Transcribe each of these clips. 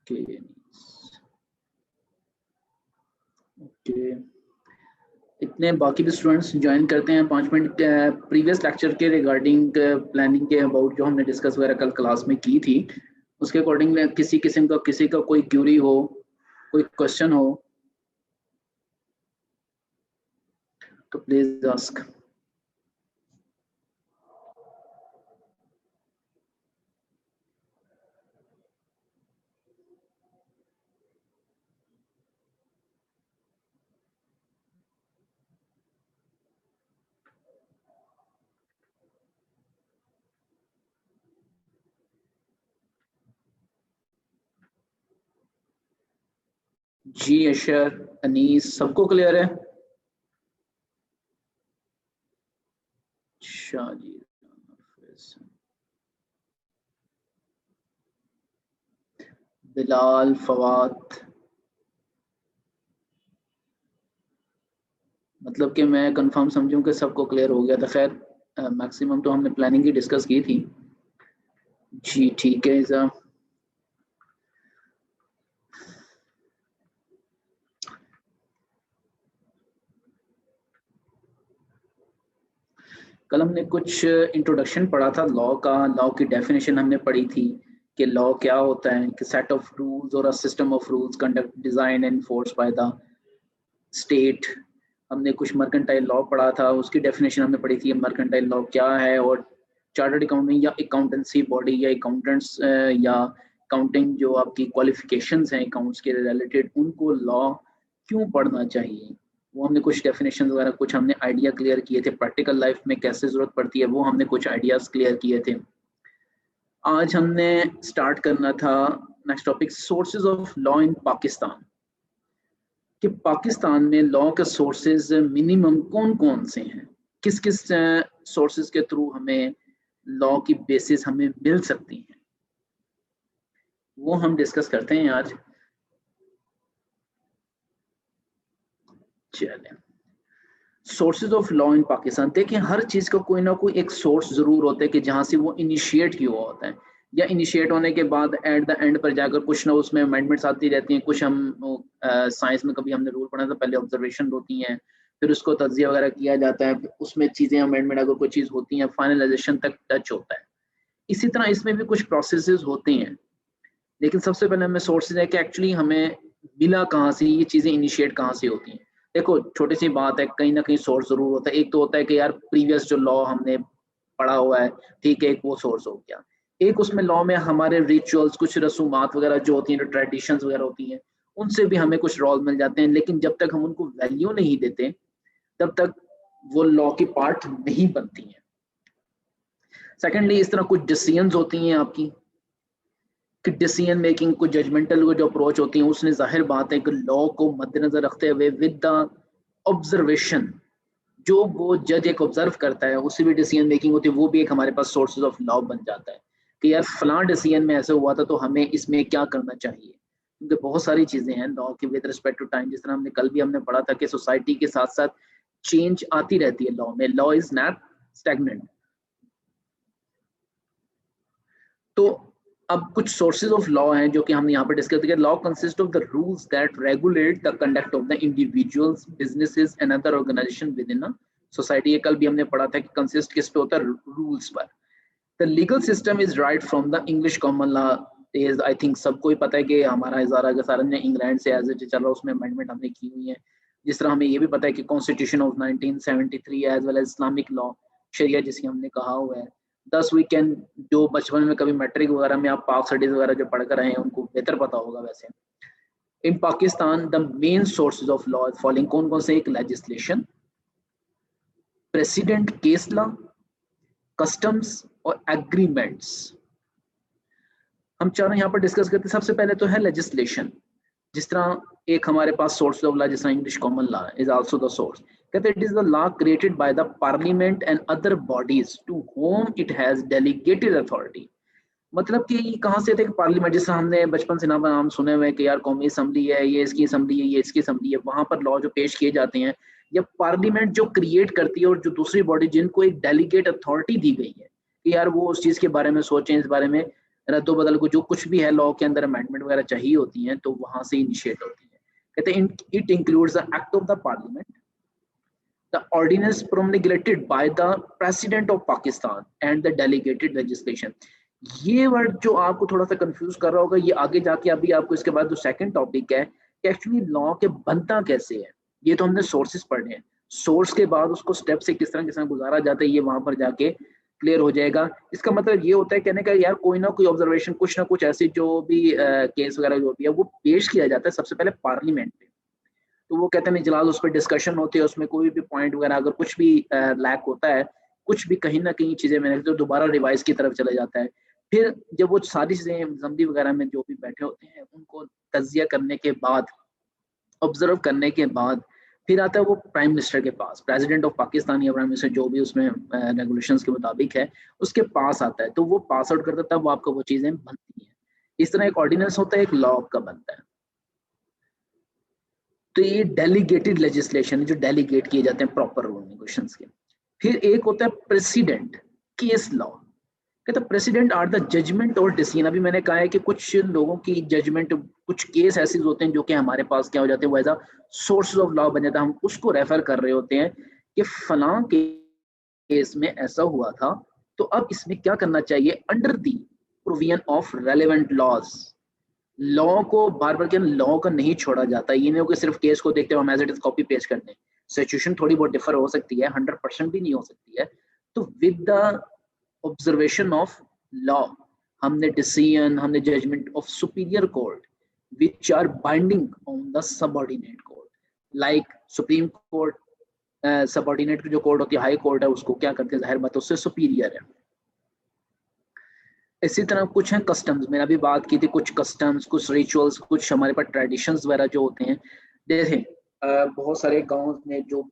Okay okay, इतने बाकी भी स्टूडेंट्स ज्वाइन करते हैं 5 मिनट प्रीवियस लेक्चर के रिगार्डिंग प्लानिंग के अबाउट जो हमने डिस्कस वगैरह कल क्लास में की थी, उसके अकॉर्डिंग किसी का कोई क्यूरी हो, कोई क्वेश्चन हो तो प्लीज आस्क। जी अशर, अनीस, सबको क्लियर है? अच्छा जी, बिलाल, फवाद, मतलब कि मैं कंफर्म समझूं कि सबको क्लियर हो गया था। खैर मैक्सिमम तो हमने प्लानिंग ही डिस्कस की थी। जी ठीक है इज़ा। कल हमने कुछ इंट्रोडक्शन पढ़ा था लॉ का, लॉ की डेफिनेशन हमने पढ़ी थी कि लॉ क्या होता है, कि सेट ऑफ रूल्स और a system of rules conduct design and force by the state. हमने कुछ मर्केंटाइल लॉ पढ़ा था, उसकी डेफिनेशन हमने पढ़ी थी मर्केंटाइल लॉ क्या है, और चार्टर्ड अकाउंटिंग या अकाउंटेंसी बॉडी या अकाउंटेंट्स या अकाउंटिंग जो आपकी क्वालिफिकेशंस हैं अकाउंट्स के रिलेटेड, उनको लॉ क्यों पढ़ना चाहिए, वो हमने कुछ डेफिनेशन वगैरह कुछ हमने आइडिया क्लियर किए थे। प्रैक्टिकल लाइफ में कैसे जरूरत पड़ती है वो हमने कुछ आइडियाज क्लियर किए थे। आज हमने स्टार्ट करना था next topic, sources of law in Pakistan, कि पाकिस्तान में लॉ के सोर्सेज मिनिमम कौन कौन से हैं, किस किस सोर्सेज के थ्रू हमें लॉ की बेसिस हमें मिल सकती हैं, वो हम डिस्कस करते हैं आज। चलें, sources of law in Pakistan. देखिए हर चीज़ का कोई ना कोई एक सोर्स ज़रूर होता है कि जहाँ से वो इनिशिएट किया होता है, या इनिशिएट होने के बाद एट द एंड पर जाकर कुछ ना उसमें अमेंडमेंट्स आती रहती हैं। कुछ हम साइंस में कभी हमने रूल पढ़ा था, पहले ऑब्जर्वेशन होती हैं, फिर उसको तज्जिया वगैरह किया जाता है, उसमें चीज़ें अमेंडमेंट अगर कोई चीज़ होती हैं फाइनलाइजेशन तक टच होता है। इसी तरह इसमें भी कुछ प्रोसेसेस होते हैं, लेकिन सबसे पहले हमें सोर्सेज है कि एक्चुअली हमें मिला कहाँ से, ये चीज़ें इनिशिएट कहाँ से होती हैं। देखो छोटी सी बात है, कहीं ना कहीं सोर्स जरूर होता है। एक तो होता है कि यार प्रीवियस जो लॉ हमने पढ़ा हुआ है, ठीक है, एक वो सोर्स हो गया। एक उसमें लॉ में हमारे रिचुअल्स, कुछ रसूमात वगैरह जो होती हैं, जो ट्रेडिशंस वगैरह होती हैं, उनसे भी हमें कुछ रोल मिल जाते हैं, लेकिन जब तक हम उनको वैल्यू नहीं देते तब तक वो लॉ की पार्ट नहीं बनती हैं। सेकेंडली, इस तरह कुछ डिसीजंस होती हैं आपकी, कि डिसीजन मेकिंग, कुछ जजमेंटल जो अप्रोच होती है, उसने जाहिर बात है कि लॉ को मद्देनजर रखते हुए विद द ऑब्जर्वेशन, जो वो जज एक ऑब्जर्व करता है उससे भी डिसीजन मेकिंग होती है, वो भी एक हमारे पास सोर्सेज ऑफ लॉ बन जाता है कि यार फलां डिसीजन में ऐसे हुआ था तो हमें इसमें क्या करना चाहिए। क्योंकि बहुत सारी चीजें हैं लॉ की विद रिस्पेक्ट टू टाइम, जिस तरह हमने कल भी हमने पढ़ा था कि सोसाइटी के साथ साथ चेंज आती रहती है लॉ में, लॉ इज नॉट स्टैग्नेंट। तो अब कुछ सोर्सेज ऑफ लॉ हैं जो कि हम यहाँ पर डिस्कस करेंगे। Law consist of the rules that regulate the conduct of the individuals, businesses and other organization within a society. ये कल भी हमने पढ़ा था कि कंसिस्ट किस पे होता है, रूल्स पर। The legal system is right from the English common law is, I think सबको ही पता है कि हमारा इजारा गसारन ने इंग्लैंड से एज इट चल रहा है, उसमें अमेंडमेंट हमने की हुई है। जिस तरह हमें ये भी पता है कि constitution of 1973 as well as Islamic law, sharia जिसे हमने कहा हुआ है। दस वी कैन, जो बचपन में कभी मैट्रिक वगैरह में आप पाक स्टडीज वगैरह जो पढ़ कर रहे हैं उनको बेहतर पता होगा। वैसे in Pakistan the main sources of law following कौन कौन से, एक legislation, precedent case law, customs और एग्रीमेंट्स। हम चारों यहाँ पर डिस्कस करते हैं। सबसे पहले तो है लेजिस्लेशन। जिस तरह एक हमारे पास सोर्स ऑफ लॉ, जिस तरह English common law is also the source, कहते हैं it is the law created by the parliament and other bodies to whom it has delegated authority. मतलब कि कहाँ से थे, पार्लियामेंट, जिस तरह हमने बचपन से नाम सुने हुए कि यार कौमी असम्बली है, ये इसकी असम्बली है, ये इसकी असम्बली है, वहां पर लॉ जो पेश किए जाते हैं, या पार्लियामेंट जो क्रिएट करती है और जो दूसरी बॉडी जिनको एक डेलीगेट अथॉरिटी दी गई है कि यार वो उस चीज के बारे में सोचें, इस बारे में रद्दो बदल को जो कुछ भी है लॉ के अंदर अमेंडमेंट वगैरह चाहिए होती हैं तो वहां से इनिशिएट होती है। कहते हैं it includes the act of the parliament, the ordinance promulgated by the president of Pakistan and the delegated legislation. ये वर्ड जो आपको थोड़ा सा कंफ्यूज कर रहा होगा, ये आगे जाके अभी आपको इसके बाद जो सेकंड टॉपिक है कि एक्चुअली लॉ के बनता कैसे है, ये तो हमने सोर्सेस पढ़े हैं, सोर्स के बाद उसको स्टेप से किस तरह गुजारा जाता है ये वहां पर जाके क्लियर हो जाएगा। इसका मतलब ये होता है कहने का यार कोई ना कोई ऑब्जर्वेशन, कुछ ना कुछ ऐसी जो भी केस वगैरह जो भी है वो पेश किया जाता है सबसे पहले पार्लियामेंट में। तो वो कहते हैं इजलास, उस पर डिस्कशन होती है, उसमें कोई भी पॉइंट वगैरह अगर कुछ भी लैक होता है, कुछ भी कहीं ना कहीं चीजें मैंने तो दोबारा रिवाइज की तरफ चला जाता है। फिर जब वो सारी चीजें असेंबली वगैरह में जो भी बैठे होते हैं उनको तजिया करने के बाद, ऑब्जर्व करने के बाद फिर आता है वो प्राइम मिनिस्टर के पास, प्रेसिडेंट ऑफ पाकिस्तान या प्राइम मिनिस्टर जो भी उसमें रेगुलेशंस के मुताबिक है उसके पास आता है, तो वो पास आउट करता है, तब आपको वो चीजें बनती हैं। इस तरह एक ऑर्डिनेंस होता है, एक लॉ का बनता है। तो ये डेलीगेटेड लेजिस्लेशन जो डेलीगेट किए जाते हैं प्रॉपर रूल रेगुलेशंस के। फिर एक होता है प्रेसिडेंट केस लॉ। कहते हैं प्रेसिडेंट आर द जजमेंट और डिसीजन। अभी मैंने कहा है कि कुछ लोगों की जजमेंट, कुछ केस ऐसे होते हैं जो कि हमारे पास क्या हो जाते हैं, वो as a source of law बन जाता है, हम उसको रेफर कर रहे होते हैं कि फलां केस में ऐसा हुआ था तो अब इसमें क्या करना चाहिए under the provision of relevant laws. Law को बार बार क्या लॉ का नहीं छोड़ा जाता, ये नहीं हो कि सिर्फ केस को देखते हो हम as it is copy paste करते हैं। सिचुएशन थोड़ी बहुत डिफर हो सकती है, 100% भी नहीं हो सकती है। तो with the observation of law हमने डिसीजन, हमने judgment of superior court which are binding on the subordinate court, like supreme court subordinate जो कोर्ट होती है, हाई कोर्ट है, उसको क्या करते हैं, जाहिर बात उससे सुपीरियर है। इसी तरह कुछ हैं कस्टम्स, मैंने अभी बात की थी, कुछ कस्टम्स, कुछ रिचुअल्स, कुछ हमारे पास ट्रेडिशंस वगैरह जो होते हैं। जैसे बहुत सारे गांव में जो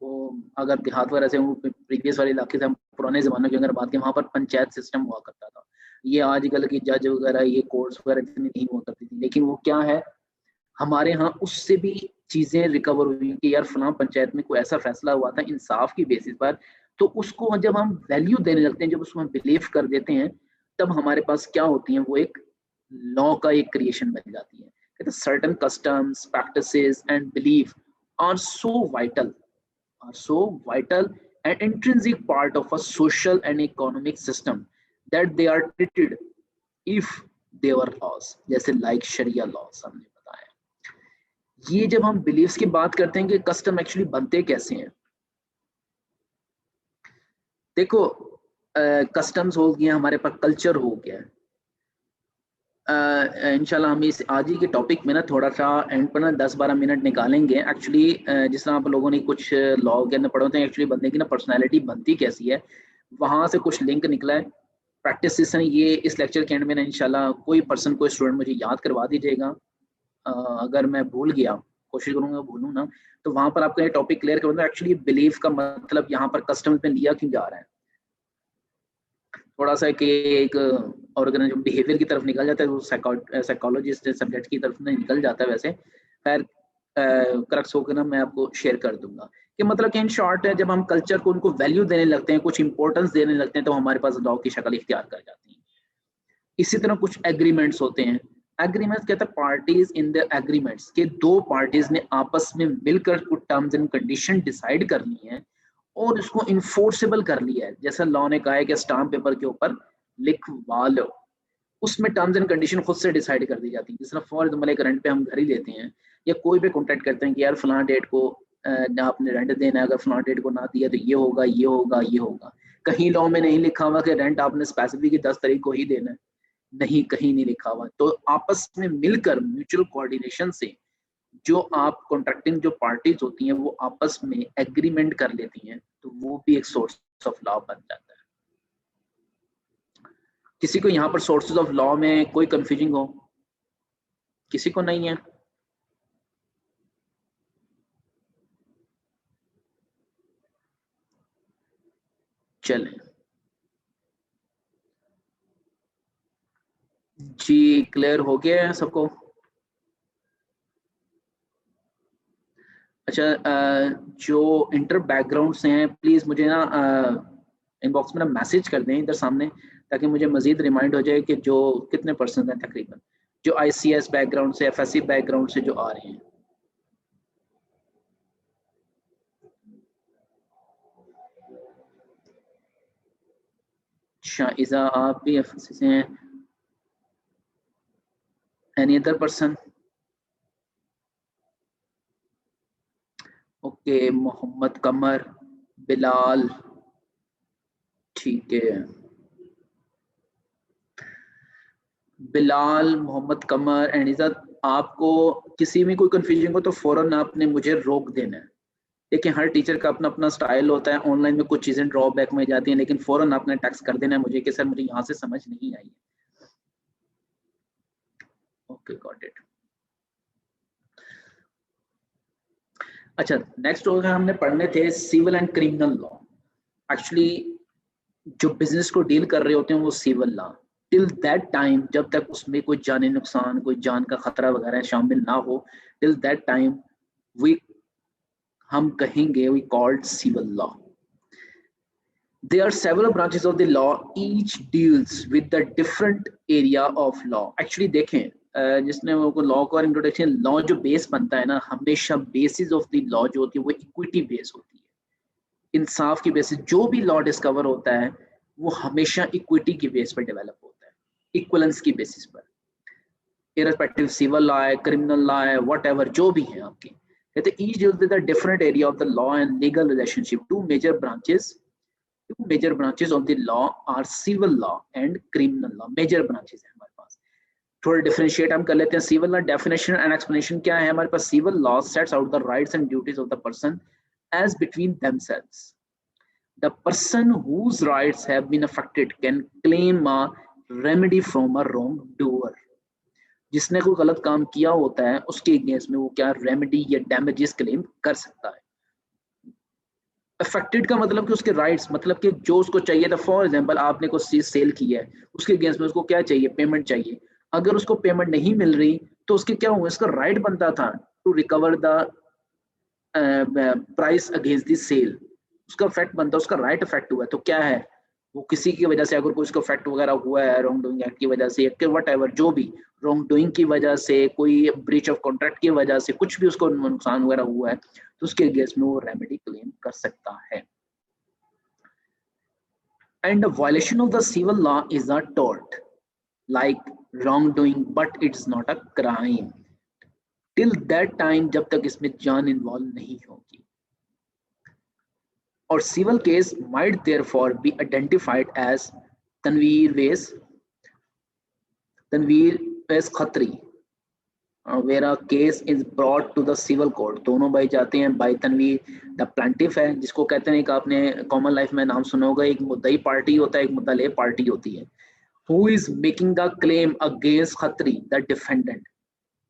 अगर देहात वगैरह से प्रीवियस वाले इलाके से हम पुराने जमाने की अगर बात करें, वहाँ पर पंचायत सिस्टम हुआ करता था। ये आजकल की जज वगैरह, ये कोर्ट्स वगैरह इतनी नहीं हुआ करती थी, लेकिन वो क्या है हमारे यहाँ उससे भी चीजें रिकवर हुई कि यार फलां पंचायत में कोई ऐसा फैसला हुआ था इंसाफ की बेसिस पर, तो उसको जब हम वैल्यू देने लगते हैं, जब उसको हम बिलीव कर देते हैं, तब हमारे पास क्या होती है, वो एक लॉ का एक क्रिएशन बन जाती है। कहते हैं certain customs, practices and belief are so vital and intrinsic part of a social and economic system that they are treated if they were laws, जैसे लाइक शरिया लॉज हमने बताया। ये जब हम बिलीव्स की बात करते हैं कि कस्टम एक्चुअली बनते कैसे हैं, देखो कस्टम्स हो गया, हमारे पास कल्चर हो गया। इंशाल्लाह हम इस आज ही के टॉपिक में ना थोड़ा सा एंड पर ना 10-12 मिनट निकालेंगे। एक्चुअली जिस तरह आप लोगों ने कुछ लॉ के अंदर पढ़े होते हैं, एक्चुअली बंदे की ना पर्सनैलिटी बनती कैसी है, वहाँ से कुछ लिंक निकला है। प्रैक्टिस ये इस लेक्चर के एंड में ना इंशाल्लाह कोई पर्सन, कोई स्टूडेंट मुझे याद करवा दीजिएगा। अगर मैं भूल गया, कोशिश करूंगा भूलूं ना, तो वहाँ पर आपका ये टॉपिक क्लियर कर दूंगा एक्चुअली बिलीफ का मतलब यहाँ पर कस्टम्स में लिया क्यों जा रहा है। थोड़ा सा कि एक ऑर्गेनाइज बिहेवियर की तरफ निकल जाता है, वो साइकोलॉजिस्ट सब्जेक्ट की तरफ नहीं निकल जाता है। वैसे खैर करक्स होकर ना मैं आपको शेयर कर दूंगा कि मतलब कि इन शॉर्ट है, जब हम कल्चर को उनको वैल्यू देने लगते हैं, कुछ इंपॉर्टेंस देने लगते हैं, तो हमारे पास लॉ की शक्ल इख्तियार कर जाती है। इसी तरह कुछ एग्रीमेंट्स होते हैं। एग्रीमेंट्स कहते हैं पार्टीज इन द एग्रीमेंट्स के दो पार्टीज ने आपस में मिलकर कुछ टर्म्स एंड कंडीशन डिसाइड कर ली है और उसको इन्फोर्सेबल कर लिया है। जैसा लॉ ने कहा है कि स्टाम्प पेपर के ऊपर लिखवा लो, उसमें टर्म्स एंड कंडीशन खुद से डिसाइड कर दी जाती है। जिस तरह फॉर एग्जाम्पल एक रेंट पे हम घर ही लेते हैं या कोई भी कॉन्ट्रैक्ट करते हैं कि यार फलां डेट को आपने रेंट देना है, अगर फलां डेट को ना दिया तो ये होगा, ये होगा, ये होगा। कहीं लॉ में नहीं लिखा हुआ कि रेंट आपने स्पेसिफिक 10 तारीख को ही देना है, नहीं, कहीं नहीं लिखा हुआ। तो आपस में मिलकर म्यूचुअल कोऑर्डिनेशन से जो आप कॉन्ट्रैक्टिंग जो पार्टीज होती हैं वो आपस में एग्रीमेंट कर लेती हैं, तो वो भी एक सोर्स ऑफ लॉ बन जाता है। किसी को यहाँ पर सोर्सेज ऑफ लॉ में कोई कंफ्यूजिंग हो? किसी को नहीं है? चलें जी, क्लियर हो गया है सबको? अच्छा, जो इंटर बैकग्राउंड से हैं प्लीज मुझे ना इनबॉक्स में ना मैसेज कर दें इधर सामने, ताकि मुझे मजीद रिमाइंड हो जाए कि जो कितने पर्सन हैं तकरीबन जो ICS बैकग्राउंड से, FSC बैकग्राउंड से जो आ रहे हैं। शाइजा आप भी FSC से हैं? Any other person? Okay, Mohammad Qamar, Bilal, ठीक है। बिलाल, मोहम्मद कमर एंड इज़्ज़त, आपको किसी में कोई कंफ्यूजन हो तो फौरन आपने मुझे रोक देना है। देखिए हर टीचर का अपना अपना स्टाइल होता है, ऑनलाइन में कुछ चीज़ें ड्रॉबैक में जाती हैं, लेकिन फौरन आपने टेक्स्ट कर देना है मुझे कि सर मुझे यहाँ से समझ नहीं आई। Okay, got it. अच्छा, नेक्स्ट हो गया, हमने पढ़ने थे civil and criminal law. Actually जो बिजनेस को डील कर रहे होते हैं वो civil law, till that time जब तक उसमें कोई जानी नुकसान, कोई जान का खतरा वगैरह शामिल ना हो, टिल दैट टाइम हम कहेंगे we called civil law. There are several branches of the law, each deals with the different area of law. Actually देखें, जिसने वो लॉ का इंट्रोडक्शन, लॉ जो बेस बनता है ना, हमेशा बेसिस ऑफ द लॉ जो होती है वो इक्विटी बेस होती है, इंसाफ की बेसिस। जो भी लॉ डिस्कवर होता है वो हमेशा इक्विटी की बेस पर डेवलप होता है, इक्वलेंस की बेसिस पर, इररिस्पेक्टिव सिविल लॉ है, क्रिमिनल लॉ है, व्हाटएवर जो भी है आपके, कहते हैं each deals with a different area of the law and legal relationship. Two major branches of the law are civil law and criminal law. Major branches है हमारे पास। थोड़ा डिफरेंशिएट हम कर लेते हैं। Civil law definition and explanation क्या है हमारे पास? Civil law sets out the rights and duties of the person as between themselves. The person whose rights have been affected can claim a remedy from a wrongdoer. जिसने कोई गलत काम किया होता है उसके अगेंस्ट में वो क्या रेमेडी या डैमेजेस क्लेम कर सकता है। अफेक्टेड का मतलब कि उसके राइट्स, मतलब कि जो उसको चाहिए था, फॉर एग्जांपल आपने कोई चीज सेल की है, उसके अगेंस्ट में उसको क्या चाहिए? पेमेंट चाहिए। अगर उसको पेमेंट नहीं मिल रही तो उसके क्या हुआ? इसका राइट बनता था to recover the price against the sale, उसका इफेक्ट बनता, उसका राइट इफेक्ट हुआ। तो क्या है वो, किसी की वजह से अगर कोई उसको इफेक्ट वगैरह हुआ है रॉन्ग डूइंग एक्ट की वजह से, वट एवर, जो भी रॉन्ग डूइंग की वजह से, कोई ब्रीच ऑफ कॉन्ट्रैक्ट की वजह से कुछ भी उसको नुकसान वगैरह हुआ है तो उसके अगेंस्ट में वो रेमेडी क्लेम कर सकता है। And violation of the civil law is a tort like wrong doing but it's not a crime till that time जब तक इसमें जान इन्वॉल्व नहीं होगी। और civil case might therefore be identified as Tanveer Wais Khatri, where a case is brought to the civil court. दोनों भाई जाते हैं, भाई तनवीर द प्लांटिफ है, जिसको कहते हैं कि आपने कॉमन लाइफ में नाम सुना होगा, एक मुद्दई पार्टी होता है, एक मुद्दले पार्टी होती है। Who is making the claim against Khatri the defendant,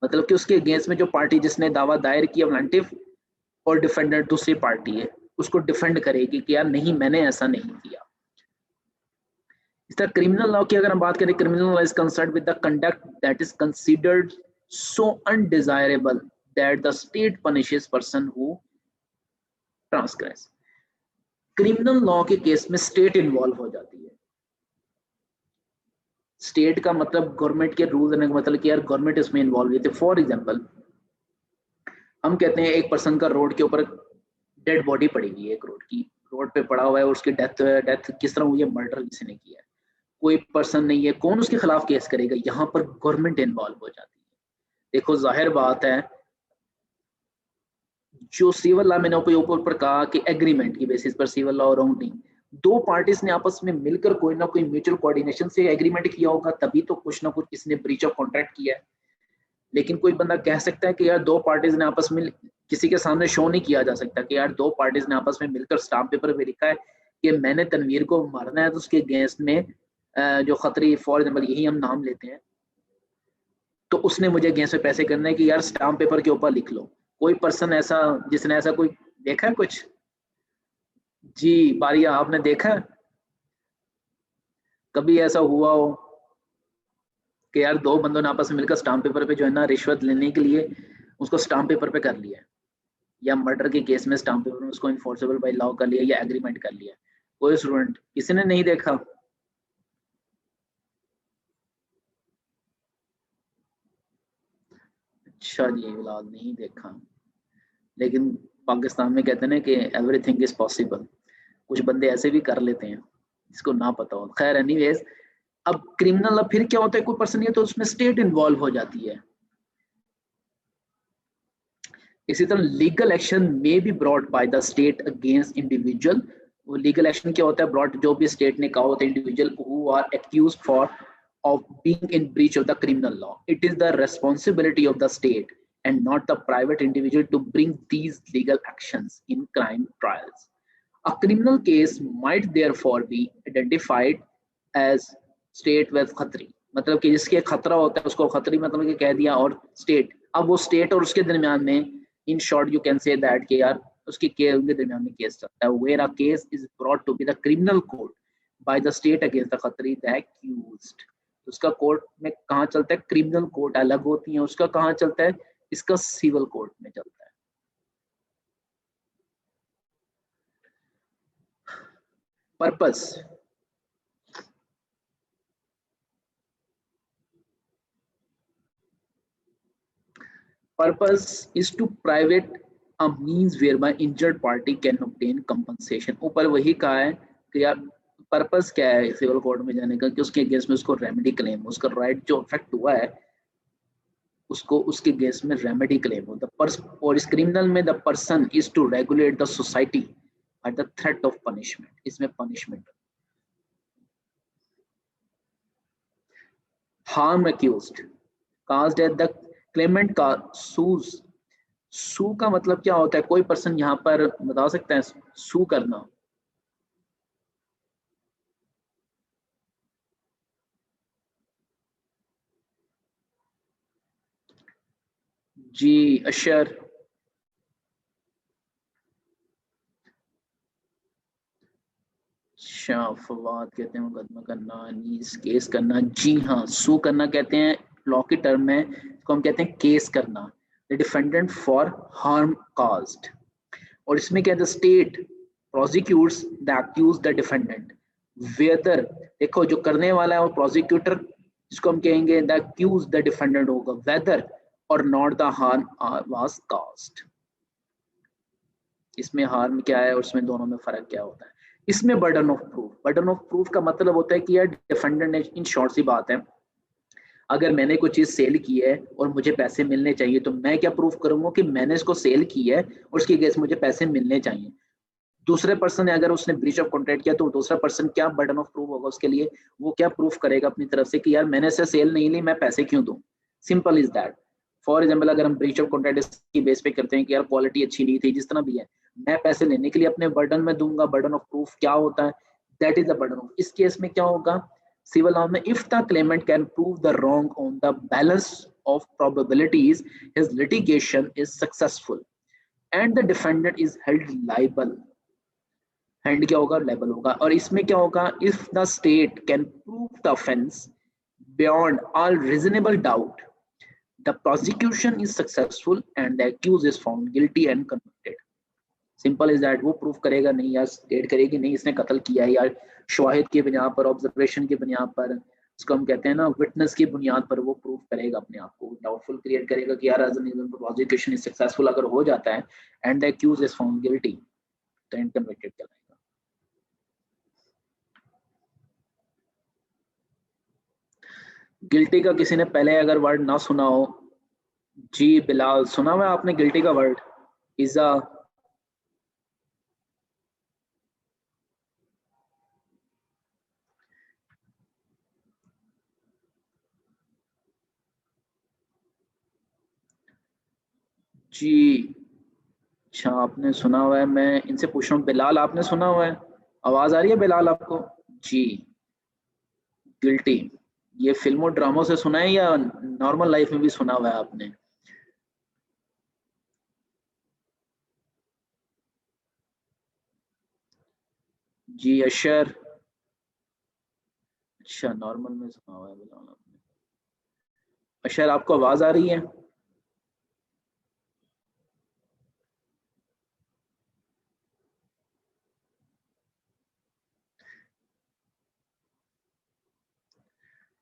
मतलब कि उसके अगेंस्ट में जो पार्टी जिसने दावा दायर किया प्लांटिफ, और डिफेंडेंट दूसरी पार्टी है, उसको डिफेंड करेगी कि यार नहीं मैंने ऐसा नहीं किया। इस तरह क्रिमिनल लॉ की अगर हम बात करें, criminal law is concerned with the conduct that is considered so undesirable that the state punishes person who transgress. Criminal law के केस में स्टेट इन्वॉल्व हो जाती है। स्टेट का मतलब गवर्नमेंट के रूल देने का मतलब कि यार गवर्नमेंट इसमें इन्वॉल्व हुई थी। फॉर एग्जाम्पल हम कहते हैं एक पर्सन का रोड के ऊपर डेड बॉडी पड़ी हुई है, एक रोड पे पड़ा हुआ है, और उसकी डेथ किस तरह हुई है? मर्डर किसी ने किया है, कोई पर्सन नहीं है, कौन उसके खिलाफ केस करेगा? यहाँ पर गवर्नमेंट इन्वॉल्व हो जाती है। देखो जाहिर बात है, जो सिविल लॉ मैंने ऊपर कहा कि एग्रीमेंट की बेसिस पर सिविल लॉ और रॉन्ग, दो पार्टीज ने आपस में मिलकर कोई ना कोई म्यूचुअल कोऑर्डिनेशन से एग्रीमेंट किया होगा, तभी तो कुछ ना कुछ किसने ब्रीच ऑफ कॉन्ट्रैक्ट किया है। लेकिन कोई बंदा कह सकता है कि यार दो पार्टीज ने आपस में, किसी के सामने शो नहीं किया जा सकता कि यार दो पार्टीज ने आपस में मिलकर स्टाम्प पेपर पे लिखा है कि मैंने तनवीर को मारना है, तो उसके अगेंस्ट में जो खतरी, फॉर एग्जाम्पल यही हम नाम लेते हैं, तो उसने मुझे अगेंस्ट में पैसे करने हैं कि यार स्टाम्प पेपर के ऊपर लिख लो। कोई पर्सन ऐसा जिसने ऐसा कोई देखा है कुछ? जी बारिया, आपने देखा कभी ऐसा हुआ हो कि यार दो बंदों ने आपस में मिलकर स्टाम्प पेपर पे जो है ना रिश्वत लेने के लिए उसको स्टाम्प पेपर पे कर लिया है, या मर्डर के केस में स्टाम्प पेपर में उसको इन्फोर्सेबल बाय लॉ कर लिया या एग्रीमेंट कर लिया? कोई स्टूडेंट, किसी ने नहीं देखा? अच्छा जी, बिलाल नहीं देखा, लेकिन पाकिस्तान में कहते हैं ना कि एवरीथिंग इज पॉसिबल, कुछ बंदे ऐसे भी कर लेते हैं इसको ना पता हो। खैर एनीवेज, अब क्रिमिनल, अब फिर क्या होता है, कोई पर्सन है तो उसमें स्टेट इन्वॉल्व हो जाती है। इसी तरह legal action may be brought by the state against individual. वो लीगल एक्शन क्या होता है, ब्रॉट जो भी स्टेट ने कहा होता है individual who are accused for of being in breach of the criminal law. It is the responsibility of the state and not the private individual to bring these legal actions in crime trials. A criminal case might therefore be identified as state with Khatri, मतलब कि जिसके खतरा होता है उसको खतरी मतलब कि कह दिया, और स्टेट, अब वो स्टेट और उसके दरमियान में, in short you can say that कि यार उसके उनके दरमियान में केस चलता है, where a case is brought to be the criminal court by the state against the खतरी द एक्यूज्ड। उसका कोर्ट में कहाँ चलता है, क्रिमिनल कोर्ट अलग होती है, उसका कहाँ चलता है, इसका सिविल कोर्ट में चलता है। Purpose, purpose is to private a means whereby injured party can obtain compensation. ऊपर वही कहा है कि यार पर्पस क्या है सिविल कोर्ट में जाने का, कि उसके अगेंस्ट में उसको रेमेडी क्लेम, उसका राइट जो अफेक्ट हुआ है उसको उसके अगेंस्ट में रेमेडी क्लेम हो। और इस क्रिमिनल में the person is to regulate the society by the threat of punishment. इसमें punishment, harm accused caused at the claimant का सूज, सू का मतलब क्या होता है, कोई पर्सन यहाँ पर बता सकता है सू करना। जी अशर, फवाद कहते हैं मुकदमा करना, नीस केस करना। जी हाँ, सू करना कहते हैं लॉ की टर्म में, इसको हम कहते हैं केस करना, the defendant for harm caused. और इसमें क्या है, state prosecutes the accused the defendant whether, देखो जो करने वाला है वो प्रोसिक्यूटर, जिसको हम कहेंगे द अक्यूज द डिफेंडेंट होगा, वेदर और not the harm was caused. इसमें हार्म क्या है और उसमें दोनों में फर्क क्या होता है। इसमें burden of proof, burden of proof का मतलब होता है कि यार डिफेंडेंट ने, इन शॉर्ट सी बात है, अगर मैंने कोई चीज सेल की है और मुझे पैसे मिलने चाहिए तो मैं क्या प्रूफ करूंगा कि मैंने इसको सेल की है और उसकी अगेंस्ट मुझे पैसे मिलने चाहिए। दूसरे पर्सन ने अगर उसने ब्रीच ऑफ कॉन्ट्रैक्ट किया तो दूसरा पर्सन क्या बर्डन ऑफ प्रूफ होगा उसके लिए, वो क्या प्रूफ करेगा अपनी तरफ से कि यार मैंने इसे सेल नहीं ली, मैं पैसे क्यों दूं। Simple is that. For example अगर हम ब्रीच ऑफ कॉन्ट्रैक्ट की बेस पे करते हैं कि यार क्वालिटी अच्छी नहीं थी, जिस तरह भी है, मैं पैसे लेने के लिए अपने बर्डन में दूंगा। बर्डन ऑफ प्रूफ क्या होता है, that is the burden of. इस केस में क्या होगा सिविल लॉ में, if the claimant can prove the wrong on the balance of probabilities his litigation is successful and the defendant is held liable. हैंड क्या होगा, लेबल होगा। और इसमें क्या होगा, if the state can prove the offence beyond all reasonable doubt the prosecution is successful and the accuse is found guilty and convicted. Simple is that. वो proof करेगा नहीं, या स्टेट करेगी नहीं इसने कत्ल किया है, या शवाहिद की बुनियाद पर, ऑब्जर्वेशन की बुनियाद पर, उसको हम कहते हैं ना विटनेस की बुनियाद पर, वो प्रूफ करेगा अपने आप को, डाउटफुल क्रिएट करेगा कि यार as an prosecution is successful अगर हो जाता है and the accuse is found guilty तो एंड कन्विक्टेड कहलाएगा। गिल्टी का किसी ने पहले अगर वर्ड ना सुना हो, जी बिलाल सुना हुआ आपने गिल्टी का वर्ड, इजा, जी अच्छा आपने सुना हुआ है, मैं इनसे पूछ रहा हूँ बिलाल आपने सुना हुआ है, आवाज आ रही है बिलाल आपको। जी गिल्टी, ये फिल्मों ड्रामों से सुना है या नॉर्मल लाइफ में भी सुना हुआ है आपने। जी अशर, अच्छा नॉर्मल में सुना हुआ है बिलाल आपने। अशर आपको आवाज आ रही है।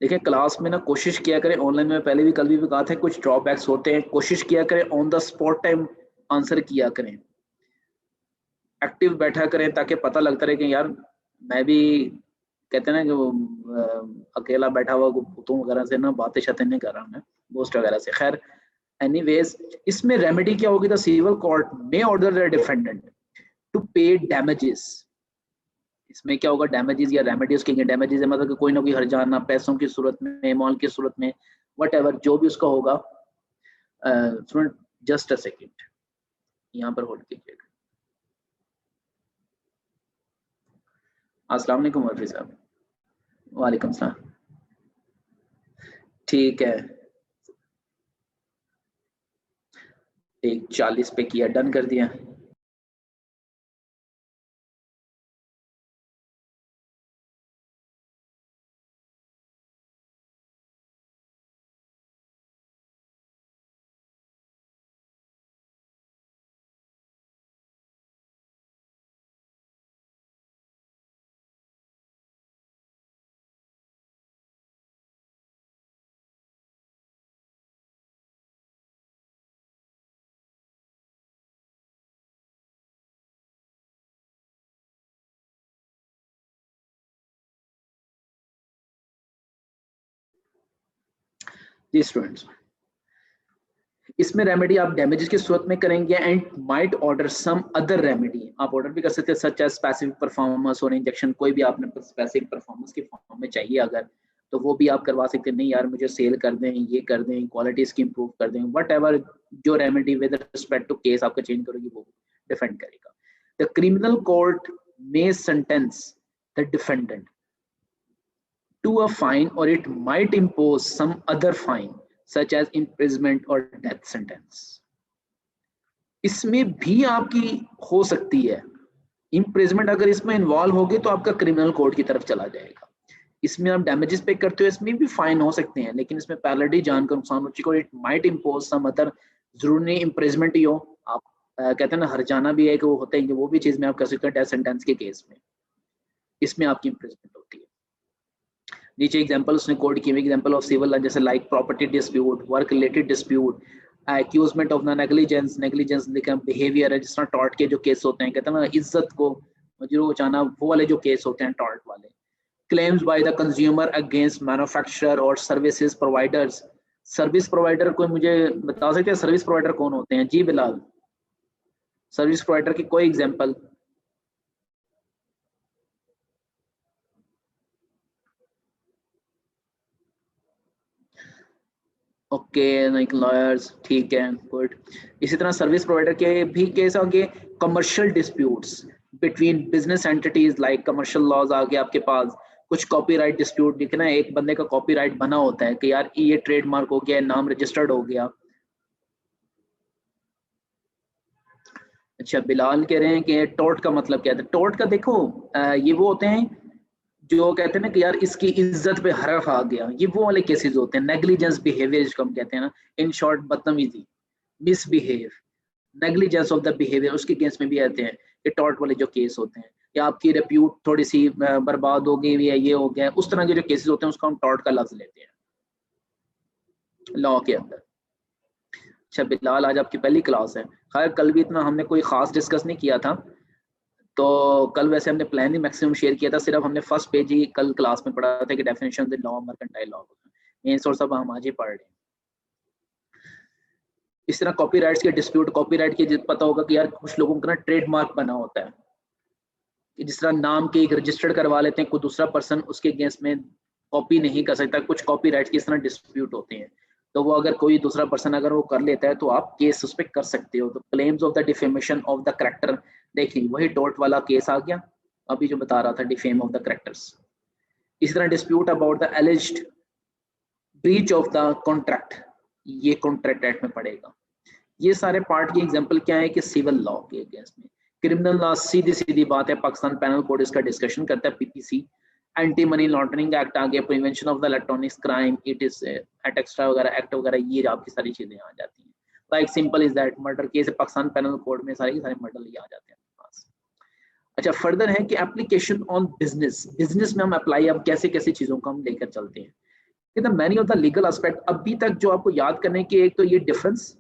देखिए क्लास में ना कोशिश किया करें, ऑनलाइन में पहले भी कल भी कहा था कुछ ड्रॉबैक्स होते हैं, कोशिश किया करें on the spot time answer किया करें, एक्टिव बैठा करें ताकि पता लगता रहे कि यार मैं भी, कहते हैं ना कि वो अकेला बैठा हुआ भूतों वगैरह से ना बातें शातें नहीं कर रहा मैं, गोस्ट वगैरह से। खैर एनीवेज, इसमें रेमेडी क्या होगी? The civil court may order the defendant to pay damages. इसमें क्या होगा? डैमेजेस या रेमेडीज के डैमेजेस है मतलब कि कोई ना कोई हर्जाना पैसों की सूरत में, मॉल की सूरत में, व्हाटएवर जो भी उसका होगा। स्टूडेंट जस्ट अ सेकंड, यहाँ पर होल्ड कीजिएगा। अस्सलाम वालेकुम वर्फी साहब। वालेकुम सलाम। ठीक है, एक 40 पे किया, डन कर दिया। जी स्टूडेंट्स, इसमें रेमेडी आप डैमेजेस की सूरत में करेंगे and might order some other remedy. आप ऑर्डर भी कर सकते हैं सच एज स्पेसिफिक परफॉर्मेंस और इंजेक्शन, कोई भी आपने स्पेसिफिक परफॉर्मेंस के फॉर्म में चाहिए अगर, तो वो भी आप करवा सकते हैं। नहीं यार मुझे सेल कर दें, ये कर दें, क्वालिटी इसकी इंप्रूव कर दें, व्हाटएवर जो remedy with respect to case आपका चेंज करेगी वो डिफेंड करेगा। The criminal court may sentence the defendant to a fine or it might impose some other fine such as imprisonment or death sentence। इसमें भी आपकी हो सकती है imprisonment, अगर इसमें इन्वॉल्व होगी तो आपका क्रिमिनल कोर्ट की तरफ चला जाएगा। इसमें आप डैमेजेस पे करते हो, इसमें भी फाइन हो सकते हैं, लेकिन इसमें पैरेलली जान का नुकसान हो चुका, it might impose some other, जरूर नहीं इम्प्रिजमेंट ही हो। आप कहते हैं ना हरजाना भी है कि वो होता है कि वो भी चीज में आप कर सकते हैं डेथ सेंटेंस के केस में, इसमें आपकी इम्प्रिजमेंट होती है। नीचे एग्जांपल उसने कोड किए, एग्जांपल ऑफ सिविल जैसे like property dispute, work related dispute, accusement of negligence, negligence behaviour है जिस तरह टॉर्ट के जो केस होते हैं, कहते हैं ना इज्जत को मजरूह बचाना, वो वाले जो केस होते हैं टॉर्ट वाले। Claims by the consumer against manufacturer और सर्विसेज प्रोवाइडर्स। सर्विस प्रोवाइडर कोई मुझे बता सकते हैं सर्विस प्रोवाइडर कौन होते हैं? जी बिलाल, सर्विस प्रोवाइडर की कोई एग्जांपल? ओके लाइक लॉयर्स, ठीक है गुड। इसी तरह सर्विस प्रोवाइडर के भी केस आगे, commercial disputes between business entities, like commercial laws आ गए आपके पास। कुछ कॉपीराइट डिस्प्यूट, देखना एक बंदे का कॉपीराइट बना होता है कि यार ये ट्रेडमार्क हो गया, नाम रजिस्टर्ड हो गया। अच्छा बिलाल कह रहे हैं कि टॉर्ट का मतलब क्या है? टॉर्ट का देखो ये वो होते हैं जो कहते हैं ना कि यार इसकी इज्जत पे हरफ आ गया, ये वो वाले केसेस होते हैं। नेग्लिजेंस बिहेवियर जिसको हम कहते हैं ना, इन शॉर्ट बदतमीजी, misbehave, negligence of the behaviour, उसके केस में भी आते हैं ये टॉर्ट वाले जो केस होते हैं। या आपकी रेप्यूट थोड़ी सी बर्बाद हो गई है, ये हो गया, उस तरह के जो केसेस होते हैं उसको हम टॉर्ट का लफ्ज लेते हैं लॉ के अंदर। अच्छा बिलाल, आज आपकी पहली क्लास है। खैर कल भी इतना हमने कोई खास डिस्कस नहीं किया था, तो कल वैसे हमने प्लान ही मैक्सिमम शेयर किया था, सिर्फ हमने फर्स्ट पेज ही कल क्लास में पढ़ा था कि definition of the law, mercantile law, main source अब हम आज ही पढ़ रहे हैं। इस तरह कॉपीराइट्स के डिस्प्यूट, कॉपीराइट के पता होगा कि यार कुछ लोगों का ना ट्रेडमार्क बना होता है कि जिस तरह नाम के एक रजिस्टर्ड करवा लेते हैं, कोई दूसरा पर्सन उसके अगेंस्ट में कॉपी नहीं कर सकता। कुछ कॉपीराइट की इस तरह डिस्प्यूट होते हैं, तो वो अगर कोई दूसरा पर्सन अगर वो कर लेता है तो आप केस उस पर कर सकते हो। तो claims of the defamation of the character, देखिए वही टॉर्ट वाला केस आ गया अभी जो बता रहा था, डिफेम ऑफ द कैरेक्टर्स। इस तरह dispute about the एलिज्ड breach of the contract, ये कॉन्ट्रैक्ट एक्ट में पड़ेगा। ये सारे पार्ट की एग्जांपल क्या है कि सिविल लॉ के अगेंस्ट में। क्रिमिनल लॉ सीधी सीधी बात है, पाकिस्तान पैनल कोड इसका डिस्कशन करता है, PPC. Anti money laundering act आ गया, prevention of the electronics crime, it is act extra वगैरह एक्ट वगैरह, ये आपकी सारी चीजें आ जाती हैं। Like simple is that murder case Pakistan penal code में सारे के सारे मर्डर ये आ जाते हैं पास। अच्छा फर्दर है कि एप्लीकेशन ऑन बिजनेस, बिजनेस में हम अप्लाई अब कैसे कैसे चीजों को हम लेकर चलते हैं। कि the many of the legal aspect, अभी तक जो आपको याद करने की, एक तो ये difference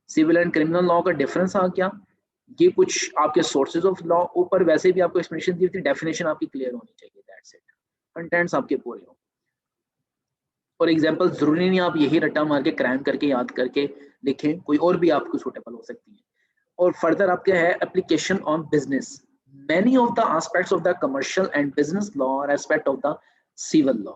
civil and criminal law का डिफरेंस आ गया, ये कुछ आपके सोर्सेज ऑफ लॉ, ऊपर वैसे भी आपको एक्सप्लेनेशन दी थी, डेफिनेशन आपकी क्लियर होनी चाहिए, दैट्स इट, कंटेंट्स आपके पूरे हो। और एग्जांपल जरूरी नहीं आप यही रट्टा मार के क्राइम करके याद करके लिखें, कोई और भी आपको सूटेबल हो सकती है। और फर्दर आपके है application on business, many of the aspects of the commercial and business law are aspect of the civil law,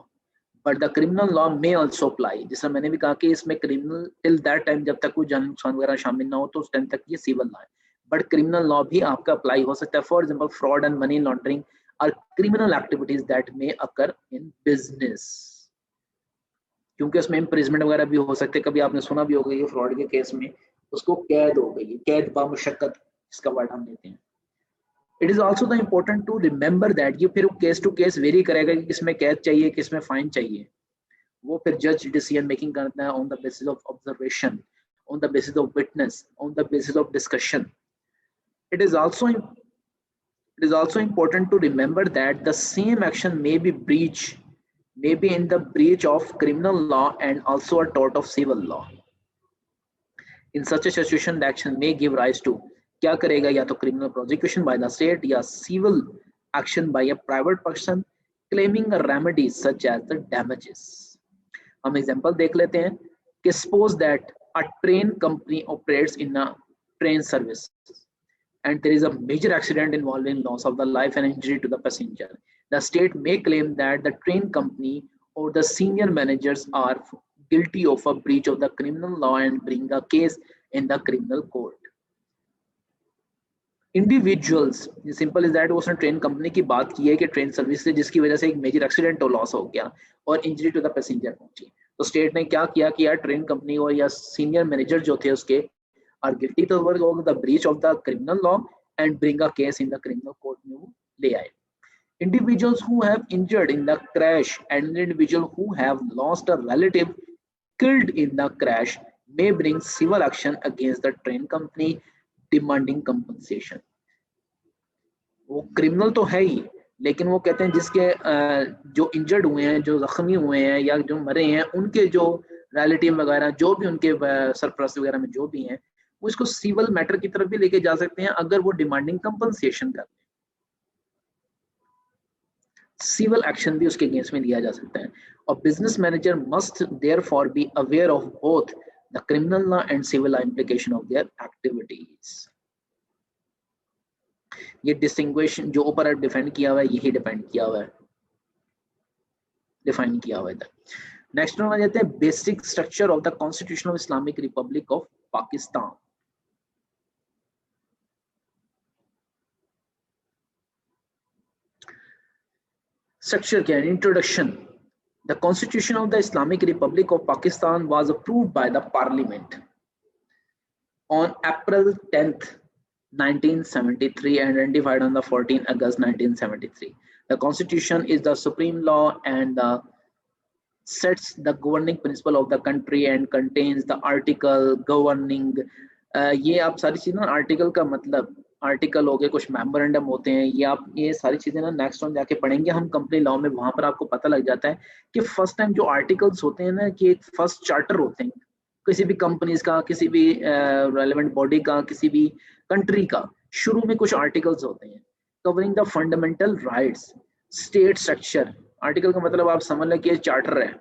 but the criminal law may also apply। जैसा मैंने भी कहा कि इसमें क्रिमिनल टिल दैट टाइम, जब तक कोई जान नुकसान वगैरह शामिल ना हो तो उस टाइम तक ये सिविल लॉ है, बट क्रिमिनल लॉ भी आपका अप्लाई हो सकता है। For example fraud and money laundering are criminal activities that may occur in business, क्योंकि उसमें इम्प्रिजमेंट वगैरह भी हो सकते हैं। कभी आपने सुना भी होगा ये फ्रॉड के केस में उसको कैद हो गई, कैद बामुशक्कत इसका वर्ड हम लेते हैं। It is also the important to remember that, ये फिर केस टू केस वेरी करेगा कि किसमें कैद चाहिए किसमें फाइन चाहिए, वो फिर जज डिसीजन मेकिंग करता है on the basis of observation, on the basis of witness, on the basis of discussion. It is also important to remember that the same action may be in the breach of criminal law and also a tort of civil law. In such a situation the action may give rise to, क्या करेगा, या तो criminal prosecution by the state या civil action by a private person claiming a remedy such as the damages। हम example देख लेते हैं कि suppose that a train company operates in a train service and there is a major accident involving loss of the life and injury to the passenger. The state may claim that the train company or the senior managers are guilty of a breach of the criminal law and bring a case in the criminal court. Individuals, simple is that उसने train company की बात की है कि train service से जिसकी वजह से एक मेजर एक्सीडेंट और लॉस हो गया और इंजरी टू द पैसेंजर पहुंची, तो स्टेट ने क्या किया कि यार ट्रेन कंपनी और या सीनियर मैनेजर जो थे उसके are guilty of the breach of the criminal law and bring a case in the criminal court में वो ले आए। Individuals who have injured in the crash and individuals who have lost a relative killed in the crash may bring civil action against the train company demanding compensation। वो criminal तो है ही, लेकिन वो कहते हैं जिसके जो इंजर्ड हुए हैं, जो जख्मी हुए हैं या जो मरे हैं, उनके जो रिलेटिव वगैरह जो भी उनके सरपरस्त वगैरह में जो भी हैं, वो इसको सिविल मैटर की तरफ भी लेके जा सकते हैं अगर वो डिमांडिंग कंपनसेशन करते हैं। सिविल एक्शन भी उसके अगेंस्ट में लिया जा सकता है। और business manager must therefore be aware of both the criminal law and civil law implication of their activities. ये डिस्टिंग्विश जो ऊपर डिफाइन किया हुआ है, यही डिफाइन किया हुआ है, डिफाइन किया हुआ है। नेक्स्ट वन आ जाते हैं basic structure of the constitution of Islamic republic of Pakistan. Structure क्या है? Introduction. The Constitution of the Islamic Republic of Pakistan was approved by the Parliament on April 10th, 1973 and ratified on the 14th August 1973. The Constitution is the supreme law and sets the governing principle of the country and contains the article governing ये आप सारी चीजें ना, article का मतलब article हो गए, कुछ मेमोरेंडम होते हैं, ये आप ये सारी चीजें ना नेक्स्ट टाइम जाके पढ़ेंगे हम कंपनी लॉ में, वहां पर आपको पता लग जाता है कि फर्स्ट टाइम जो आर्टिकल्स होते हैं ना, कि एक फर्स्ट चार्टर होते हैं किसी भी कंपनीज का, किसी भी रेलेवेंट बॉडी का, किसी भी कंट्री का, शुरू में कुछ आर्टिकल्स होते हैं covering the fundamental rights, state structure. Article का मतलब आप समझ लें कि चार्टर है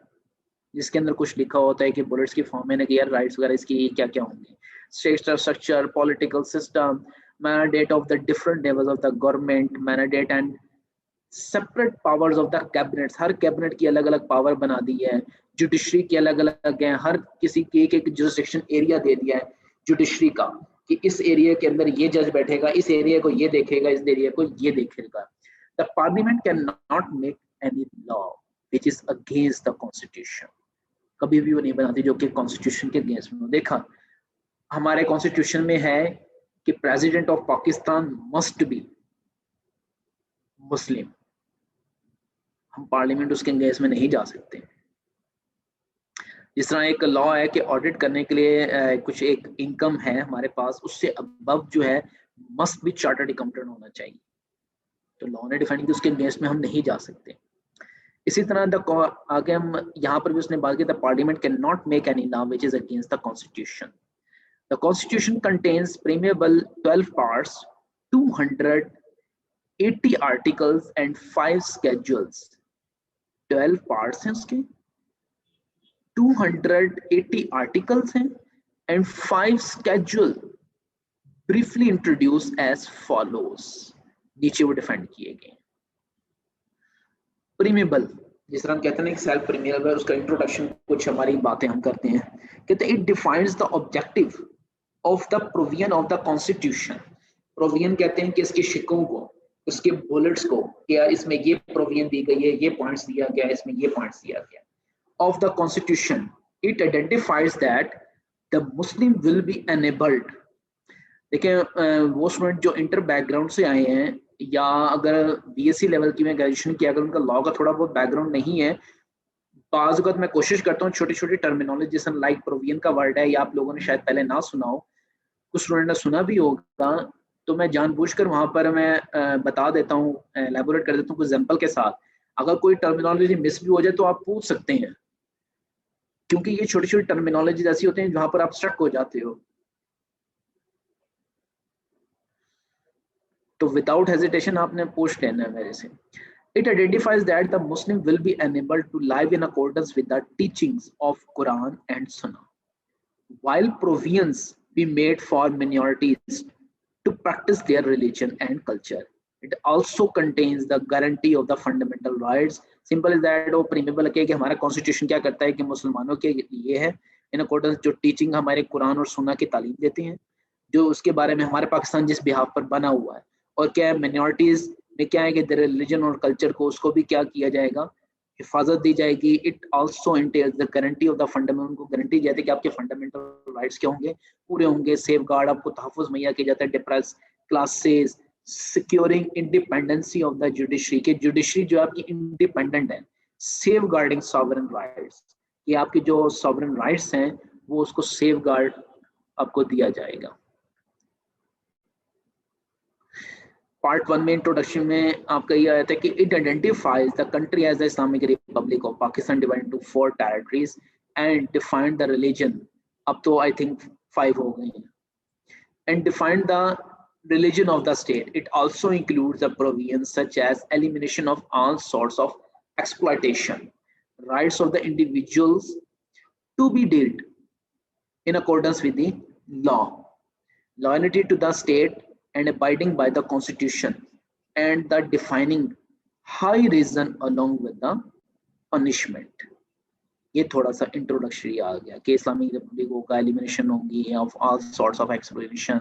जिसके अंदर कुछ लिखा होता है कि बुलेट्स की फॉर्म में कि यार राइट्स वगैरह इसकी क्या क्या होंगे, state structure, political system, mandate of the different levels of the government, mandate and separate powers of the cabinets, her cabinet की अलग अलग पावर बना दी है, जुडिशरी की अलग अलग है, हर किसी के एक जुरिसडिक्शन एरिया दे दिया है जुडिशरी का कि इस एरिया के अंदर ये जज बैठेगा, इस एरिया को ये देखेगा, इस एरिया को ये देखेगा। The parliament cannot make any law which is against the constitution, कभी भी वो नहीं बनाती जो कि कॉन्स्टिट्यूशन के अगेंस्ट में। देखा हमारे कॉन्स्टिट्यूशन में है कि president of Pakistan must be Muslim, हम पार्लियामेंट उसके अगेंस्ट में नहीं जा सकते। जिस तरह एक लॉ है कि ऑडिट करने के लिए कुछ एक इनकम है हमारे पास, उससे अबव जो है मस्ट बी चार्टर्ड अकाउंटेंट होना चाहिए, तो लॉ ने डिफाइन किया उसके अगेंस्ट में हम नहीं जा सकते। इसी तरह आगे हम यहाँ पर भी उसने बात की, the parliament can not make any law which is against the constitution. The constitution contains preamble 12 parts, 280 articles and 5 schedules. 12 parts हैं उसके, 280 आर्टिकल्स हैं and 5 schedule briefly introduced as follows. नीचे वो डिफाइन किए गए. प्रीमेबल, जिस तरह हम कहते हैं ना सेल्फ प्रीमेबल है, उसका इंट्रोडक्शन कुछ हमारी बातें हम करते हैं. कहते हैं it defines the objective of the provision of the constitution. Provision कहते हैं कि इसके शिकों को, उसके बुलेट्स को, क्या इसमें ये प्रोविजन दी गई है, ये पॉइंट्स दिया गया, इसमें ये पॉइंट्स दिया गया. Of the constitution it identifies that the Muslim will be enabled. देखिए वो स्टूडेंट जो इंटर बैकग्राउंड से आए हैं या अगर बीएससी लेवल की में ग्रेजुएशन किया, अगर उनका लॉ का थोड़ा बहुत बैकग्राउंड नहीं है, बाज़ वक़्त मैं कोशिश करता हूँ छोटी छोटी टर्मिनोलॉजी जैसे लाइक प्रोविजन का वर्ड है या आप लोगों ने शायद पहले ना सुना हो, कुछ स्टूडेंट ने सुना भी होगा, तो मैं जानबूझकर वहाँ पर मैं बता देता हूँ, एलैबोरेट कर देता हूँ कुछ एग्जाम्पल के साथ. अगर कोई टर्मिनोलॉजी मिस भी हो जाए तो आप पूछ सकते हैं, क्योंकि ये छोटी छोटी टर्मिनोलॉजी ऐसी होती हैं जहाँ पर आप स्टक हो जाते हो. तो विदाउट हेजिटेशन आपने पूछ लेना है मेरे से. It identifies that the Muslim will be enabled to live in accordance with the teachings of Quran and Sunnah, while provisions be made for minorities to practice their religion and culture. It also contains the guarantee of the fundamental rights. Simple as that. वो preamble है कि हमारा constitution क्या करता है कि मुसलमानों के लिए है इन अकॉर्डेंस जो टीचिंग हमारे कुरान और सुन्ना की तालीम देते हैं, जो उसके बारे में हमारे पाकिस्तान जिस बिहाफ पर बना हुआ है, और क्या है मिनॉरिटीज में क्या है कि रिलीजन और कल्चर को उसको भी क्या किया जाएगा, हिफाजत दी जाएगी. It also entails the guarantee of the fundamental, को गारंटी जाती है कि आपके फंडामेंटल राइट्स क्या होंगे, पूरे होंगे. सेफ गार्ड, आपको तहफ़्फ़ुज़ मुहैया किया जाता है depress classes, securing independency of the judiciary, के जुडिशरी जो आपकी इंडिपेंडेंट है. सेफ गार्डिंग सॉवरेन राइट्स, ये आपके जो सॉवरेन राइट्स हैं वो उसको सेफ गार्ड आपको दिया जाएगा. पार्ट 1 में इंट्रोडक्शन में आपका ये आया था कि it identifies the country as the Islamic republic of Pakistan divided into 4 territories and defined the religion. अब तो आई थिंक 5 हो गए हैं. And defined the religion of the state. It also includes the provisions such as elimination of all sorts of exploitation, rights of the individuals to be dealt in accordance with the law, loyalty to the state and abiding by the constitution, and the defining high reason along with the punishment. ये थोड़ा सा introductory आ गया कि Islamic republic होगा, elimination होगी of all sorts of exploitation,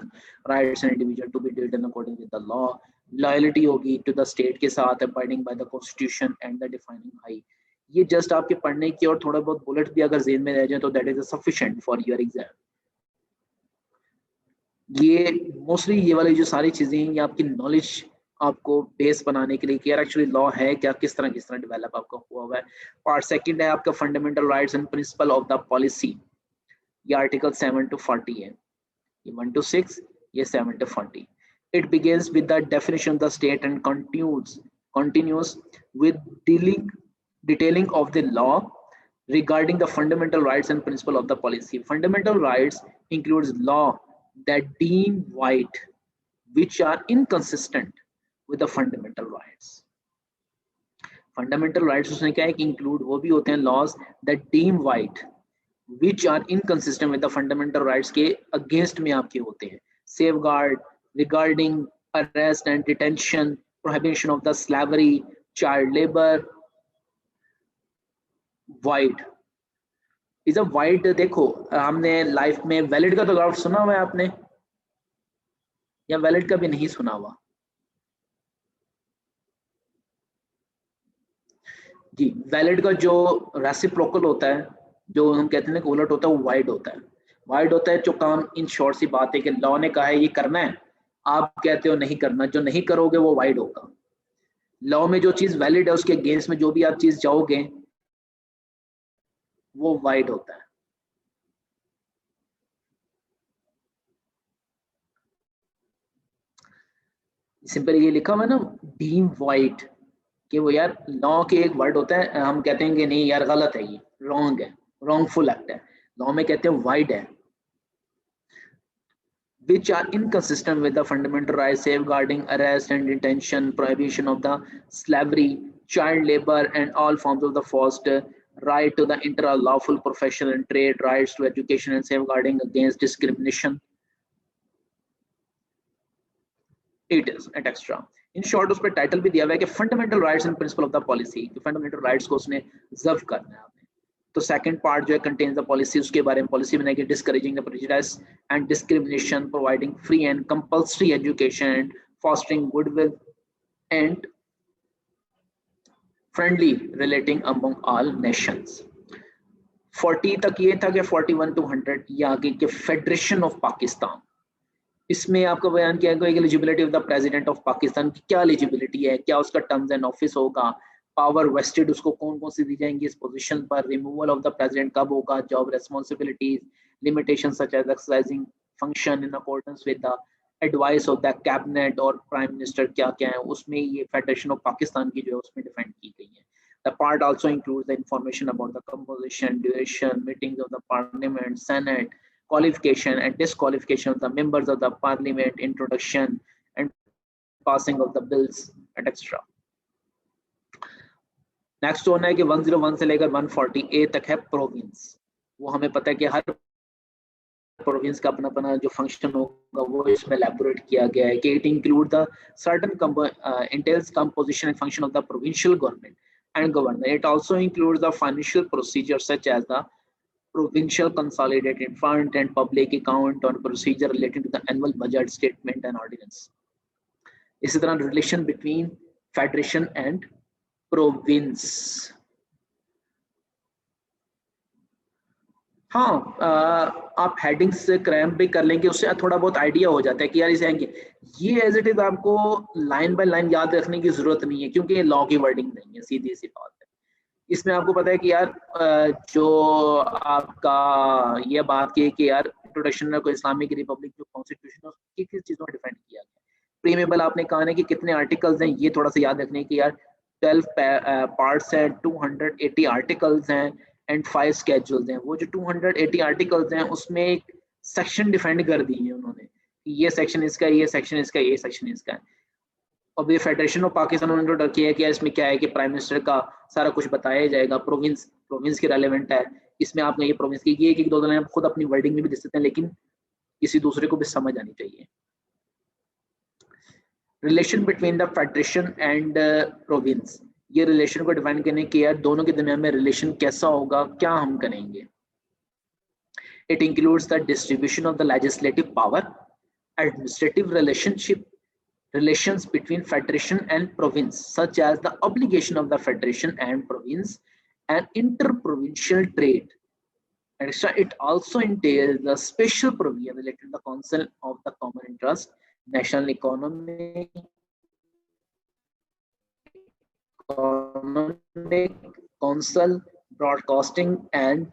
rights and individual to be dealed in according with the law, loyalty होगी to the state के साथ, abiding by the constitution and the defining high. ये just आपके पढ़ने की और थोड़ा बहुत बुलेट भी अगर जेहन में रह जाए तो that is sufficient for your exam. ये मोस्टली ये वाली जो सारी चीजें हैं ये आपकी नॉलेज आपको बेस बनाने के लिए कि यार एक्चुअली लॉ है क्या, किस तरह डेवलप आपका हुआ है. पार्ट 2 है आपका fundamental rights and principle of the policy, ये आर्टिकल 7 to 40 है, ये 1 to 6, ये 7 to 40. It begins with the definition of the state and continues with detailing of the law regarding the fundamental rights and principle of the policy. Fundamental rights includes law that deem void which are inconsistent with the fundamental rights. Fundamental rights उसने क्या है कि include वो भी होते हैं laws that deem void which are inconsistent with the fundamental rights के against में आपके होते हैं. Safeguard regarding arrest and detention, prohibition of the slavery, child labor. void is a void. देखो हमने लाइफ में वैलिड का तो ग्राफ सुना हुआ है आपने, या वैलिड का भी नहीं सुना हुआ? जी, वैलिड का जो रेसिप्रोकल होता है, जो हम कहते हैं कि उलट होता है, वो वाइड होता है. वाइड होता है जो काम, इन शॉर्ट सी बात है कि लॉ ने कहा है ये करना है, आप कहते हो नहीं करना, जो नहीं करोगे वो वाइड होगा. लॉ में जो चीज वैलिड है उसके अगेंस्ट में जो भी आप चीज जाओगे वो वाइड होता है. सिंपल ये लिखा हुआ है ना, डीम वाइड, कि वो यार लॉ के एक वर्ड होता है, हम कहते हैं कि नहीं यार गलत है, ये रॉन्ग है, रॉन्गफुल एक्ट है, लॉ में कहते हैं वाइड है, which are inconsistent with the fundamental rights safeguarding arrest and detention, prohibition of the slavery, child labor and all forms of the forced, right to the inter lawful profession and trade, rights to education and safeguarding against discrimination. It is et extra. In short उस पर title भी दिया हुआ है कि fundamental rights and principle of the policy, fundamental rights को उसने observe करना है आपने। तो सेकंड पार्ट जो है कंटेन्स द पॉलिसी, उसके बारे में पॉलिसी बनाएगी, discouraging the prejudice and discrimination, providing free and compulsory education, fostering goodwill and friendly relating among all Nations. 40 तक ये था कि 41 to 100 ये आगे के फेडरेशन ऑफ पाकिस्तान, इसमें आपको बयान किया गया eligibility of the president of Pakistan की क्या एलिजिबिलिटी है, क्या उसका टर्म्स एंड ऑफिस होगा, पावर वेस्टेड उसको कौन कौन सी दी जाएंगी इस पोजीशन पर, रिमूवल ऑफ द प्रेसिडेंट कब होगा, job responsibilities, limitation such as exercising function in accordance with the advice of the cabinet और प्राइम मिनिस्टर क्या क्या है, उसमें ये फेडरेशन ऑफ पाकिस्तान की जो है उसमें डिफाइन की गई है। The part also includes the information about the composition, duration, meetings of the parliament, senate, qualification and disqualification of the members of the parliament, introduction and passing of the bills, etc. Next होना है कि 101 से लेकर 140A तक है province. वो हमें पता है कि हर प्रोविंस का अपना अपना जो फंक्शन होगा वो इसमें एलैबोरेट किया गया है कि it include the certain entails composition and function of the provincial government and governor. It also includes the financial procedures such as the provincial consolidated fund and public account or procedure relating to the annual budget statement and ordinance. इसी तरह relation between federation and province. हाँ, आप headings से cram भी कर लेंगे, उससे थोड़ा बहुत आइडिया हो जाता है कि यार इसे ये एज इट इज आपको लाइन बाय लाइन याद रखने की जरूरत नहीं है क्योंकि ये लॉ की वर्डिंग नहीं है, सीधी सी बात है। इसमें आपको पता है कि यार जो आपका ये बात की कि यार इंट्रोडक्शन में कोई इस्लामिक रिपब्लिक जो कॉन्स्टिट्यूशन है उसकी किस चीजों में डिफाइन किया गया, प्रीमेबल आपने कहा है कि कितने आर्टिकल्स हैं, ये थोड़ा सा याद रखने की यार 12 पार्ट्स हैं, 280 आर्टिकल्स हैं एंड 5 स्केड्यूल्स हैं। वो जो 280 आर्टिकल्स हैं उसमें एक सेक्शन डिफाइन कर दी है उन्होंने, ये सेक्शन इसका, ये सेक्शन इसका, ये सेक्शन इसका है। अब ये फेडरेशन ऑफ पाकिस्तान उन्होंने किया है कि इसमें क्या है कि प्राइम मिनिस्टर का सारा कुछ बताया जाएगा, प्रोविंस के रेलेवेंट है, इसमें आपने ये प्रोविंस की ये एक दो लाइन खुद अपनी वर्डिंग में भी दे सकते हैं लेकिन किसी दूसरे को भी समझ आनी चाहिए। Relation between the federation and province, ये रिलेशन को डिफाइन करने के यार दोनों के दरमियान में रिलेशन कैसा होगा, क्या हम करेंगे। It includes the distribution of the legislative power, administrative relations between federation and province such as the obligation of the federation and province and interprovincial trade. And it also entails the special provision related to the council of the common interest, national economic, council, broadcasting and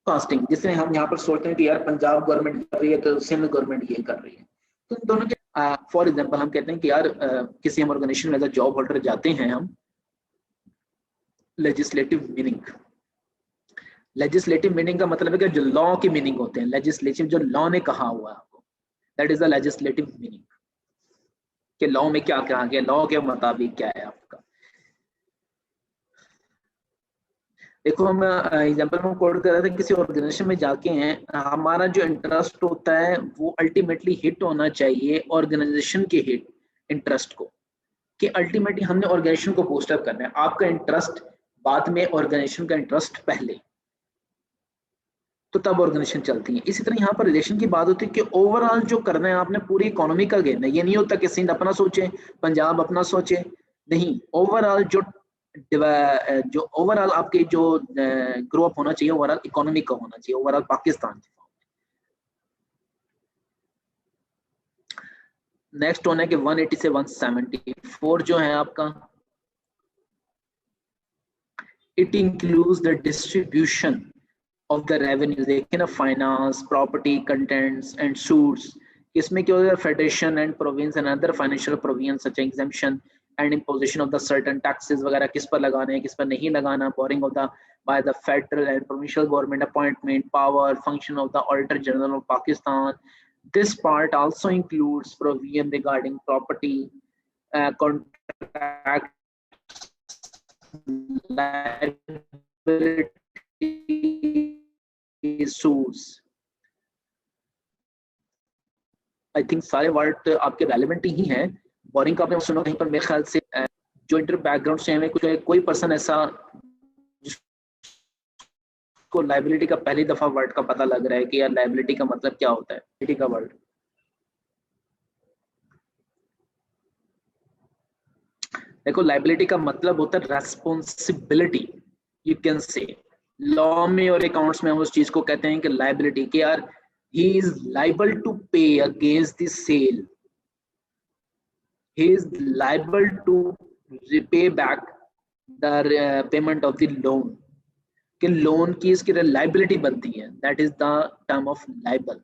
casting, जिसमें हम यहाँ पर सोचते हैं कि यार Punjab government कर रही है तो सिंध गवर्नमेंट ये कर रही है, तो इन दोनों के फॉर एग्जांपल हम कहते हैं कि यार किसी हम ऑर्गेनाइजेशन में एज अ जॉब होल्डर जाते हैं हम, लेजिस्लेटिव मीनिंग का मतलब है कि जो लॉ की मीनिंग होते हैं, लेजिस्लेटिव जो लॉ ने कहा हुआ है आपको, that is the legislative meaning कि लॉ में क्या कहा गया, लॉ के मुताबिक क्या है आपका। देखो हम एग्जांपल में कोड कर रहे थे, किसी ऑर्गेनाइजेशन में जाके हैं, हमारा जो इंटरेस्ट होता है वो अल्टीमेटली हिट होना चाहिए ऑर्गेनाइजेशन के हिट इंटरेस्ट को, कि अल्टीमेटली हमने ऑर्गेनाइजेशन को बूस्ट अप करना है, आपका इंटरेस्ट बाद में, ऑर्गेनाइजेशन का इंटरेस्ट पहले, तो तब ऑर्गेनाइजेशन चलती है। इसी तरह यहाँ पर रिलेशन की बात होती है कि ओवरऑल जो करना है आपने पूरी इकोनॉमी का घेरना है। ये नहीं होता कि सिंध अपना सोचे, पंजाब अपना सोचे, नहीं, ओवरऑल जो ओवरऑल आपके जो ग्रो अप होना चाहिए ओवरऑल इकोनॉमी का होना चाहिए, ओवरऑल पाकिस्तान। नेक्स्ट होना है कि 180 से 174 जो है आपका, it includes the distribution of the revenue, देखिए ना, finance, property, contents and suits, इसमें क्या होगा, federation and province and other financial provision such exemption and imposition of the certain taxes वगैरह किस पर लगाना है किस पर नहीं लगाना, borrowing of the by the federal and provincial government appointment power, function of the auditor general of Pakistan. This part also includes provision regarding property, contract, liability issues. I think सारे वर्ड आपके रेलेवेंट ही हैं. Boring का आपने सुना कहीं पर, मेरे ख्याल से जो इंटर बैकग्राउंड से हमें कोई पर्सन ऐसा को लाइबिलिटी का पहली दफा वर्ड का पता लग रहा है कि यार लाइबिलिटी का मतलब क्या होता है. लाइबिलिटी का वर्ड देखो, लाइबिलिटी का मतलब होता है रेस्पॉन्सिबिलिटी. यू कैन से लॉ में और अकाउंट्स में हम उस चीज को कहते हैं कि लाइबिलिटी, कि यार he is liable to pay against the sale, he is liable to repay back the payment of the loan. कि लोन की इसकी लाइबिलिटी बनती है, that is the term of liable.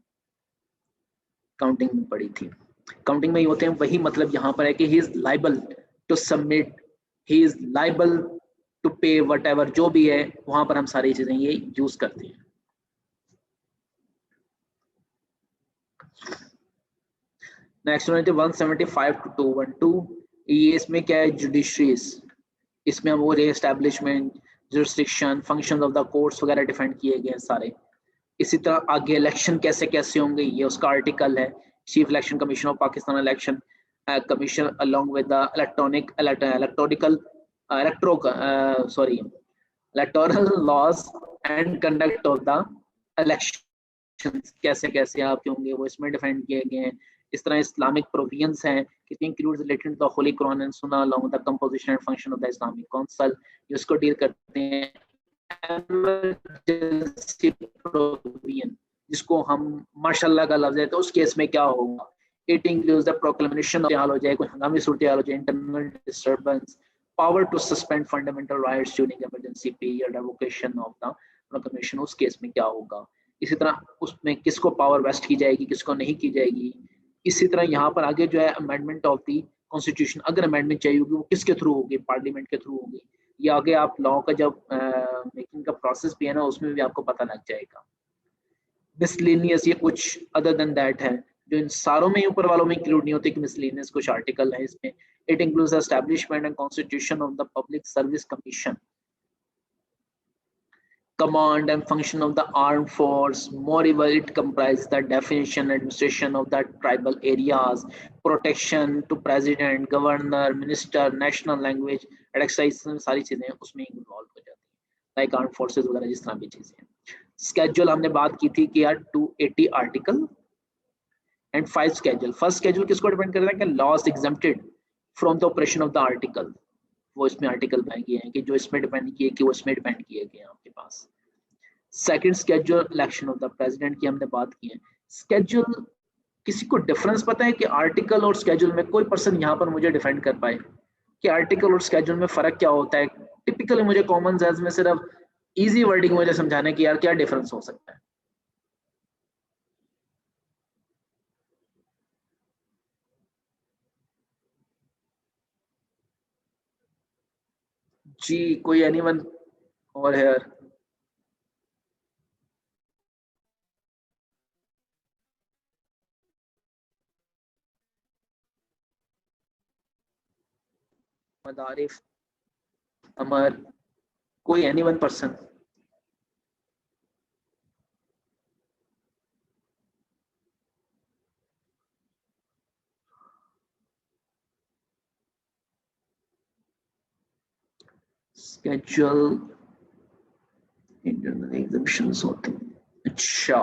Counting में पढ़ी थी. काउंटिंग में ही होते हैं, वही मतलब यहाँ पर है कि he is liable to submit, he is liable to pay whatever, जो भी है वहां पर हम सारी चीजें ये यूज करते हैं. नेक्स्ट 175 to 212, ये इसमें क्या है, जुडिशरीज. इसमें हम वो reestablishment, jurisdiction, functions of the courts वगैरह डिफाइन किए गए हैं सारे. इसी तरह आगे इलेक्शन कैसे कैसे होंगे ये उसका आर्टिकल है. Chief election commission of Pakistan election commission along with the electoral laws and conduct of the election कैसे कैसे आपके होंगे वो इसमें डिफाइन किए गए हैं. इस तरह इस्लामिक प्रोविजंस हैं कि includes related to the holy Quran and Sunnah along with the composition and function of the Islamic council. इसको डील करते हैं. इमरजेंसी प्रोविजन जिसको हम माशाल्लाह का लफ्ज है, तो उस केस में क्या होगा. इट इंक्लूड्स द प्रोक्लेमेशन, हाल हो जाए, कोई हंगामी सूरत हाल हो जाए, internal disturbance, power to suspend fundamental rights during emergency period, revocation of the proclamation, उस केस में क्या होगा. इसी तरह उसमें किसको पावर वेस्ट की जाएगी, किसको नहीं की जाएगी. इसी तरह यहाँ पर आगे जो है अमेंडमेंट ऑफ दी कॉन्स्टिट्यूशन, अगर अमेंडमेंट चाहिए होगी वो किसके थ्रू होगी, पार्लियामेंट के थ्रू होगी. ये आगे आप लॉ का जब मेकिंग का प्रोसेस भी है ना, उसमें भी आपको पता लग जाएगा. मिसलेनियस, ये कुछ अदर देन दैट है जो इन सारों में ऊपर वालों में इंक्लूड नहीं होते कि मिसलेनियस कुछ आर्टिकल है इसमें. It includes establishment and constitution of the public service commission, command and function of the armed force. Moreover, it comprises the definition, administration of the tribal areas, protection to president, governor, minister, national language, exercise, सारी चीजें उसमें involve हो जाती हैं, like arm forces वगैरह जिस तरह भी चीजें. स्केड्यूल हमने बात की थी कि यार 280 article and 5 schedule. First schedule किसको डिपेंड करता है कि loss exempted from the operation of the article, वो इसमें आर्टिकल पाए गए हैं कि जो इसमें डिपेंड किए कि वो इसमें डिपेंड किए गए हैं आपके पास. Second schedule election of the president की हमने बात की है. स्केड्यूल, किसी को डिफरेंस पता है कि आर्टिकल और स्केड्यूल में, कोई पर्सन यहाँ पर मुझे डिफाइन कर पाए कि आर्टिकल और स्केड्यूल में फर्क क्या होता है. टिपिकली मुझे कॉमन सेंस में सिर्फ इजी वर्डिंग मुझे समझाने की यार क्या डिफरेंस हो सकता है. जी कोई एनीवन और है? मदारिफ, अमर, कोई anyone person? Schedule internal exhibitions होते हैं. अच्छा,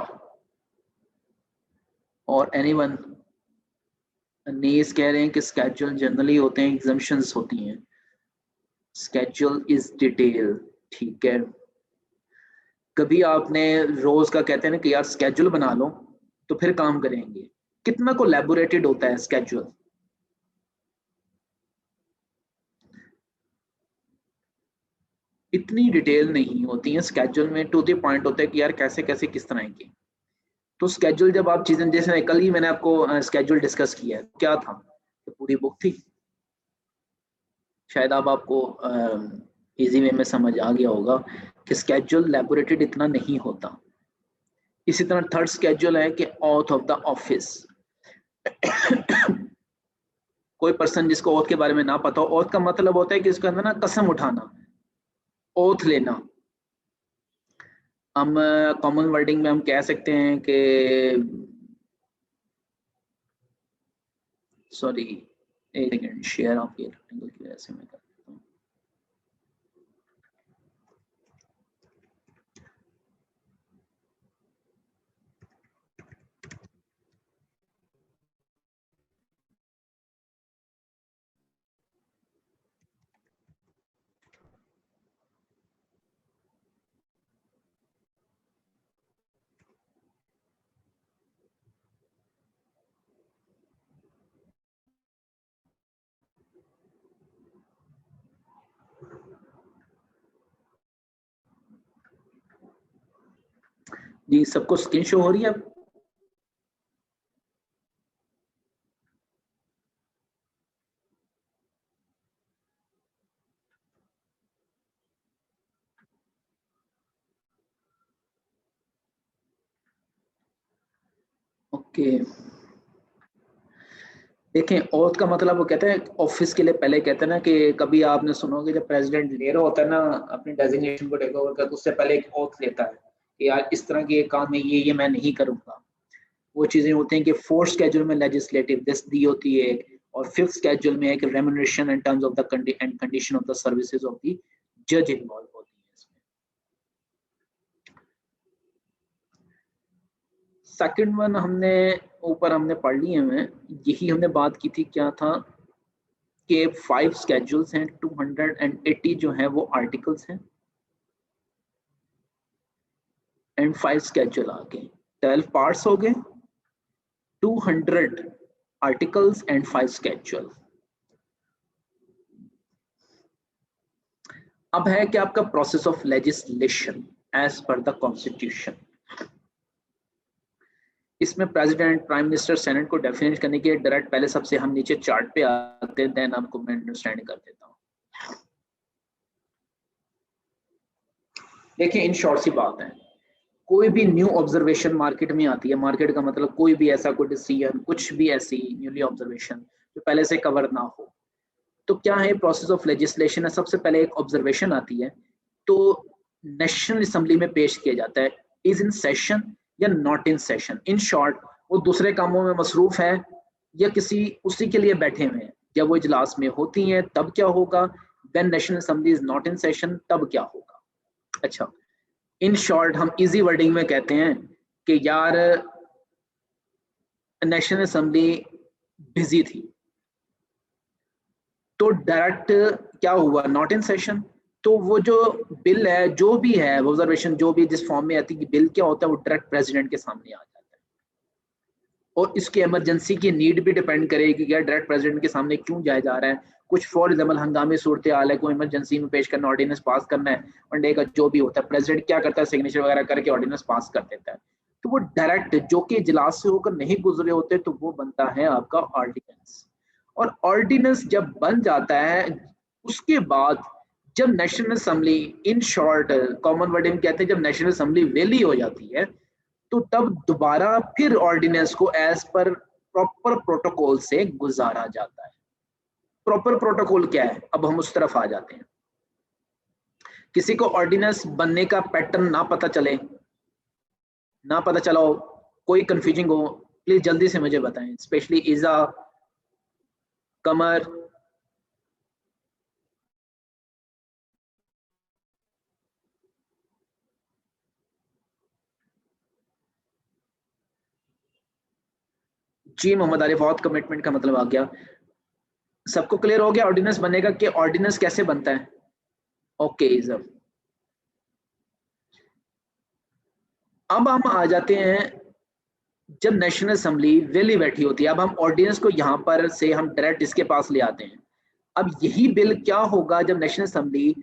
और एनीवन? अनीस कह रहे हैं कि स्केड्यूल जनरली होते हैं, एग्जम्पशंस होती हैं. स्केड्यूल इज डिटेल, ठीक है. कभी आपने रोज का कहते हैं ना कि यार स्केड्यूल बना लो तो फिर काम करेंगे, कितना कोलैबोरेटेड होता है स्केड्यूल. इतनी डिटेल नहीं होती है स्केड्यूल में, टू द पॉइंट होता है कि यार कैसे कैसे किस तरह की. तो स्केड्यूल जब आप चीजें, जैसे कल ही मैंने आपको स्केड्यूल डिस्कस किया है, क्या था, तो पूरी बुक थी. शायद अब आपको इजी वे में समझ आ गया होगा कि स्केड्यूल लैबोरेटेड इतना नहीं होता। इसी तरह थर्ड स्केड्यूल है कि ऑथ ऑफ द ऑफिस। कोई पर्सन जिसको ओथ के बारे में ना पता हो, ओथ का मतलब होता है कि इसके अंदर ना कसम उठाना, ओथ लेना। हम कॉमन वर्डिंग में हम कह सकते हैं कि सॉरी एक सेकंड, शेयर ऑफ ये रेक्टेंगल की वजह से मैं कर देता हूँ। जी सबको स्क्रीन शो हो रही है अब? ओके देखें, ओथ का मतलब वो कहते हैं ऑफिस के लिए पहले कहते हैं ना कि कभी आपने सुनोगे जब प्रेसिडेंट ले रहा होता है ना अपनी डेजिग्नेशन को टेक ओवर कर, तो उससे पहले एक ओथ लेता है कि यार इस तरह के काम है, ये मैं नहीं करूंगा। वो चीजें होती हैं कि फोर्थ स्केड्यूल में लेजिस्लेटिव दिस दी होती है, और फिफ्थ स्केड्यूल में एक remuneration in terms of the condition of the services of the जज इन्वॉल्व होती है इसमें। सेकंड वन हमने ऊपर हमने पढ़ लिए हैं, यही हमने बात की थी, क्या था कि 5 स्केड्यूल्स हैं, 280 जो है वो आर्टिकल्स हैं, एंड 5 स्केड्यूल आ गए, 12 पार्ट्स हो गए, 200 आर्टिकल्स एंड 5 स्केड्यूल। अब है कि आपका process of legislation as per the constitution. इसमें प्रेसिडेंट, प्राइम मिनिस्टर, सेनेट को डेफिनेट करने के डायरेक्ट पहले सबसे हम नीचे चार्ट पे आते हैं, देन आपको मैं अंडरस्टैंड कर देता हूँ। देखिए इन शॉर्ट सी बात है, कोई भी न्यू ऑब्जर्वेशन मार्केट में आती है, मार्केट का मतलब कोई भी ऐसा कोई डिसीजन, कुछ भी ऐसी न्यूली ऑब्जर्वेशन जो पहले से कवर ना हो, तो क्या है प्रोसेस ऑफ लेजिस्लेशन है। सबसे पहले एक ऑब्जर्वेशन आती है, तो नेशनल असेंबली में पेश किया जाता है, इज इन सेशन या not in session. In short वो दूसरे कामों में मसरूफ है या किसी उसी के लिए बैठे हुए हैं। जब वो इजलास में होती हैं तब क्या होगा, when national assembly is not in session तब क्या होगा। अच्छा, इन शॉर्ट हम इजी वर्डिंग में कहते हैं कि यार नेशनल असेंबली बिजी थी, तो डायरेक्ट क्या हुआ, नॉट इन सेशन, तो वो जो बिल है, जो भी है ऑब्जर्वेशन, जो भी जिस फॉर्म में आती है, बिल क्या होता है वो डायरेक्ट प्रेसिडेंट के सामने आ जाता है। और इसकी इमरजेंसी की नीड भी डिपेंड करेगी कि यार डायरेक्ट प्रेसिडेंट के सामने क्यों जाया जा रहा है। कुछ फॉर एग्जाम्पल हंगामी सूरत हाल है, कोई इमरजेंसी में पेश करना, ऑर्डिनेंस पास करना है, वनडे का जो भी होता है, प्रेसिडेंट क्या करता है, सिग्नेचर वगैरह करके ऑर्डिनेंस पास कर देता है। तो वो डायरेक्ट जो कि इजलास से होकर नहीं गुजरे होते, तो वो बनता है आपका ऑर्डिनेंस। और ऑर्डिनेंस जब बन जाता है, उसके बाद जब national assembly, in short common word में कहते हैं, जब नेशनल असेंबली वेली हो जाती है, तो तब दोबारा फिर ऑर्डिनेंस को एज पर प्रॉपर प्रोटोकॉल से गुजारा जाता है। प्रॉपर प्रोटोकॉल क्या है, अब हम उस तरफ आ जाते हैं। किसी को ऑर्डिनेंस बनने का पैटर्न ना पता चले, ना पता चला हो, कोई कंफ्यूजिंग हो, प्लीज जल्दी से मुझे बताएं, स्पेशली इजा, कमर, जी मोहम्मद आरिफ, बहुत कमिटमेंट का मतलब आ गया। सबको क्लियर हो गया ऑर्डिनेंस बनेगा कि ऑर्डिनेंस कैसे बनता है? ओके इजा, अब हम आ जाते हैं जब नेशनल असेंबली वेली बैठी होती है। अब हम ऑर्डिनेंस को यहाँ पर से हम डायरेक्ट इसके पास ले आते हैं। अब यही बिल क्या होगा, जब नेशनल असेंबली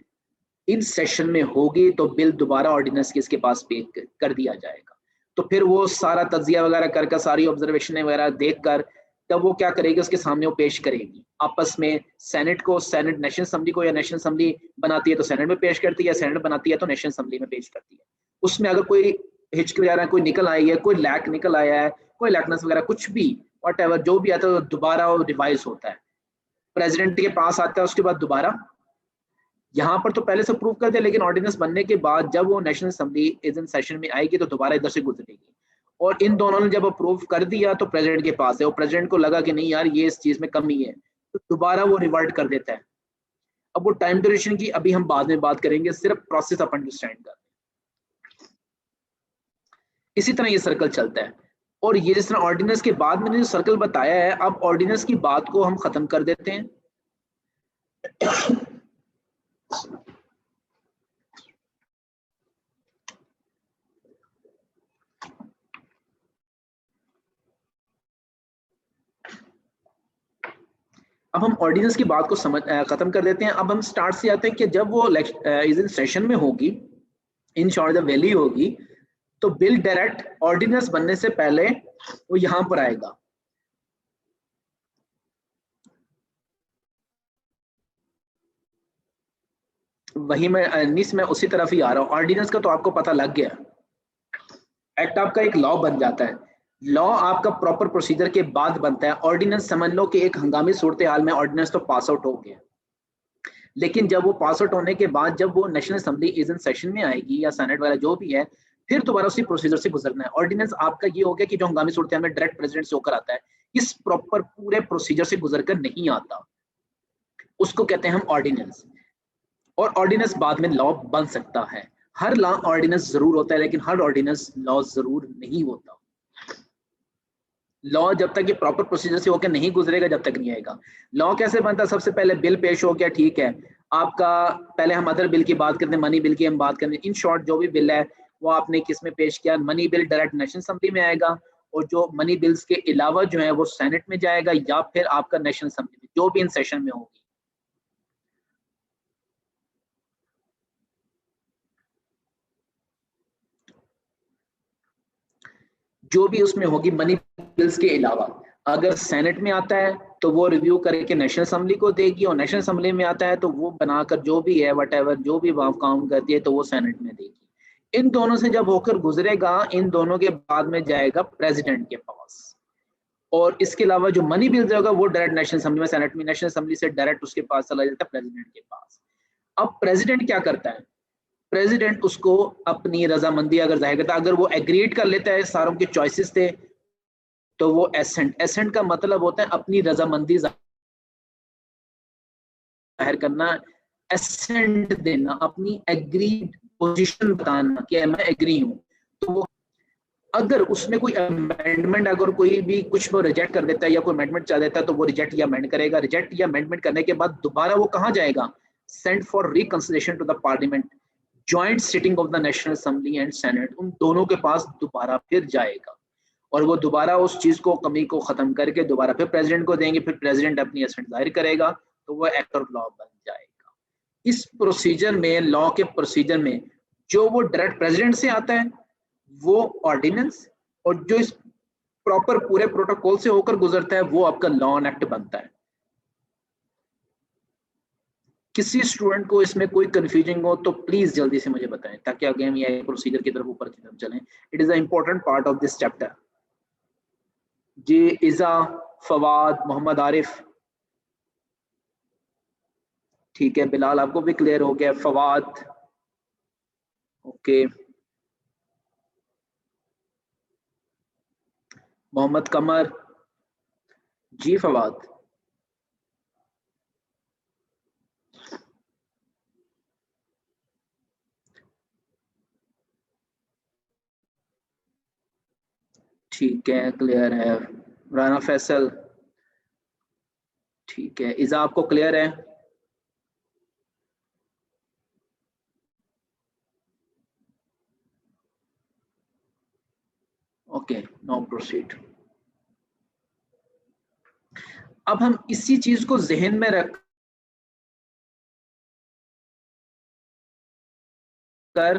इन सेशन में होगी तो बिल दोबारा ऑर्डिनेंस के इसके पास पे कर दिया जाएगा। तो फिर वो सारा तज्जिया वगैरह कर, सारी ऑब्जर्वेशन वगैरह देख कर तब वो क्या करेगी, उसके सामने वो पेश करेगी आपस में, सेनेट को, सेनेट नेशनल असेंबली को, या नेशनल असेंबली बनाती है तो सेनेट में पेश करती है, सेनेट बनाती है तो नेशनल असेंबली में पेश करती है। उसमें अगर कोई हिचक वगैरह कोई निकल आई है, कोई लैक निकल आया है, कोई लैकनेस वगैरह कुछ भी व्हाटएवर जो भी आता है तो दोबारा वो रिवाइज होता है, प्रेसिडेंट के पास आता है, उसके बाद दोबारा यहाँ पर तो पहले से प्रूव कर दिया, लेकिन ऑर्डिनेंस बनने के बाद जब वो नेशनल असेंबली इस इन सेशन में आएगी तो दोबारा इधर से गुजरेगी, और इन दोनों ने जब अप्रूव कर दिया तो प्रेसिडेंट के पास है, और प्रेसिडेंट को लगा कि नहीं यार ये इस चीज में कमी है, तो दोबारा वो रिवर्ट कर देता है। अब वो टाइम ड्यूरेशन की अभी हम बाद में बात करेंगे, सिर्फ प्रोसेस आप अंडरस्टैंड कर। इसी तरह ये सर्कल चलता है, और ये जिस तरह ऑर्डिनेंस के बाद मैंने जो सर्कल बताया है, अब ऑर्डिनेंस की बात को हम खत्म कर देते हैं। अब हम ऑर्डिनेंस की बात को खत्म कर देते हैं। अब हम स्टार्ट से आते हैं कि जब वो इस सेशन में होगी, इन शॉर्ट द वैली होगी, तो बिल डायरेक्ट ऑर्डिनेंस बनने से पहले वो यहां पर आएगा। वही मैं उसी तरफ ही आ रहा हूं। ऑर्डिनेंस का तो आपको पता लग गया, एक्ट आपका एक लॉ बन जाता है। लॉ आपका प्रॉपर प्रोसीजर के बाद बनता है। ऑर्डिनेंस समझ लो कि एक हंगामी सूरत हाल में ऑर्डिनेंस तो पास आउट हो गया, लेकिन जब वो पास आउट होने के बाद जब वो नेशनल असेंबली इस इन सेशन में आएगी या सेनेट वगैरह जो भी है, फिर दोबारा उसी प्रोसीजर से गुजरना है। ऑर्डिनेंस आपका ये हो गया कि जो हंगामी सूरत हाल में डायरेक्ट प्रेसिडेंट से होकर आता है, इस प्रॉपर पूरे प्रोसीजर से गुजर कर नहीं आता, उसको कहते हैं हम ऑर्डिनेंस। और ऑर्डिनेंस बाद में लॉ बन सकता है। हर लॉ ऑर्डिनेंस जरूर होता है, लेकिन हर ऑर्डिनेंस लॉ जरूर नहीं होता। लॉ जब तक ये प्रॉपर प्रोसीजर से होकर नहीं गुजरेगा जब तक नहीं आएगा। लॉ कैसे बनता है? सबसे पहले बिल पेश हो गया, ठीक है आपका, पहले हम अदर बिल की बात करते हैं, मनी बिल की हम बात करते हैं। इन शॉर्ट जो भी बिल है वो आपने किस में पेश किया, money bill direct national assembly में आएगा, और जो मनी बिल्स के अलावा जो है वो सेनेट में जाएगा, या फिर आपका नेशनल असेंबली में जो भी इन सेशन में होगी। जो भी उसमें होगी मनी बिल्स के अलावा, अगर सेनेट में आता है तो वो रिव्यू करके नेशनल असेंबली को देगी, और नेशनल असेंबली में आता है तो वो बनाकर जो भी है व्हाटएवर जो भी काम करती है तो वो सेनेट में देगी। इन दोनों से जब होकर गुजरेगा, इन दोनों के बाद में जाएगा प्रेसिडेंट के पास, और इसके अलावा जो मनी बिल होगा वो डायरेक्ट नेशनल असेंबली में, सेनेट में, नेशनल असेंबली से डायरेक्ट उसके पास चला जाता है, प्रेसिडेंट के पास। अब प्रेसिडेंट क्या करता है? प्रेसिडेंट उसको अपनी रजामंदी अगर जाहिर करता है, अगर वो एग्रीड कर लेता है, सारों के चॉइसेस थे, तो वो एसेंट, एसेंट का मतलब होता है अपनी रजामंदी जाहिर करना, एसेंट देना, अपनी एग्रीड पोजीशन बताना कि मैं एग्री हूं। तो वो अगर उसमें कोई अमेंडमेंट, अगर कोई भी कुछ वो रिजेक्ट कर देता है या कोई अमेंडमेंट चाह देता है, तो वो रिजेक्ट या अमेंड करेगा। रिजेक्ट या अमेंडमेंट करने के बाद दोबारा वो कहां जाएगा? Send for reconsideration to the parliament, joint sitting of the national assembly and senate, उन दोनों के पास दोबारा फिर जाएगा, और वो दोबारा उस चीज को, कमी को खत्म करके दोबारा फिर प्रेसिडेंट को देंगे, फिर प्रेसिडेंट अपनी एसेंट जाहिर करेगा, तो वो एक्ट ऑफ लॉ बन जाएगा। इस प्रोसीजर में, लॉ के प्रोसीजर में, जो वो डायरेक्ट प्रेसिडेंट से आता है वो ऑर्डिनेंस, और जो इस प्रॉपर पूरे प्रोटोकॉल से होकर गुजरता है वो आपका लॉ एंड एक्ट बनता है। किसी स्टूडेंट को इसमें कोई कंफ्यूजन हो तो प्लीज जल्दी से मुझे बताएं, ताकि आगे हम ये प्रोसीजर की तरफ, ऊपर की तरफ चलें। It is a important part of this chapter. जी इजा, फवाद, मोहम्मद आरिफ, ठीक है। बिलाल आपको भी क्लियर हो गया? फवाद ओके। मोहम्मद कमर, जी फवाद, ठीक है, क्लियर है। राना फैसल, ठीक है। इजा आपको क्लियर है? Okay, no proceed. अब हम इसी चीज को जहन में रख कर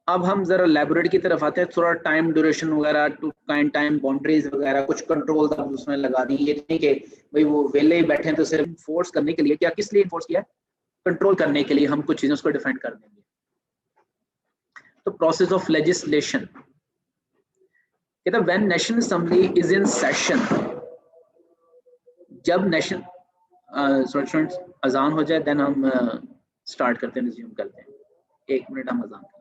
अब हम जरा लैबोरेटरी की तरफ आते हैं, थोड़ा टाइम ड्यूरेशन वगैरह, टू काइंड टाइम बाउंड्रीज वगैरह कुछ कंट्रोल अब उसमें लगा दी। ये नहीं कि भाई वो वेले ही बैठे हैं तो सिर्फ फोर्स करने के लिए, क्या किस लिए फोर्स किया है, कंट्रोल करने के लिए हम कुछ चीजें उसको डिफाइन कर देंगे। तो प्रोसेस ऑफ लेजिस्लेशन, कहता when national assembly is in session, जब नेशनल स्टूडेंट्स अजान हो जाए देन हम स्टार्ट करते हैं, रिज्यूम करते हैं। 1 मिनट हम अजान करते हैं।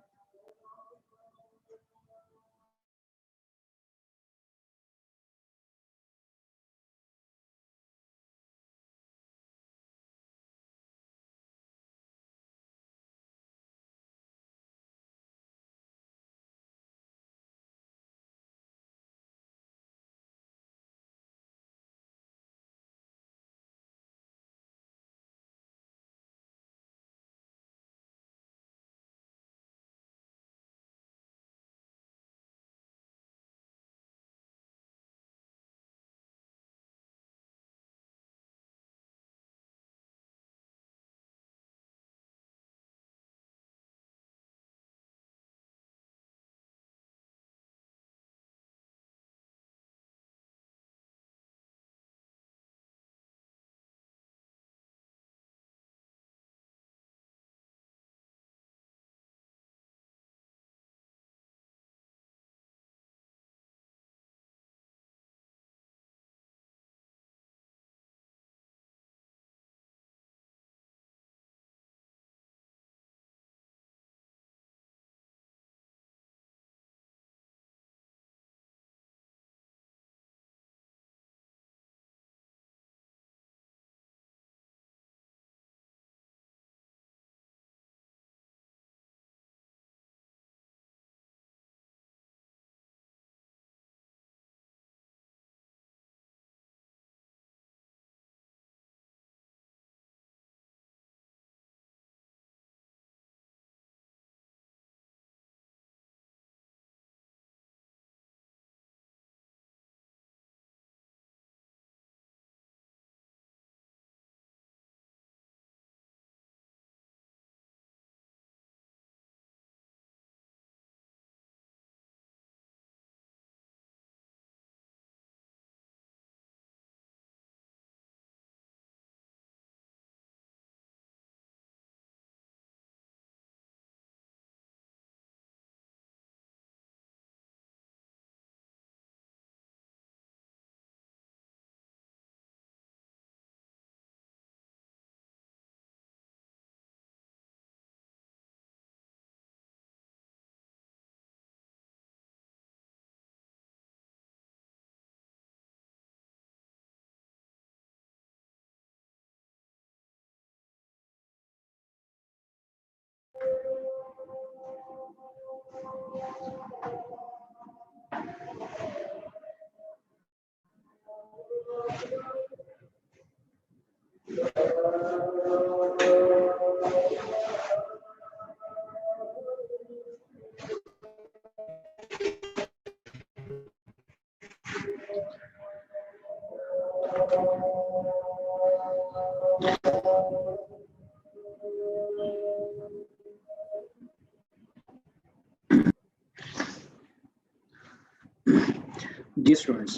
जी स्टूडेंट्स,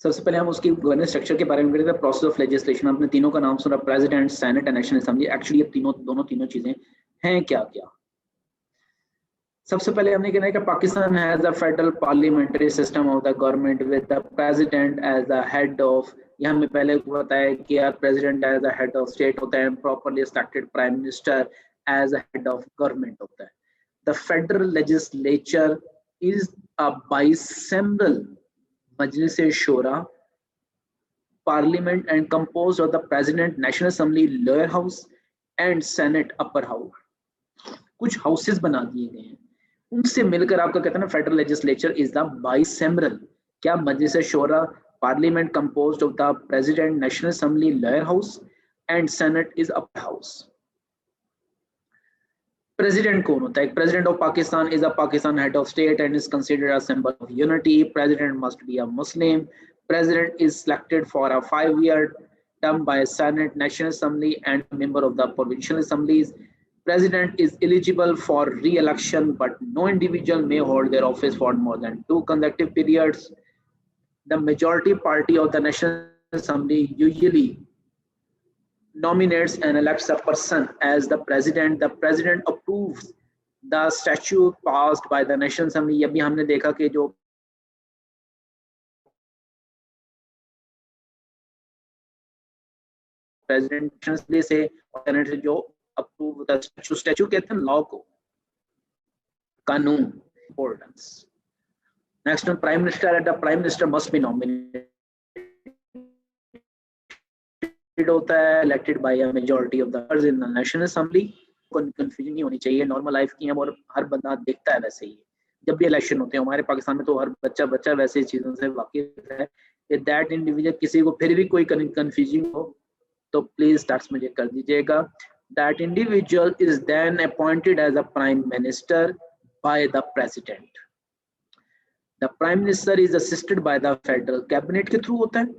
सबसे पहले हम उसकी गवर्नेंस स्ट्रक्चर के बारे में करेंगे। प्रोसेस ऑफ लेजिस्लेशन, आपने तीनों का नाम सुना, president, senate and national assembly. Actually ये तीनों चीजें हैं क्या क्या। सबसे पहले हमने कहना है कि Pakistan has a federal parliamentary system of the government with the president as the head of, ये हमें पहले बताया कि यार president as the head of state होता है, properly elected prime minister as a head of government होता है। The federal legislature is a bicameral Majlis Shura parliament and composed of the president, national assembly, lower house and senate, upper house। कुछ houses बना दिए गए हैं, उनसे मिलकर आपका कहते हैं ना federal legislature is the bicameral, क्या Majlis Shura, parliament composed of the president, national assembly, lower house and senate is upper house. President कौन होता है? President of Pakistan is a Pakistan head of state and is considered a symbol of unity. President must be a Muslim. President is selected for a 5-year term by Senate, National Assembly, and member of the provincial assemblies. President is eligible for re-election, but no individual may hold their office for more than 2 consecutive periods. The majority party of the National Assembly usually nominates and elects a person as the president. The president approves the statute passed by the National Assembly. ये भी हमने देखा कि जो president से जो approve होता है स्टैच्यू कहते हैं लॉ को, कानून, importance. Next one, prime minister. The prime minister must be nominated होता है, elected by a majority of the members in the national assembly. Confusion नहीं होनी चाहिए, नॉर्मल लाइफ की हम और हर बंदा देखता है वैसे ही। जब भी इलेक्शन होते हैं हमारे पाकिस्तान में तो हर बच्चा वैसे चीजों से वाकिफ है। दैट इंडिविजुअल, किसी को फिर भी कोई कंफ्यूजन हो तो प्लीज टैक्स मुझे कर दीजिएगा। That individual is then appointed as a prime minister by the president. The prime minister is assisted by the federal cabinet के थ्रू होता है,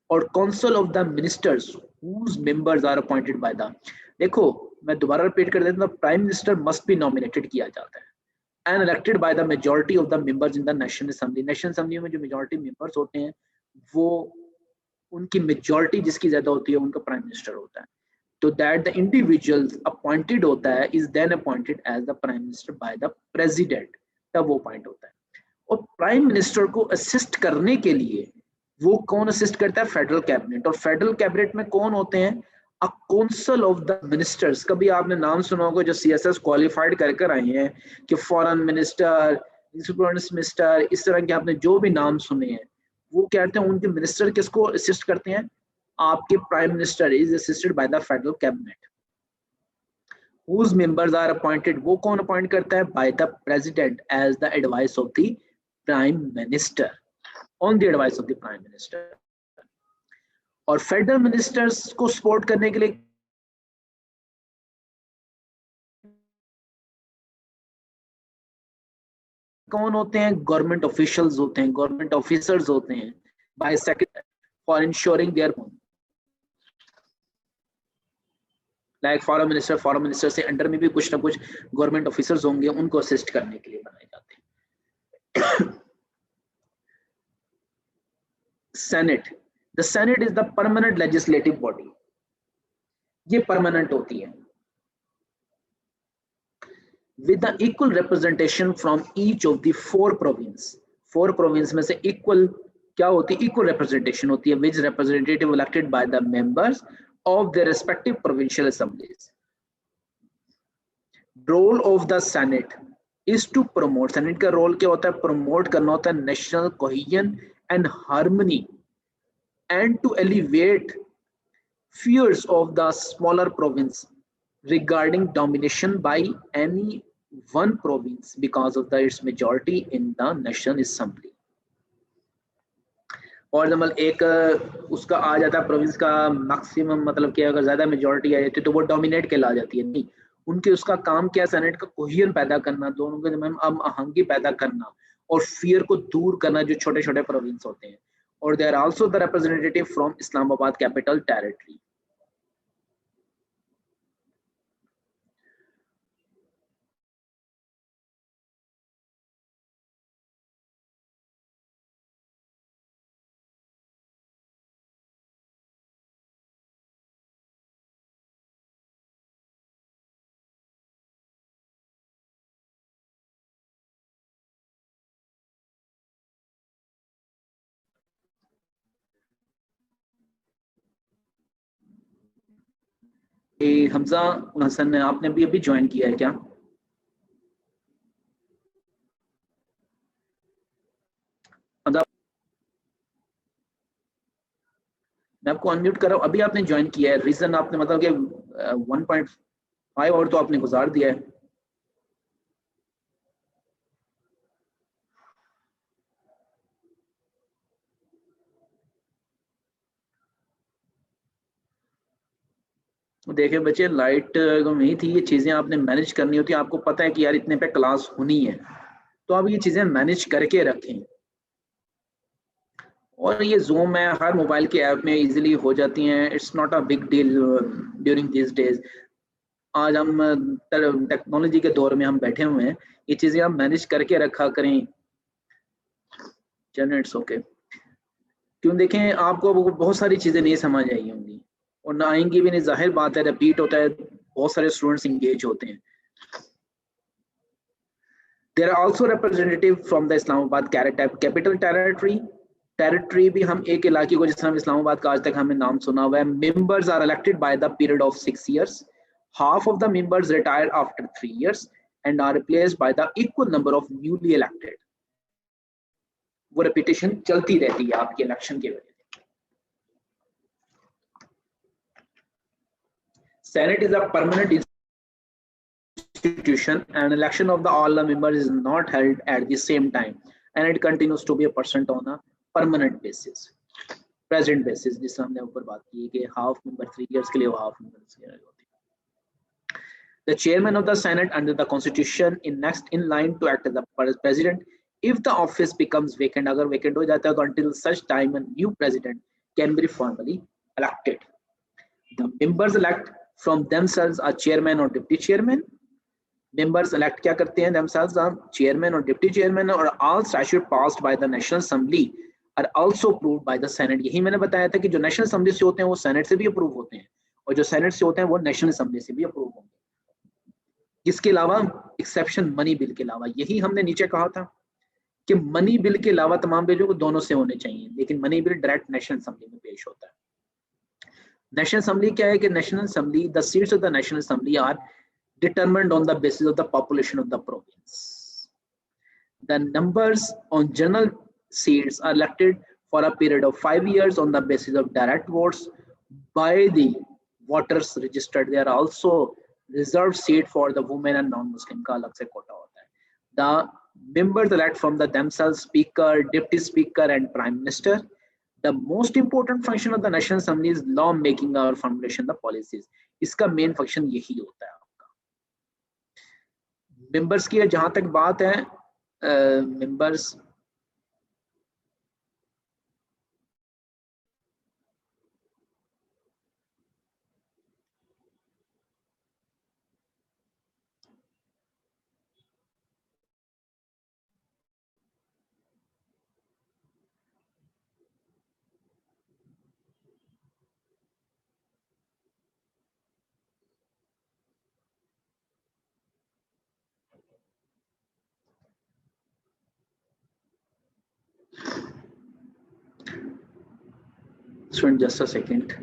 और council of the ministers whose members are appointed by the, देखो मैं दोबारा repeat कर देता हूँ, prime minister must be nominated किया जाता है and elected by the majority of the members in the national assembly. National assembly में जो मेजॉरिटी मेंबर्स होते हैं वो उनकी मेजॉरिटी जिसकी ज्यादा होती है उनका प्राइम मिनिस्टर होता है। तो दैट द इंडिविजुअल अपॉइंटेड होता है is then appointed as the prime minister by the president, तब वो अपॉइंट होता है। और प्राइम मिनिस्टर को असिस्ट करने के लिए वो कौन असिस्ट करता है? Federal cabinet. और फेडरल कैबिनेट में कौन होते हैं? A council of the ministers. कभी आपने नाम सुना होगा जो सीएसएस क्वालिफाइड कर आए हैं कि फॉरेन मिनिस्टर, मिनिस्टर, इस तरह के आपने जो भी नाम सुने हैं, वो कहते हैं उनके मिनिस्टर किसको असिस्ट करते हैं? आपके prime minister is assisted by the federal cabinet whose members are appointed। वो कौन अपॉइंट करता है? By the president as the advice of the prime minister, on the advice of the prime minister. और federal ministers को support करने के लिए कौन होते हैं? गवर्नमेंट ऑफिशियल्स होते हैं, गवर्नमेंट ऑफिसर्स होते हैं by secretary for ensuring their, like foreign minister से अंडर में भी कुछ ना कुछ गवर्नमेंट ऑफिसर्स होंगे, उनको असिस्ट करने के लिए बनाए जाते हैं। Senate, the senate is the permanent legislative body, ये परमानेंट होती है with the equal representation from each of the 4 province. 4 province में से इक्वल क्या होती है? इक्वल रिप्रेजेंटेशन होती है, which representative elected by the members of their respective provincial assemblies. Role of the Senate is to promote, Senate का role क्या होता है? प्रमोट करना होता है national cohesion and harmony and to alleviate fears of the smaller province regarding domination by any one province because of its majority in the national assembly. और जब एक उसका आ जाता है प्रोविंस का मैक्सिमम, मतलब कि अगर ज्यादा मेजॉरिटी आ जाती है तो वो डोमिनेट कहला जाती है। नहीं, उनके उसका काम क्या है? सेनेट का कोहियन पैदा करना, दोनों के दरमियान आहंगी पैदा करना और फियर को दूर करना जो छोटे छोटे प्रोविंस होते हैं। और they are also the representative from Islamabad capital territory. Hamza Hassan ने, आपने भी अभी ज्वाइन किया है क्या? मैं आपको अनम्यूट कर रहा हूं, अभी आपने ज्वाइन किया है। रीजन आपने मतलब कि 1.5 और तो आपने गुजार दिया है। देखिए बच्चे, लाइट नहीं थी, ये चीजें आपने मैनेज करनी होती है। आपको पता है कि यार इतने पे क्लास होनी है, तो आप ये चीजें मैनेज करके रखें। और ये जूम है, हर मोबाइल के ऐप में इजीली हो जाती हैं। It's not a big deal during this days. आज हम टेक्नोलॉजी के दौर में हम बैठे हुए हैं, ये चीजें आप मैनेज करके रखा करें। जनरेट्स ओके, क्यों देखें आपको बहुत सारी चीजें नहीं समझ आई होंगी और ना आएंगी भी नहीं, जाहिर बात है, रिपीट होता है, बहुत सारे स्टूडेंट्स इंगेज होते हैं। There are also representative from the Islamabad capital territory. Territory भी हम एक इलाके को, जिस तरह इस्लामाबाद का आज तक हमें नाम सुना हुआ है, members are elected by the period of 6 years. Half of the members retire after 3 years and are replaced by the equal number of newly elected. वो रेपिटेशन चलती रहती है आपके इलेक्शन के वजह से। Senate is a permanent institution and election of all the members is not held at the same time and it continues to be a percent on a permanent basis, present basis, जिस हमने ऊपर बात की कि half member 3 years के लिए, half member होती है। The chairman of the Senate under the Constitution is next in line to act as the president if the office becomes vacant. अगर vacant हो जाता है तो until such time a new president can be formally elected. The members elect from themselves a chairman or deputy chairman. Members elect क्या करते हैं themselves are chairman और deputy chairman, और all statutes passed by the National Assembly are also approved by the Senate. यही मैंने बताया था कि जो नेशनल असेंबली से होते हैं वो सेनेट से भी अप्रूव होते हैं और जो सेनेट से होते हैं वो नेशनल असेंबली से भी अप्रूव होंगे। इसके अलावा एक्सेप्शन मनी बिल के अलावा, यही हमने नीचे कहा था कि मनी बिल के अलावा तमाम बिलों को दोनों से होने चाहिए, लेकिन money bill direct national assembly में पेश होता है। नेशनल असेंबली क्या है कि national assembly, the seats of the national assembly are determined on the basis of the population of the province. The numbers on general seats are elected for a period of 5 years on the basis of direct votes by the voters registered. There are also reserved seat for the women and non-Muslim का अलग से कोटा होता है। The members elect from the themselves speaker, deputy speaker and prime minister. The most important function of the National Assembly is law making or formulation the policies. इसका main function यही होता है। Members की जहां तक बात है, members just a second,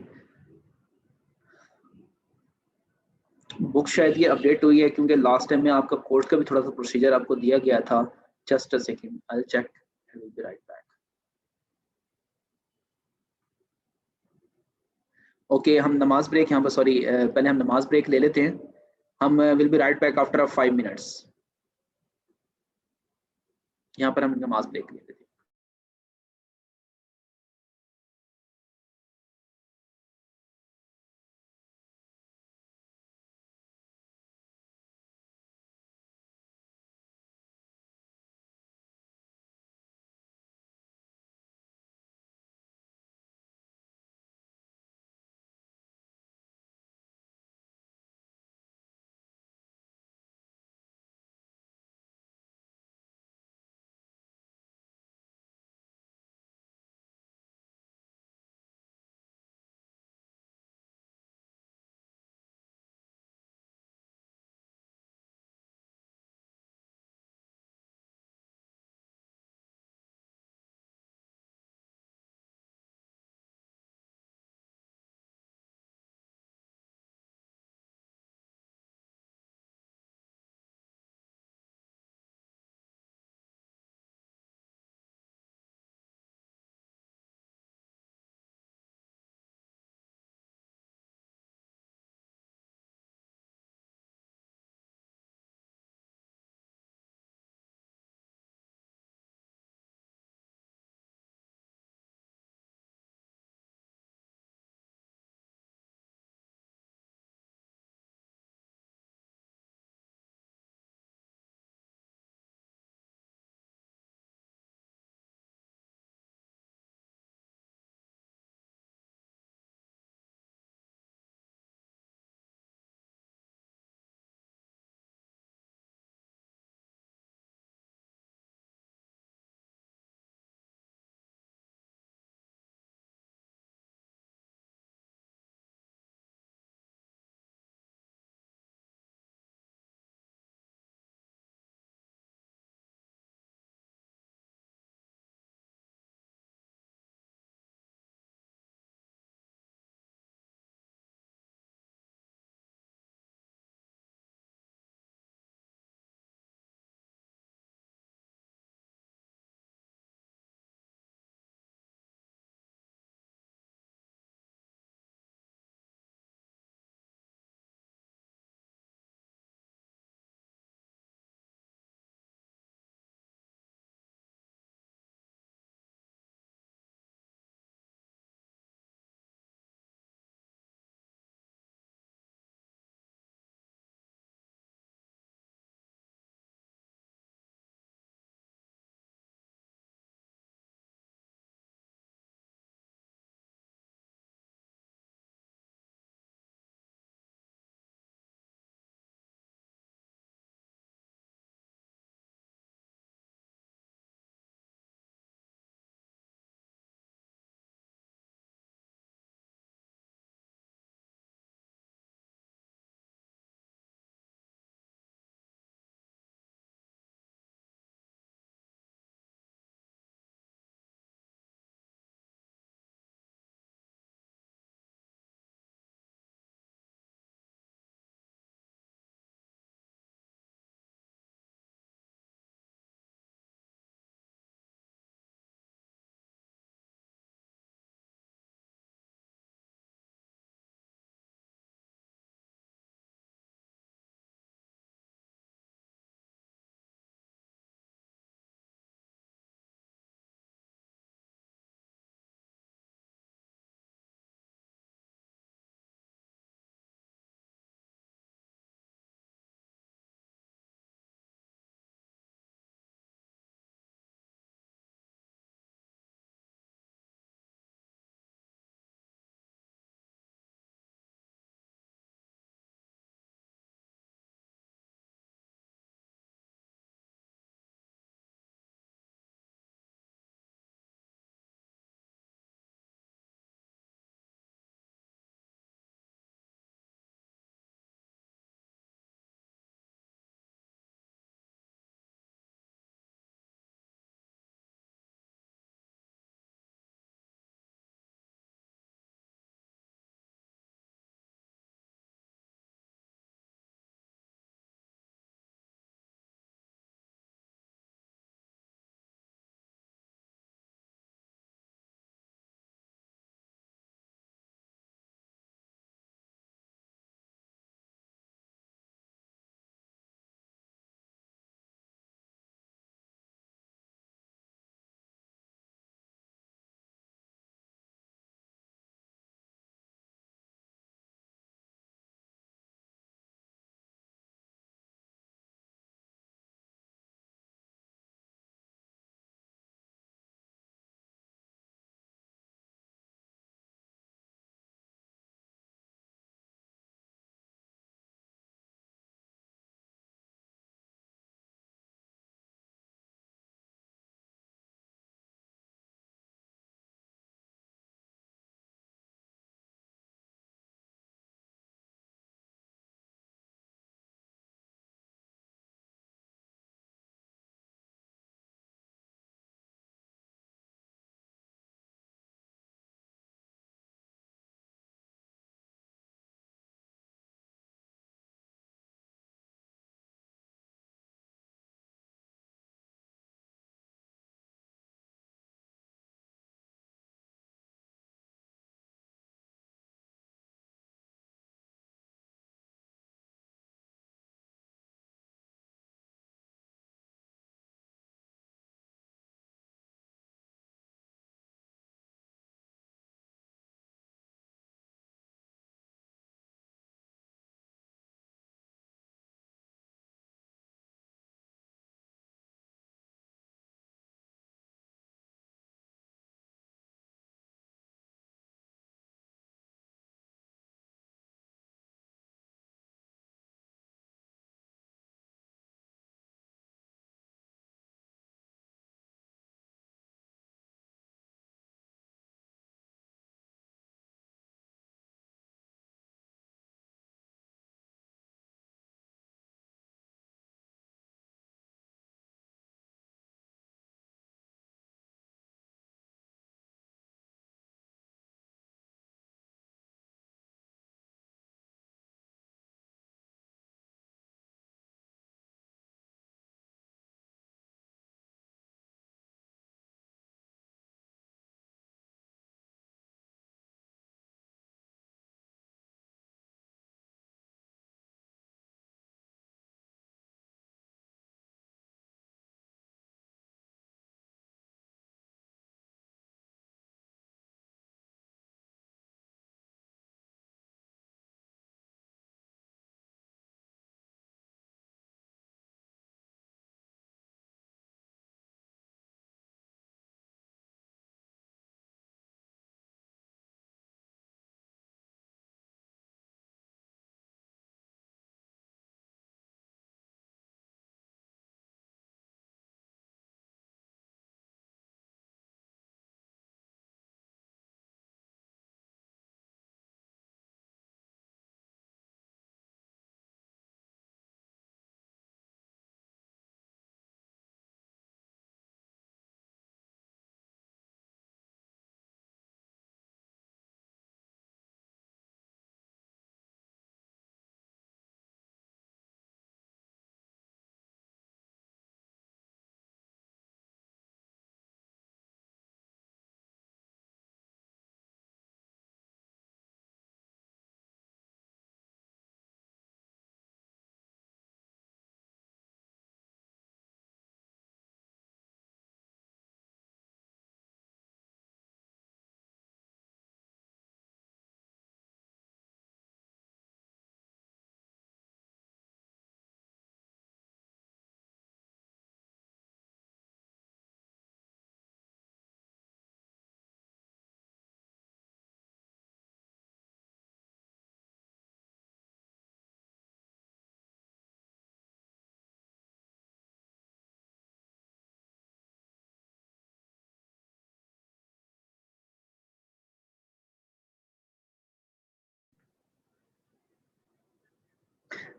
book शायद ये अपडेट हुई है क्योंकि लास्ट टाइम में आपका कोर्स का भी थोड़ा सा प्रोसीजर आपको दिया गया था। Just a second, I will check, I will be right back. Okay, हम नमाज ब्रेक यहाँ पर, सॉरी पहले हम नमाज ब्रेक ले लेते हैं। हम will be right back after 5 minutes। यहाँ पर हम नमाज ब्रेक ले लेते हैं।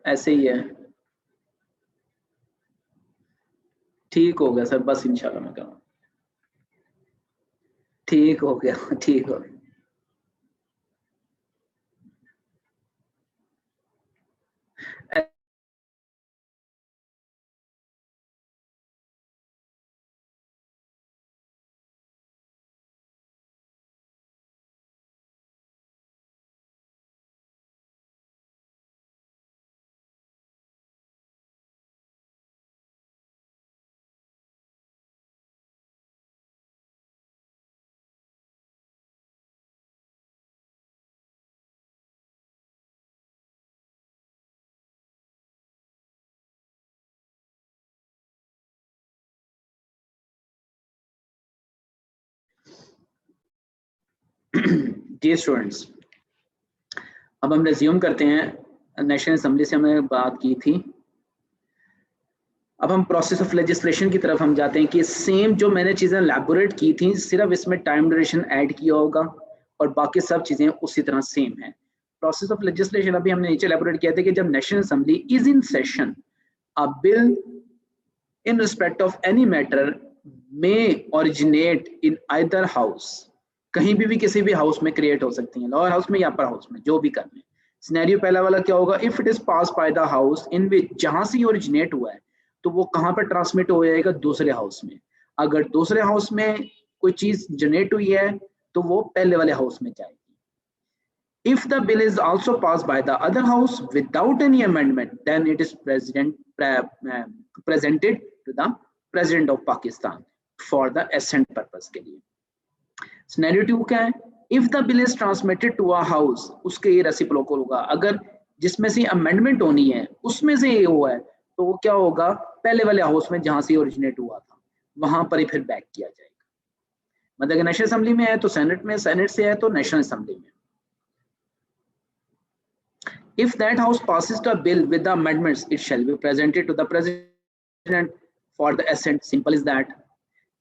ऐसे ही है। ठीक हो गया सर, बस इंशाल्लाह मैं कहूँ ठीक हो गया, ठीक हो गया। जी स्टूडेंट्स, अब हम रिज्यूम करते हैं। नेशनल असेंबली से हमने बात की थी, अब हम प्रोसेस ऑफ लेजिस्लेशन की तरफ हम जाते हैं कि सेम जो मैंने चीज़ें एलैबोरेट की थी, सिर्फ इसमें टाइम ड्यूरेशन ऐड किया होगा और बाकी सब चीज़ें उसी तरह सेम है। प्रोसेस ऑफ लेजिस्लेशन अभी हमने नीचे एलैबोरेट किया था कि जब national assembly is in session, a bill in respect of any matter may originate in either house, कहीं भी किसी भी हाउस में क्रिएट हो सकती है, लोअर हाउस में या अपर हाउस में, जो भी करने। सिनेरियो पहला वाला क्या होगा, if it is pass by the house in which, जहां से ओरिजिनेट हुआ है तो वो कहां पर ट्रांसमिट हो जाएगा, दूसरे हाउस में। अगर दूसरे हाउस में कोई चीज जनरेट हुई है तो वो पहले वाले हाउस में जाएगी। If the bill is also passed by the other house without any amendment, then it is presented to the President of Pakistan for the assent purpose के लिए। Scenario 2 क्या है, if the bill is transmitted to a house, उसके ये reciprocal होगा। अगर जिसमें से अमेंडमेंट होनी है उसमें से ये हुआ है तो वो क्या होगा, पहले वाले हाउस में जहां से ओरिजिनेट हुआ था वहां पर ही फिर बैक किया जाएगा। मतलब नेशनल असेंबली में है तो सेनेट में, सेनेट से है तो नेशनल असेंबली में। If that house passes the bill with the amendments, it shall be presented to the president for the assent. Simple is that.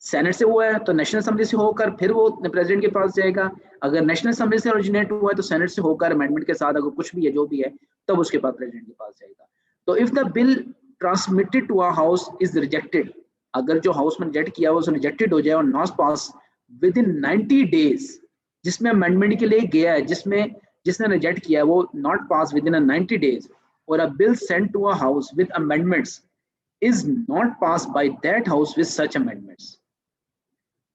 Senate से हुआ है तो नेशनल असेंबली से होकर फिर वो प्रेसिडेंट के पास जाएगा। अगर नेशनल असेंबली से ओरिजिनेट हुआ है तो सेनेट से होकर अमेंडमेंट के साथ अगर कुछ भी है, जो भी है, तब उसके बाद प्रेसिडेंट के पास जाएगा। तो if the bill transmitted to a house is rejected, अगर जो हाउस में रिजेक्ट किया वो रिजेक्टेड हो जाए और not pass within 90 days, जिसमें अमेंडमेंट के लिए गया है, जिसने रिजेक्ट किया है वो not pass within 90 days, और a bill sent to a house with amendments is not pass by that house with such amendments,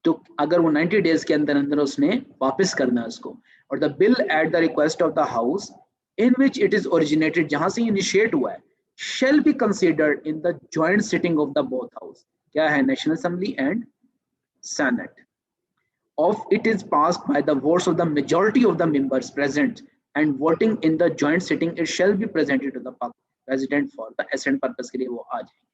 तो अगर वो 90 डेज के अंदर अंदर उसने वापस करना है उसको, और the bill at the request of the house in which it is originated, जहां से इनिशिएट हुआ है, shall be considered in the joint sitting of the both house, क्या है, national assembly and senate, of it is passed by the votes of the majority of the members present and voting in the joint sitting, it shall be presented to the president for the assent purpose के लिए वो आ जाएंगे।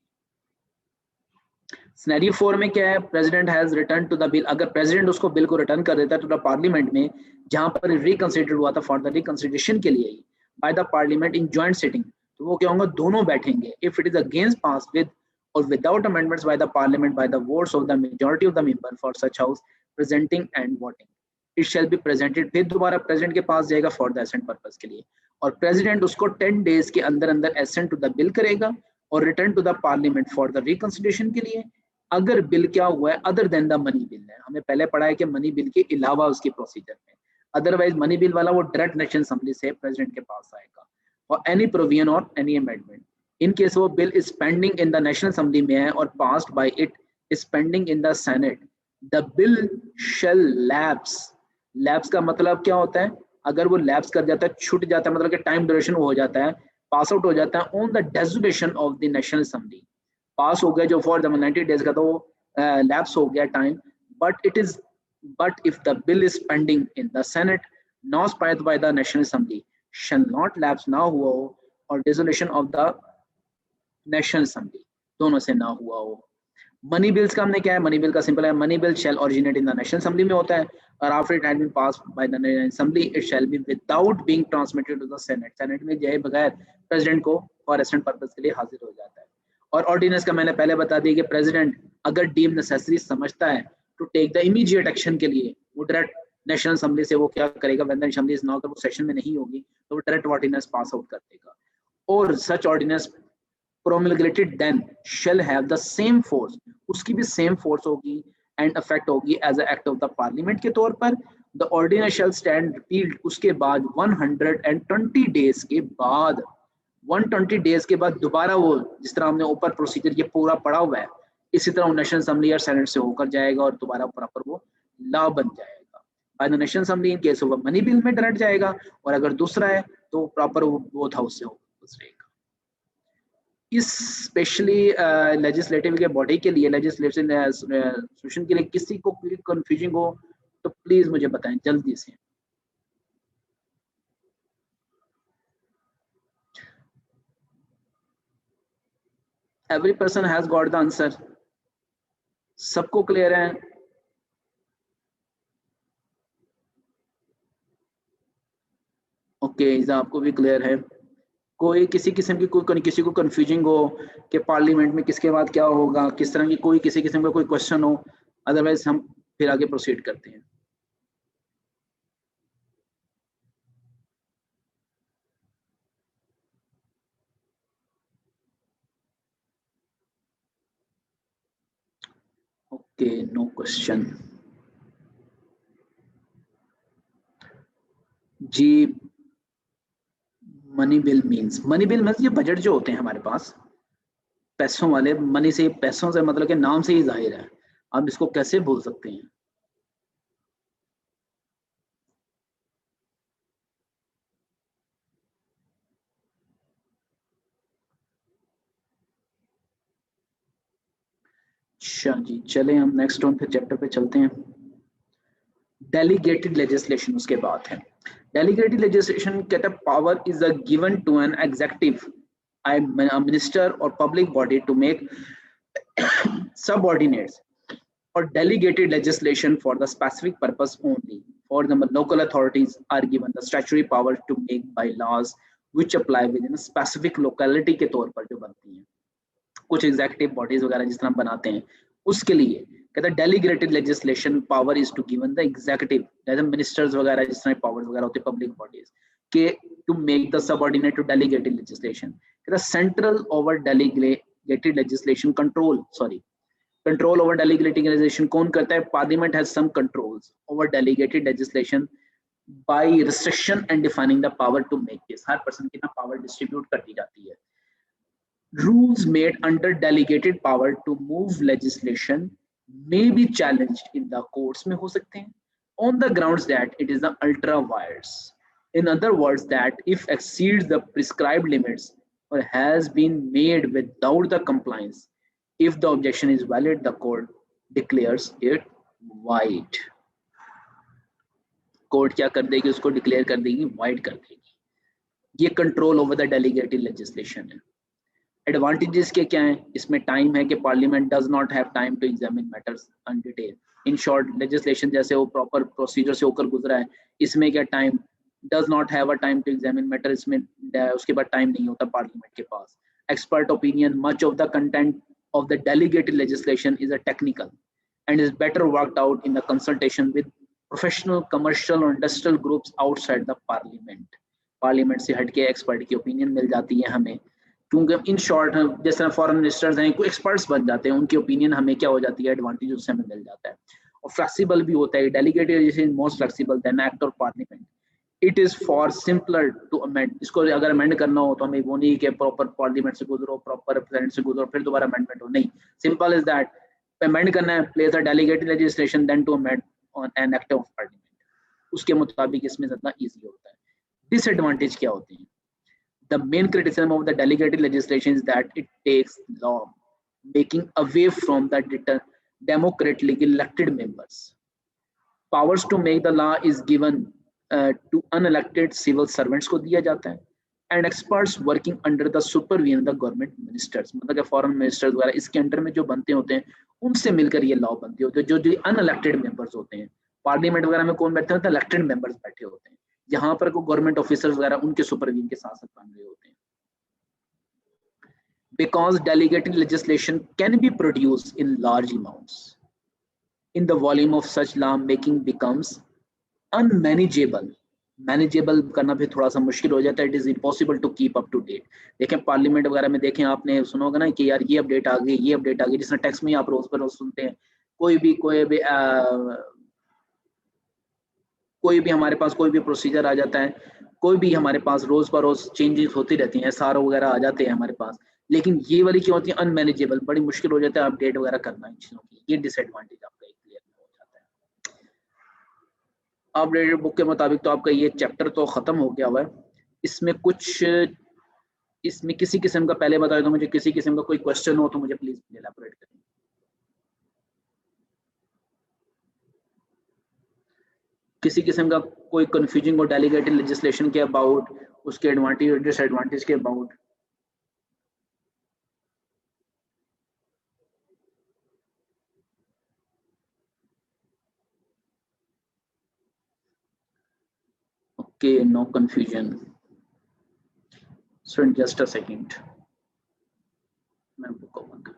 Scenario 4 में क्या है, president has return to the bill, अगर president उसको bill को रिटर्न कर देता है टू द पार्लियामेंट में, जहां पर रिकंसिडर हुआ था फॉर द रिकंसिडरेशन के लिए by the parliament in joint sitting, तो वो क्या होंगे, दोनों बैठेंगे। If it is against pass with और without amendments by the parliament by the votes of the majority of the member for such house presenting and voting, it shall be presented, फिर दोबारा president के पास जाएगा for the ascent purpose के लिए, और president उसको 10 डेज के अंदर अंदर एसेंट टू द बिल करेगा और return to the parliament for the reconsideration के लिए। अगर बिल क्या हुआ है, other than the money bill है, हमें पहले पढ़ा है कि मनी बिल के अलावा उसकी प्रोसीजर में, अदरवाइज मनी बिल वाला वो डायरेक्ट नेशनल असेंबली से प्रेसिडेंट के पास आएगा, और एनी प्रोविजन और एनी अमेंडमेंट इन केस वो bill is pending in the national assembly में है और passed by it is pending in the senate, the bill shall lapse. Lapse का मतलब क्या होता है, अगर वो लैप्स कर जाता है, छूट जाता है, मतलब कि टाइम ड्यूरेशन हो जाता है, पास आउट हो जाता है on the designation of the national assembly, pass हो गया जो फॉर द 90 डेज का, तो लैप्स हो गया time, but if the bill is pending in the senate not passed by the national assembly shall not lapse, ना हुआ हो और dissolution of the national assembly दोनों से ना हुआ हो। मनी बिल्स का हमने क्या है, मनी बिल का सिंपल है, money bill shall originate in the national assembly में होता है, और after it has been passed by the national assembly it shall be without being transmitted to the senate, senate में जाए बगैर प्रेसिडेंट को फॉर एसेंट पर्पस के लिए हाजिर हो जाता है। और ऑर्डिनेंस का मैंने पहले बता दिया कि प्रेसिडेंट अगर डीम नेसेसरी समझता है to take the immediate action के लिए, वो डायरेक्ट नेशनल असेंबली से वो क्या करेगा, when the assembly is not, वो सेशन में नहीं होगी तो वो डायरेक्ट ऑर्डिनेंस पास आउट कर देगा। और such ordinance promulgated then shall have the same force, उसकी भी सेम फोर्स होगी एंड अफेक्ट होगी as a act of the parliament के तौर पर। The ordinance shall stand repealed, उसके बाद 120 डेज के बाद 120 डेज के बाद दोबारा वो, जिस तरह हमने ऊपर प्रोसीजर ये पूरा पढ़ा हुआ है, इसी तरह नेशनल असेंबली और सेनेट से होकर जाएगा और दोबारा प्रॉपर वो लॉ बन जाएगा। Bye the national assembly in case of money bill में डायरेक्ट जाएगा, और अगर दूसरा है तो प्रॉपर वो बोथ हाउस से होगा। इस स्पेशली लेजिस्लेटिव के बॉडी के लिए, लेजिस्लेशन सेशन के लिए किसी को कोई कंफ्यूजन हो तो प्लीज मुझे बताएं जल्दी से। Every person has got the answer, सबको क्लियर है? ओके, आपको भी क्लियर है? कोई किसी किस्म की कोई किसी को कंफ्यूजिंग हो कि पार्लियामेंट में किसके बाद क्या होगा, किस तरह की कोई किसी किस्म का कोई क्वेश्चन हो, अदरवाइज हम फिर आगे प्रोसीड करते हैं। ओके, नो क्वेश्चन जी। मनी बिल मींस ये बजट जो होते हैं हमारे पास पैसों वाले, मनी से, पैसों से मतलब के नाम से ही जाहिर है, आप इसको कैसे बोल सकते हैं? अच्छा जी, चले हम नेक्स्ट ऑन फिर चैप्टर पे चलते हैं। डेलीगेटेड लेजिस्लेशन उसके बाद है। डेलीगेटेड लेजिस्लेशन कहता है power is a given to an executive, a minister or public body to make subordinates or delegated legislation for the specific purpose only. For example, local authorities are given the statutory power to make bylaws which apply within a specific locality के तौर पर जो बनती हैं, कुछ executive bodies वगैरह जिस तरह बनाते हैं उसके लिए कहता है delegated legislation power is to given the executive, जैसे मिनिस्टर्स वगैरह जिस तरह पावर्स वगैरह होते हैं पब्लिक बॉडीज के, to make the subordinate to delegated legislation. कहता है central over delegated legislation control over delegated legislation कौन करता है? Parliament has some controls over delegated legislation by restriction and defining the power to make this. हर person की ना power distribute कर दी जाती है। Rules made under delegated power to move legislation may be challenged in the courts में हो सकते हैं on the grounds that it is the ultra vires. In other words, that if exceeds the prescribed limits or has been made without the compliance, if the objection is valid, the court declares it void. Court क्या कर देगी? उसको declare कर देगी, wide कर देगी। ये control over the delegated legislation है। एडवांटेजेस के क्या हैं? इसमें टाइम है कि parliament does not have time to examine matters in detail. In short, legislation जैसे वो प्रॉपर प्रोसीजर से होकर गुजरा है, इसमें क्या time does not have a time to examine matter, इसमें उसके बाद टाइम नहीं होता पार्लियामेंट के पास। Expert opinion, much of the content of the delegated legislation is a technical and is better worked out in the consultation with professional, commercial or industrial groups outside the parliament. Parliament से हटके expert की opinion मिल जाती है हमें, क्योंकि in short जिस तरह foreign ministers हैं कोई एक्सपर्ट्स बन जाते हैं, उनकी ओपिनियन हमें क्या हो जाती है? एडवांटेज उससे हमें मिल जाता है। और फ्लेक्सिबल भी होता है। Delegated legislation most flexible than act और parliament. It is for simpler to amend. इसको अगर अमेंड करना हो तो हमें वो नहीं कि प्रॉपर पार्लियामेंट से गुजरो, प्रॉपर रिप्रेजेंटेटिव से गुजरो, फिर दोबारा अमेंडमेंट हो, नहीं। सिंपल इज दैट, अमेंड करना है, place a delegated legislation then to amend on an act of parliament. उसके मुताबिक इसमें ज्यादा इजी होता है। डिसएडवांटेज क्या होते हैं? The main criticism of the delegated legislation is that it takes law making away from the democratically elected members. Powers to make the law is given to unelected civil servants को दिया जाता है, and experts working under the supervision of the government ministers, मतलब कि foreign ministers वगैरह इसके under में जो बनते होते हैं उनसे मिलकर ये लॉ बनते होते हैं। जो अनइलेक्टेड मेंबर्स होते हैं, पार्लियामेंट वगैरह में कौन बैठते हैं? इलेक्टेड मेंबर्स बैठे होते हैं। यहाँ पर को गवर्नमेंट ऑफिसर्स वगैरह उनके सुपरविजन के साथ बन रहे होते हैं। Because delegated legislation can be produced in large amounts, in the volume of such law making becomes unmanageable manageable करना फिर थोड़ा सा मुश्किल हो जाता है। It is impossible to keep up to date. देखें पार्लियामेंट वगैरह में, देखें आपने सुना होगा ना कि यार ये अपडेट आ गई, ये अपडेट आ गई, जिसमें टेक्स्ट में आप रोज पर रोज सुनते हैं। कोई भी हमारे पास कोई भी प्रोसीजर आ जाता है, कोई भी हमारे पास रोज पर रोज चेंजेस होती रहती हैं, SRO वगैरह आ जाते हैं हमारे पास। लेकिन ये वाली क्या होती है, अनमैनेजेबल, बड़ी मुश्किल हो जाता है अपडेट वगैरह करना इन चीज़ों की। ये डिसएडवांटेज आपका एक क्लियर हो जाता है। अपडेटेड बुक के मुताबिक तो आपका ये चैप्टर तो खत्म हो गया हुआ है। इसमें किसी किस्म का, पहले बता दो मुझे, किसी किस्म का कोई क्वेश्चन हो तो मुझे प्लीज एलैबोरेट करें। किसी किस्म का कोई कंफ्यूजिंग और डेलीगेटेड लेजिस्लेशन के अबाउट, उसके एडवांटेज और डिसएडवांटेज के about. Okay, no confusion. So just a second, मैं बुक ओपन कर।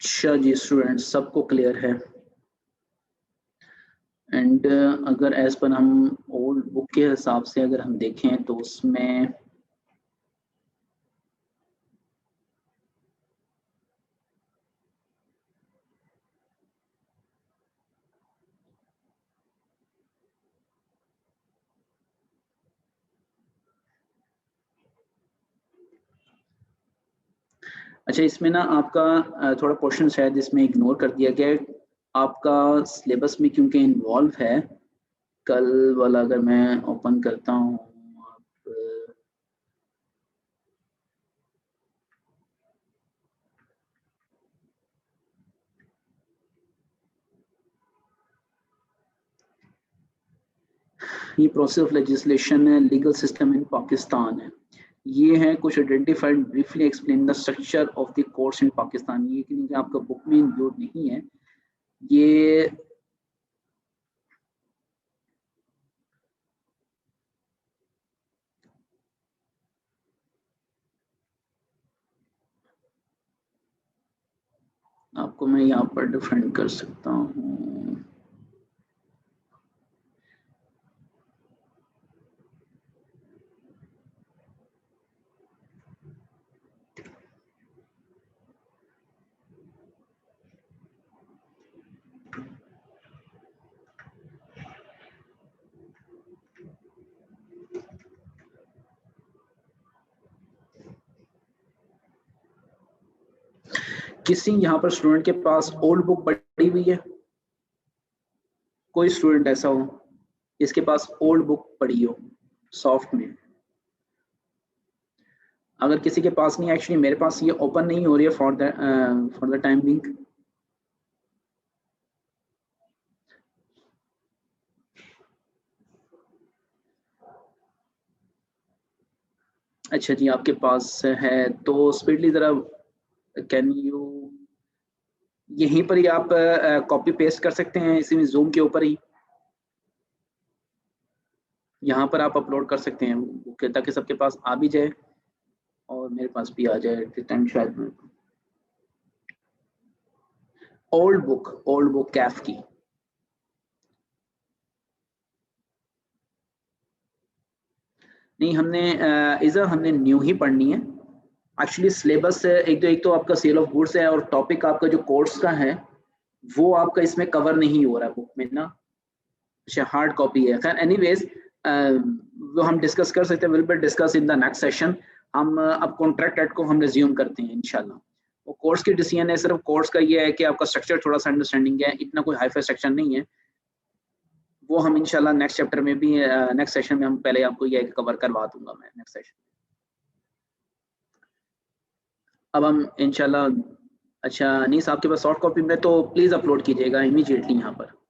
अच्छा जी स्टूडेंट्स, सबको क्लियर है? एंड अगर एज पर हम ओल्ड बुक के हिसाब से अगर हम देखें तो उसमें अच्छा, इसमें ना आपका थोड़ा पोर्शन शायद इसमें इग्नोर कर दिया गया है। आपका सिलेबस में क्योंकि इन्वॉल्व है, कल वाला अगर मैं ओपन करता हूँ, आप ये प्रोसेस ऑफ लेजिस्लेशन है, लीगल सिस्टम इन पाकिस्तान है। ये है कुछ identified briefly explain the structure of the course in Pakistan. ये कि आपका बुक में इंक्लूड नहीं है ये। आपको मैं यहाँ पर डिफरेंट कर सकता हूँ। किसी यहाँ पर स्टूडेंट के पास ओल्ड बुक पड़ी हुई है? कोई स्टूडेंट ऐसा हो इसके पास ओल्ड बुक पड़ी हो सॉफ्ट में? अगर किसी के पास नहीं, एक्चुअली मेरे पास ये ओपन नहीं हो रही है फॉर द टाइम बिंग। अच्छा जी, आपके पास है तो स्पीडली ज़रा कैन यू यहीं पर ही आप कॉपी पेस्ट कर सकते हैं, इसी में जूम के ऊपर ही यहाँ पर आप अपलोड कर सकते हैं ताकि सबके पास आ भी जाए और मेरे पास भी आ जाए टाइम शायद। ओल्ड बुक कैफ की। नहीं, हमने न्यू ही पढ़नी है एक्चुअली। सिलेबस एक तो आपका सेल ऑफ गुड्स है और टॉपिक आपका जो कोर्स का है वो आपका इसमें कवर नहीं हो रहा बुक में ना। अच्छा, हार्ड कॉपी है। खैर एनीवेज वो हम डिस्कस कर सकते हैं, will be discuss in the next session. हम अब कॉन्ट्रैक्ट एक्ट को हम रिज्यूम करते हैं इंशाल्लाह। वो कोर्स की डिसीजन है, सिर्फ कोर्स का ये है कि आपका स्ट्रक्चर थोड़ा सा अंडरस्टैंडिंग है, इतना कोई हाईफाई स्ट्रक्चर नहीं है। वो हम इंशाल्लाह नेक्स्ट चैप्टर में भी, नेक्स्ट सेशन में हम पहले आपको ये कवर करवा दूंगा मैं नेक्स्ट सेशन। अब हम इंशाल्लाह, अच्छा अनीस आपके पास सॉफ्ट कॉपी में, तो प्लीज अपलोड कीजिएगा इमीडिएटली यहाँ पर।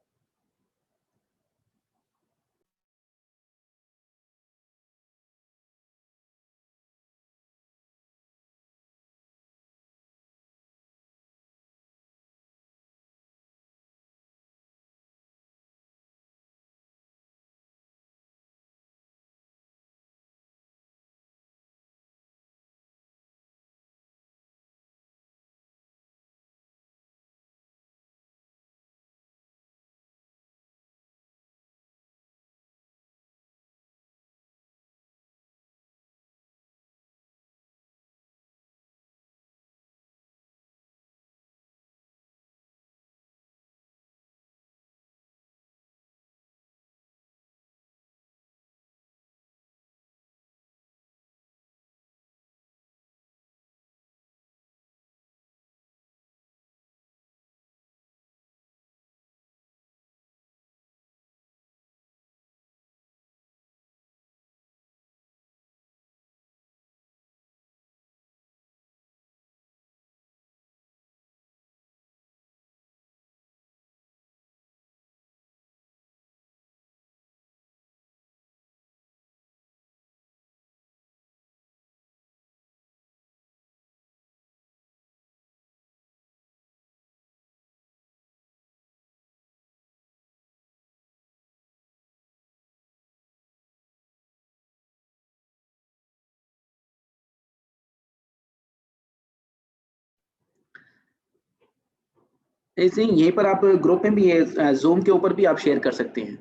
ऐसे ही यहीं पर आप ग्रुप में भी है, जूम के ऊपर भी आप शेयर कर सकते हैं।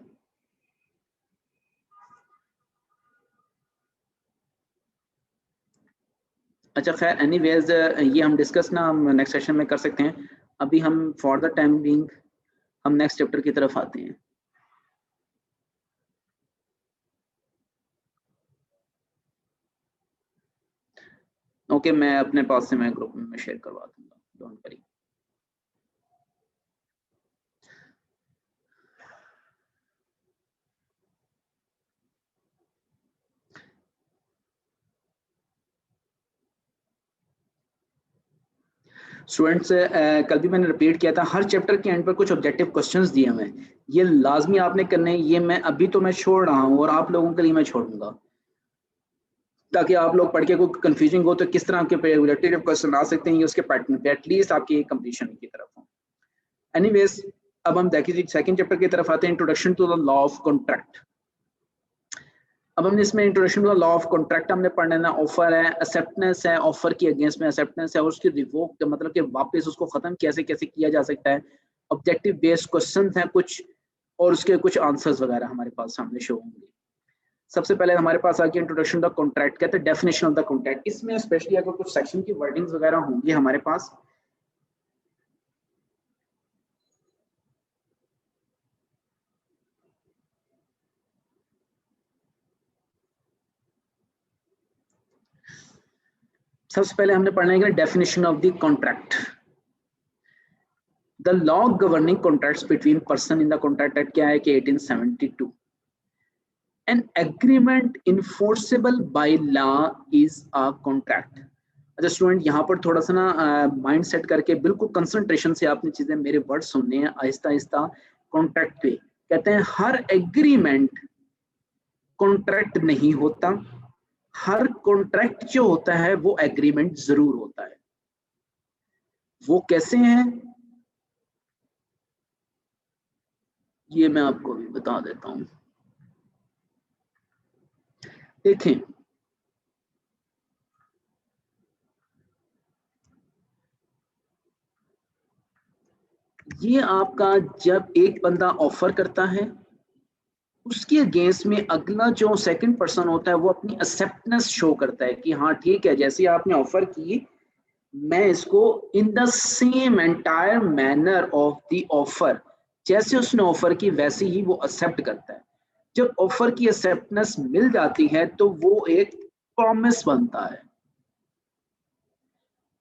अच्छा खैर एनीवेज ये हम डिस्कस ना हम नेक्स्ट सेशन में कर सकते हैं। अभी हम फॉर द टाइम बीइंग हम नेक्स्ट चैप्टर की तरफ आते हैं। ओके, मैं अपने पास से मैं ग्रुप में शेयर करवा दूंगा, डोंट वरी। स्टूडेंट्स कल भी मैंने रिपीट किया था, हर चैप्टर के एंड पर कुछ ऑब्जेक्टिव क्वेश्चंस दिए हुए हैं, ये लाजमी आपने करने हैं। ये मैं अभी तो मैं छोड़ रहा हूँ और आप लोगों के लिए मैं छोड़ूंगा, ताकि आप लोग पढ़ के कोई कंफ्यूजिंग हो तो किस तरह के ऑब्जेक्टिव क्वेश्चन आ सकते हैं, ये उसके पैटर्न पे एटलीस्ट आपकी कंप्लीशन की तरफ हो। एनीवेज अब हम देखिए सेकंड चैप्टर की तरफ आते हैं, introduction to the law of contract. अब हमने इसमें introduction to the law of contract हमने पढ़ना है ना। ऑफर है, एक्सेप्टेंस है, ऑफर की अगेंस्ट में एक्सेप्टेंस है, और उसकी रिवोक मतलब कि वापस उसको खत्म कैसे कैसे किया जा सकता है, ऑब्जेक्टिव बेस्ड क्वेश्चन हैं कुछ, और उसके कुछ आंसर्स वगैरह हमारे पास सामने शो होंगे। सबसे पहले हमारे पास आ गया इंट्रोडक्शन द कॉन्ट्रैक्ट, कहते हैं डेफिनेशन ऑफ द कॉन्ट्रैक्ट। इसमें स्पेशली अगर कुछ सेक्शन की वर्डिंग्स वगैरह होंगी हमारे पास, सबसे पहले हमने पढ़ना है definition of the contract. The law governing contracts between person in the contract act क्या है कि 1872, an agreement enforceable by law is a contract. अच्छा स्टूडेंट, यहाँ पर थोड़ा सा ना माइंड सेट करके बिल्कुल कंसंट्रेशन से आपने चीजें मेरे वर्ड सुनने हैं आहिस्ता आहिस्ता। कॉन्ट्रैक्ट पे कहते हैं हर एग्रीमेंट कॉन्ट्रैक्ट नहीं होता, हर कॉन्ट्रैक्ट जो होता है वो एग्रीमेंट जरूर होता है। वो कैसे हैं ये मैं आपको भी बता देता हूं। देखें, ये आपका जब एक बंदा ऑफर करता है, उसके अगेंस्ट में अगला जो सेकंड पर्सन होता है वो अपनी एक्सेप्टेंस शो करता है कि हाँ ठीक है, जैसे आपने ऑफर की मैं इसको in the same entire manner of the offer, जैसे उसने ऑफर की वैसे ही वो एक्सेप्ट करता है। जब ऑफर की एक्सेप्टेंस मिल जाती है तो वो एक प्रॉमिस बनता है,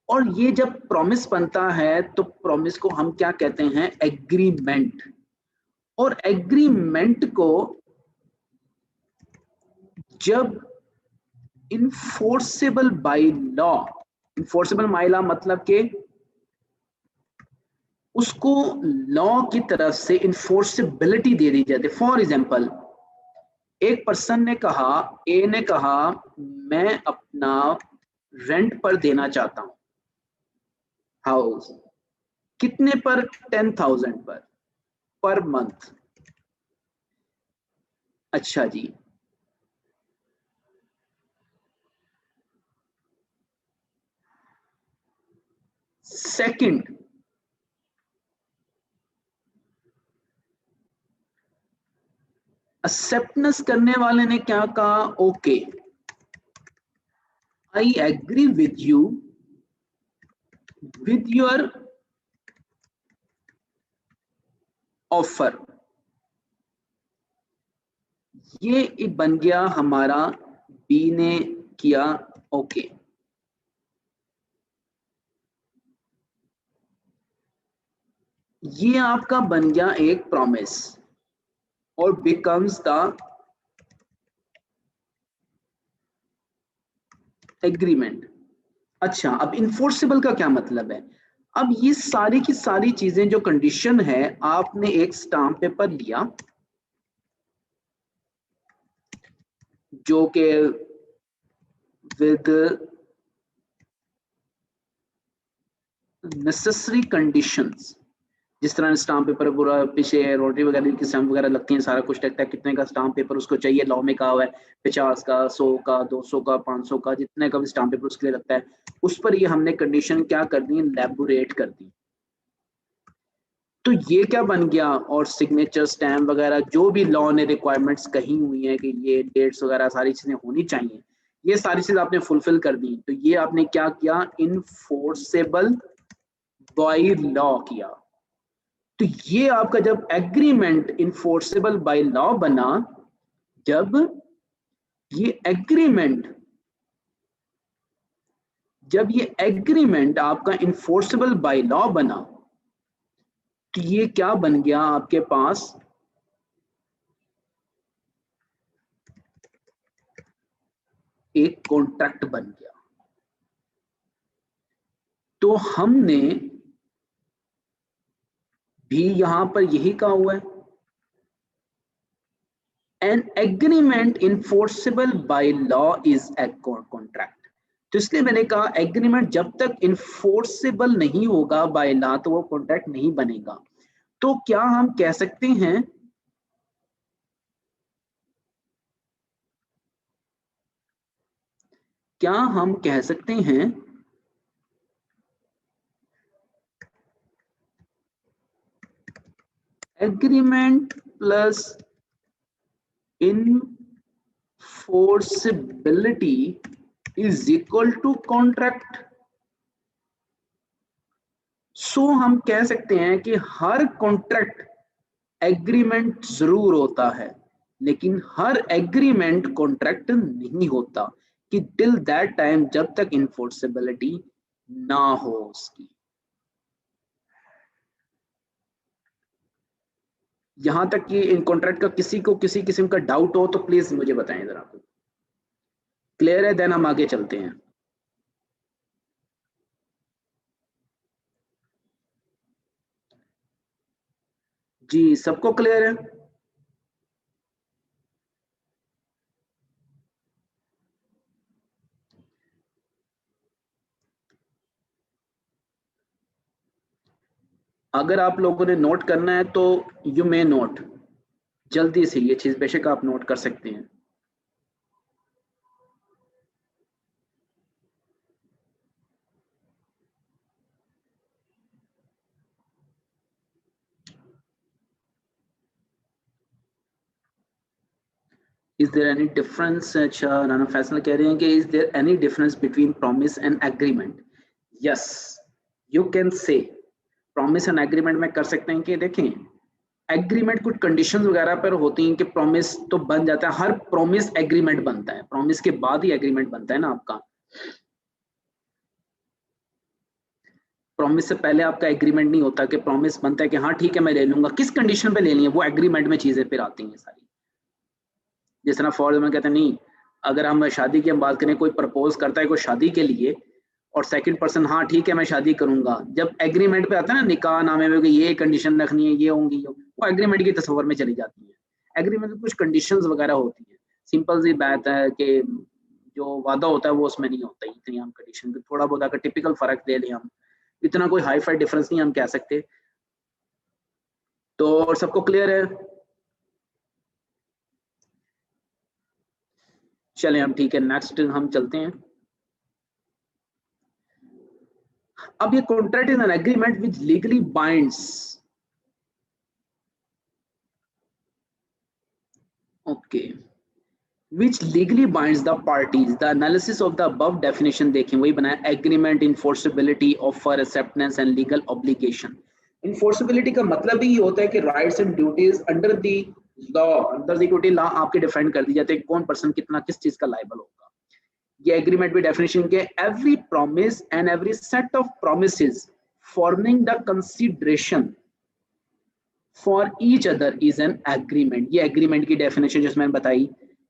और ये जब प्रॉमिस बनता है तो प्रॉमिस को हम क्या कहते हैं, एग्रीमेंट। और एग्रीमेंट को जब enforceable by law, enforceable by law मतलब के उसको लॉ की तरफ से इनफोर्सेबिलिटी दे दी जाती है। फॉर एग्जांपल, एक पर्सन ने कहा, ए ने कहा मैं अपना रेंट पर देना चाहता हूं हाउस, कितने पर, 10,000 पर मंथ। अच्छा जी, सेकंड, एक्सेप्टेंस करने वाले ने क्या कहा, okay I agree with you with your offer. ये बन गया हमारा, बी ने किया ओके। ये आपका बन गया एक प्रॉमिस और बिकम्स द एग्रीमेंट। अच्छा, अब इनफोर्सेबल का क्या मतलब है? अब ये सारी की सारी चीजें जो कंडीशन है, आपने एक स्टाम्प पेपर लिया जो कि विद नेसेसरी कंडीशंस, जिस तरह स्टाम्प पेपर पूरा पीछे रोटरी वगैरह की स्टैम्प वगैरह लगती हैं, सारा कुछ लगता है, कितने का स्टाम्प पेपर उसको चाहिए, लॉ में कहा हुआ है 50 का, 100 का, 200 का, 500 का, जितने का भी स्टाम्प पेपर उसके लिए लगता है, उस पर ये हमने कंडीशन क्या कर दी, लैबोरेट कर दी। तो ये क्या बन गया, और सिग्नेचर स्टैम्प वगैरह जो भी लॉ ने रिक्वायरमेंट्स कही हुई है कि ये डेट्स वगैरह सारी चीजें होनी चाहिए, ये सारी चीज आपने फुलफिल कर दी। तो ये आपने क्या किया, इनफोर्सेबल बाय लॉ किया। तो ये आपका जब एग्रीमेंट इनफोर्सेबल बाय लॉ बना, जब ये एग्रीमेंट आपका इनफोर्सेबल बाय लॉ बना, तो ये क्या बन गया आपके पास, एक कॉन्ट्रैक्ट बन गया। तो हमने भी यहां पर यही कहा हुआ है, an agreement enforceable by law is a contract. तो इसलिए मैंने कहा एग्रीमेंट जब तक इनफोर्सेबल नहीं होगा बाय लॉ तो वो कॉन्ट्रैक्ट नहीं बनेगा। तो क्या हम कह सकते हैं, क्या हम कह सकते हैं agreement plus enforceability is equal to contract? So हम कह सकते हैं कि हर कॉन्ट्रैक्ट एग्रीमेंट जरूर होता है, लेकिन हर एग्रीमेंट कॉन्ट्रैक्ट नहीं होता, कि टिल दैट टाइम जब तक इनफोर्सेबिलिटी ना हो उसकी। यहां तक कि इन कॉन्ट्रैक्ट का किसी को किसी किस्म का डाउट हो तो प्लीज मुझे बताएं जरा। क्लियर है? देन हम आगे चलते हैं। जी, सबको क्लियर है? अगर आप लोगों ने नोट करना है तो यू मे नोट, जल्दी से ये चीज बेशक आप नोट कर सकते हैं। Is there any difference? अच्छा, राना फैसल कह रहे हैं कि is there any difference between promise and agreement? Yes, you can say promise and agreement में कर सकते हैं कि देखें एग्रीमेंट कुछ कंडीशंस वगैरह पर होती हैं कि प्रॉमिस तो बन जाता है, हर प्रॉमिस एग्रीमेंट बनता है, प्रॉमिस के बाद ही एग्रीमेंट बनता है ना आपका, प्रॉमिस से पहले आपका एग्रीमेंट नहीं होता कि प्रॉमिस बनता है कि हाँ ठीक है मैं ले लूंगा, किस कंडीशन पे लेनी है वो एग्रीमेंट में चीजें फिर आती हैं सारी। जिस तरह फॉर एग्जाम्पल कहते हैं नहीं, अगर हम शादी की हम बात करें, कोई प्रपोज करता है कोई शादी के लिए और सेकंड पर्सन हाँ ठीक है मैं शादी करूंगा, जब एग्रीमेंट पे आता है ना निकाह नामे में कि ये कंडीशन रखनी है, ये होंगी, वो एग्रीमेंट की तस्वर में चली जाती है। एग्रीमेंट में कुछ कंडीशंस वगैरह होती है, सिंपल सी बात है कि जो वादा होता है वो उसमें नहीं होता है इतनी, हम कंडीशन थोड़ा बहुत अगर टिपिकल फर्क दे लें हम, इतना कोई हाई फाई डिफरेंस नहीं हम कह सकते। तो सबको क्लियर है? चलें हम ठीक है, नेक्स्ट हम चलते हैं। अब ये contract is an agreement which legally binds, okay, which legally binds the parties. The analysis of the above definition देखें वही बनाया, agreement, enforceability, offer, acceptance and legal obligation. Enforceability का मतलब ही होता है कि rights and duties under the law, under the equity law आपके define कर दी जाती है, कौन पर्सन कितना किस चीज का लायबल होगा। ये एग्रीमेंट भी डेफिनेशन के, every promise and every set of promises forming the consideration for each other is an agreement. ये एग्रीमेंट की डेफिनेशन जिसमें मैंने बताई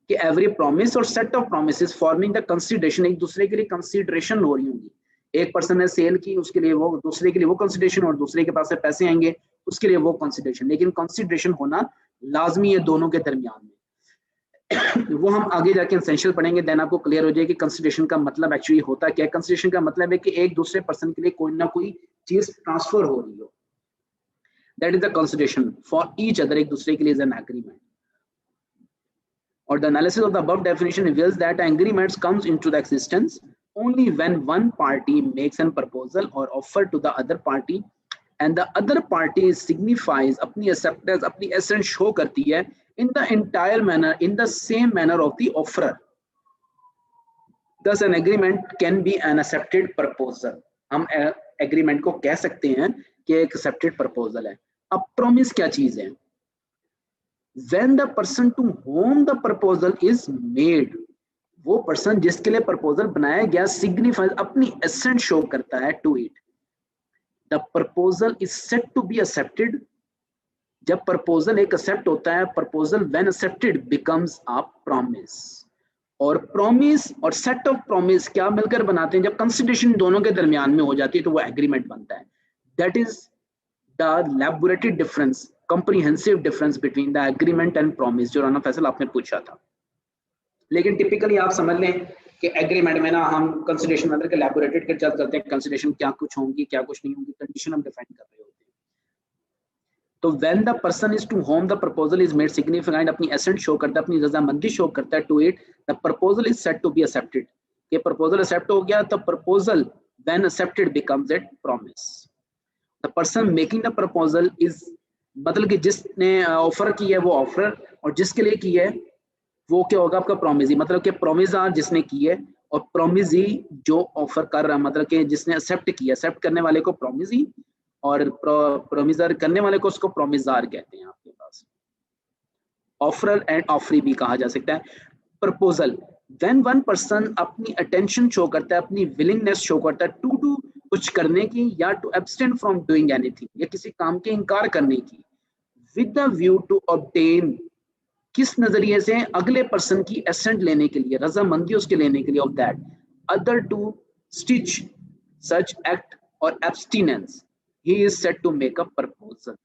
कि एवरी प्रॉमिस और set of promises forming the consideration, एक दूसरे के लिए कंसीडरेशन हो रही होंगी, एक पर्सन ने सेल की उसके लिए वो, दूसरे के लिए वो कंसीडरेशन, और दूसरे के पास से पैसे आएंगे उसके लिए वो कंसीडरेशन, लेकिन कंसीडरेशन होना लाजमी है दोनों के दरमियान में। वो हम आगे जाके एसेंशियल पढ़ेंगे, देन आपको क्लियर हो जाए कि कंसीडरेशन का मतलब एक्चुअली होता क्या है। कंसीडरेशन का मतलब है कि एक दूसरे पर्सन के लिए कोई ना कोई चीज ट्रांसफर हो रही हो, that is the consideration for each other, एक दूसरे के लिए is an agreement. Or the analysis of the above definition reveals that agreements comes into the existence only when one party makes a proposal or offer to the other party and the other party signifies अपनी acceptance, अपनी assent show करती है in the entire manner, in the same manner of the offerer. Thus an agreement can be an accepted proposal. हम agreement को कह सकते हैं कि एक accepted proposal है। अब promise क्या चीज है? When the person to whom the proposal is made, वो पर्सन जिसके लिए प्रपोजल बनाया गया signifies, अपनी assent show करता है to it. The proposal is said to be accepted. जब प्रपोजल एक accept होता है, proposal when accepted becomes a promise. और promise और set of promise क्या मिलकर बनाते हैं? जब consideration दोनों के दरमियान में हो जाती है तो वो agreement बनता है। That is the laboratory difference, comprehensive difference between the agreement and promise, जो राना फैसल आपने पूछा था। लेकिन टिपिकली आप समझ लें कि एग्रीमेंट में ना हम कंसीडरेशन मतलब के लैबोरेटेड कर चल करते हैं, कंसीडरेशन क्या कुछ होंगी क्या कुछ नहीं होंगी, कंडीशन हम डिफाइन कर रहे होते हैं। तो when the person is to whom the proposal is made significant, अपनी एसेंट शो करता है, अपनी रजामंदी शो करता है to it, the proposal is said to be accepted. ये प्रपोजल एक्सेप्ट हो गया तो proposal when accepted becomes it promise. The person making the proposal is, मतलब कि जिसने ऑफर की है वो ऑफर, और जिसके लिए की है वो क्या होगा आपका प्रोमिजी, मतलब कि प्रोमिजार जिसने की है और प्रोमिजी जो ऑफर कर रहा है, मतलब कि जिसने एक्सेप्ट किया, एक्सेप्ट करने वाले को प्रोमिजी और प्रोमिजार करने वाले को उसको प्रोमिजार कहते हैं आपके पास। ऑफरर एंड ऑफरी भी कहा जा सकता है। प्रपोजल व्हेन वन पर्सन अपनी अटेंशन शो करता है, अपनी विलिंगनेस शो करता है टू डू कुछ करने की, या to abstain from doing anything, या किसी काम के इनकार करने की, with the view to obtain, किस नजरिए से? अगले पर्सन की एसेंट लेने के लिए, रजामंदी उसके लेने के लिए, of that other to stitch such act और abstinence, he is said to make a proposal.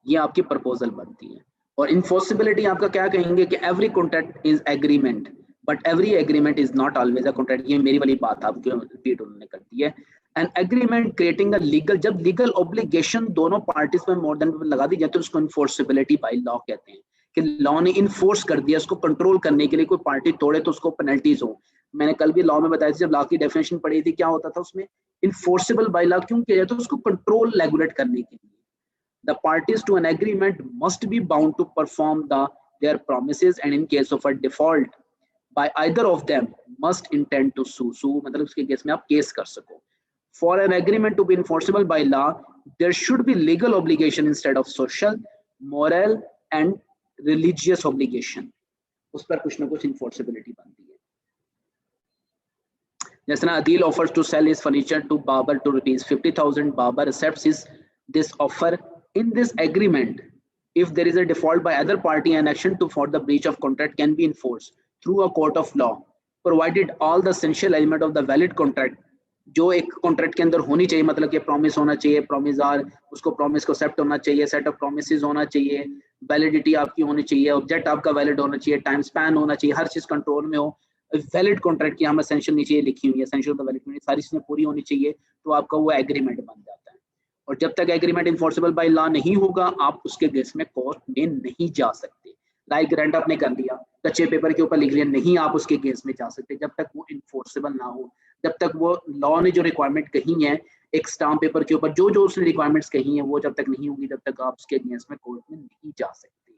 ये आपकी प्रपोजल बनती है। और इन्फोर्सिबिलिटी आपका क्या कहेंगे कि every contract is agreement but every agreement is not always a contract. ये मेरी वाली बात आपको रिपीट उन्होंने कर दी है। An agreement creating a legal, जब लीगल ऑब्लिगेशन दोनों पार्टीज में मोर देन लगा दी जाती है उसको इन्फोर्सिबिलिटी बाय लॉ कहते हैं, कि लॉ ने इन्फोर्स कर दिया, उसको कंट्रोल करने के लिए कोई पार्टी तोड़े तो उसको पेनल्टीज हो। मैंने कल भी लॉ में बताया था, जब लॉ की डेफिनेशन पढ़ी थी क्या होता था उसमें, इन्फोर्सेबल बाय लॉ क्यों किया जाता है? उसको कंट्रोल रेगुलेट करने के लिए। The parties to an agreement must be bound to perform their promises, and in case of a default by either of them must intend to sue. Sue मतलब उसके केस में आप केस कर सको. For an agreement to be enforceable by law, there should be legal obligation instead of social, moral and religious obligation. उस पर कुछ ना कुछ enforceability बनती है. जैसे ना Adil offers to sell his furniture to Babar to ₹50,000. Babar accepts this offer. In this agreement, if there is a default by other party, an action for the breach of contract can be enforced through a court of law, provided all the essential element of the valid contract, जो एक contract के अंदर होनी चाहिए, मतलब कि promise होना चाहिए, प्रॉमिसर उसको प्रॉमिस को एक्सेप्ट होना चाहिए, सेट ऑफ प्रॉमिसेस होना चाहिए, वैलिडिटी आपकी होनी चाहिए, ऑब्जेक्ट आपका वैलिड होना चाहिए, टाइम स्पैन होना चाहिए, हर चीज कंट्रोल में हो. वैलिड कॉन्ट्रैक्ट की हम एसेंशियल नीचे लिखी हुई है, एसेंशियल ऑफ द वैलिड, सारी चीजें पूरी होनी चाहिए, तो आपका वो एग्रीमेंट बन जाता है. और जब तक एग्रीमेंट इन्फोर्सेबल बाय लॉ नहीं होगा, आप उसके केस में कोर्ट में नहीं जा सकते. लाइक रेंट आपने कर लिया, कच्चे पेपर के ऊपर लिख लिया, नहीं आप उसके केस में जा सकते जब तक वो इन्फोर्सेबल ना हो, जब तक वो लॉ ने जो रिक्वायरमेंट कही है एक स्टाम्प पेपर के ऊपर, जो उसने रिक्वायरमेंट्स कही हैं वो जब तक नहीं होगी, जब तक आप उसके अगेंस्ट में कोर्ट में नहीं जा सकते.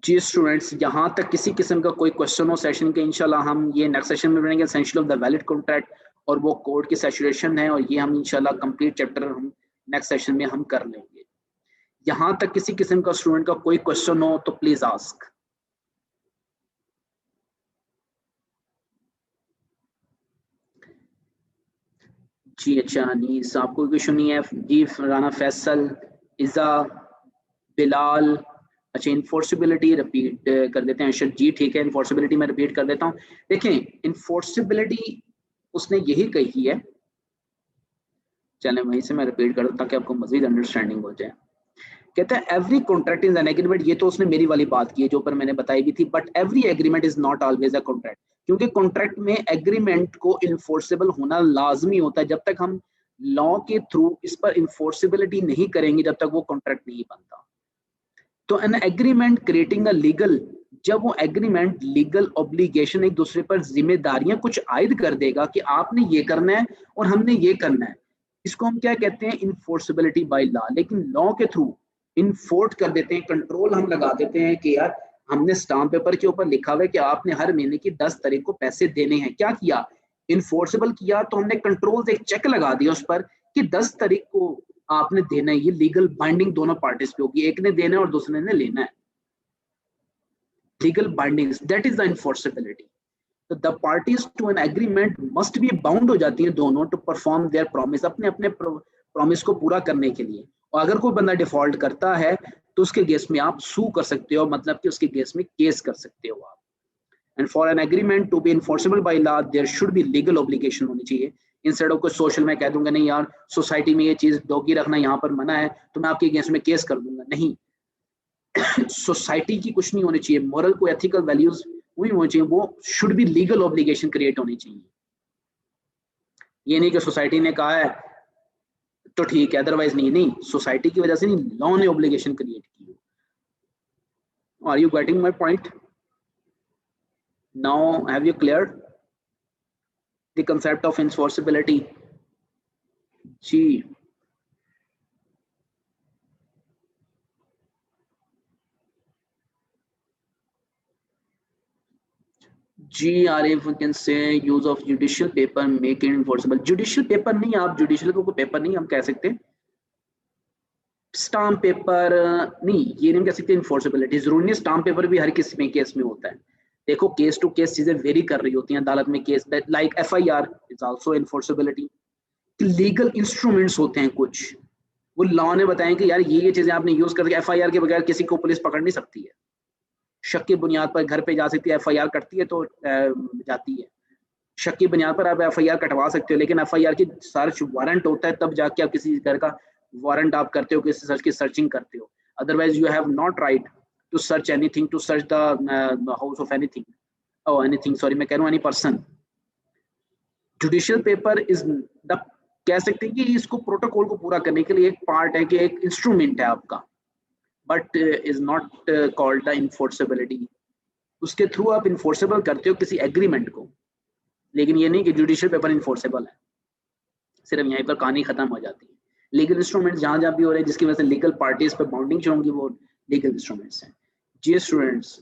जी स्टूडेंट्स, यहाँ तक किसी किस्म का कोई क्वेश्चन हो सेशन के, इंशाल्लाह हम ये नेक्स्ट सेशन में पढ़ेंगे essential of the valid contract, और वो कोर्ट की सैचुरेशन है, और ये हम इंशाल्लाह कंप्लीट चैप्टर हम नेक्स्ट सेशन में हम कर लेंगे. यहाँ तक किसी किस्म का स्टूडेंट का कोई क्वेश्चन हो तो प्लीज आस्क. जी अच्छा अनीस, आपको कोई क्वेश्चन नहीं है? जी राना फैसल, इज़ा, बिलाल. अच्छा इन्फोर्सिबिलिटी रिपीट कर देते हैं. अर्शद जी ठीक है, इन्फोर्सिबिलिटी मैं रिपीट कर देता हूँ. देखें इन्फोर्सिबिलिटी उसने यही कही है, चलें वहीं से मैं रिपीट कर देता हूँ ताकि आपको मजीद अंडरस्टैंडिंग हो जाए. कहता है every contract is an agreement. ये तो उसने मेरी वाली बात की है जो ऊपर मैंने बताई भी थी, but every agreement is not always a contract, क्योंकि कॉन्ट्रैक्ट में एग्रीमेंट को इन्फोर्सेबल होना लाजमी होता है. जब तक हम लॉ के थ्रू इस पर इन्फोर्सिबिलिटी नहीं करेंगे, जब तक वो कॉन्ट्रैक्ट नहीं बनता. तो an agreement creating a legal, जब वो एग्रीमेंट लीगल ऑब्लिगेशन, एक दूसरे पर जिम्मेदारियां कुछ आयद कर देगा कि आपने ये करना है और हमने ये करना है, इसको हम क्या कहते हैं? Enforceability by law. लेकिन लॉ के थ्रू इन्फोर्स कर देते हैं, कंट्रोल हम लगा देते हैं कि यार हमने स्टाम्प पेपर के ऊपर लिखा हुआ है कि आपने हर महीने की 10 तारीख को पैसे देने हैं. क्या किया? इन्फोर्सेबल किया. तो हमने कंट्रोल से एक चेक लगा दिया उस पर कि 10 तारीख को आपने देना है. ये लीगल बाइंडिंग दोनों पार्टीज पे होगी, एक ने देना है और दूसरे ने लेना है. Legal binding, that is the enforceability. तो the parties to an agreement must be bound हो जाती हैं दोनों टू परफॉर्म देयर प्रॉमिस, अपने अपने प्रॉमिस को पूरा करने के लिए. और अगर कोई बंदा डिफॉल्ट करता है तो उसके केस में आप सू कर सकते हो, मतलब कि उसके केस में केस कर सकते हो आप. And for an agreement to be enforceable by law there should be legal obligation होनी चाहिए. इंस्टेड ऑफ कोई सोशल में कह दूंगा नहीं यार सोसाइटी में ये चीज डॉगी रखना यहाँ पर मना है तो मैं आपके अगेंस्ट में केस कर दूंगा, नहीं. सोसाइटी की कुछ नहीं होनी चाहिए, मॉरल को एथिकल वैल्यूज वही होनी चाहिए, वो should be legal obligation create होनी चाहिए. ये नहीं कि सोसाइटी ने कहा है तो ठीक है अदरवाइज नहीं. सोसाइटी की वजह से नहीं, लॉ ने ऑब्लिगेशन क्रिएट की. Are you getting my point? Now have you cleared the concept of enforceability? जी जी Arif can say use of judicial paper make it enforceable. Judicial paper नहीं, आप जुडिशियल को पेपर नहीं हम कह सकते, स्टाम्प पेपर नहीं, ये नहीं कह सकते इन्फोर्सिबिलिटी. जरूरी नहीं स्टाम्प पेपर भी हर किसी में केस में होता है. देखो केस टू केस चीजें वेरी कर रही होती हैं अदालत में. Case like FIR is also enforceability. Legal instruments होते हैं कुछ, वो लॉ ने बताया कि यार ये चीजें आपने यूज करके एफआईआर के बगैर किसी को पुलिस पकड़ नहीं सकती है. शक की बुनियाद पर घर पे जा सकती है, एफआईआर कटती है तो जाती है. शक की बुनियाद पर आप एफआईआर कटवा सकते हो, लेकिन एफआईआर की सर्च वारंट होता है तब जाके आप किसी घर का वारंट आप करते हो, किसी सर्च की सर्चिंग करते हो. Otherwise you have not right to search anything, to search the house of anything और एनीथिंग, सॉरी मैं कह रहा हूँ any person. Judicial paper is the, कह सकते हैं कि इसको प्रोटोकॉल को पूरा करने के लिए एक पार्ट है कि एक इंस्ट्रूमेंट है आपका, but is not called the enforceability. उसके थ्रू आप इन्फोर्सेबल करते हो किसी एग्रीमेंट को, लेकिन ये नहीं कि जुडिशियल पेपर इन्फोर्सेबल है. सिर्फ यहीं पर कहानी खत्म हो जाती है. लीगल इंस्ट्रूमेंट्स जहां जहां भी हो रहे हैं जिसकी वजह से लीगल पार्टीज पे बाउंडिंग होंगी वो लीगल इंस्ट्रूमेंट्स हैं. जी स्टूडेंट्स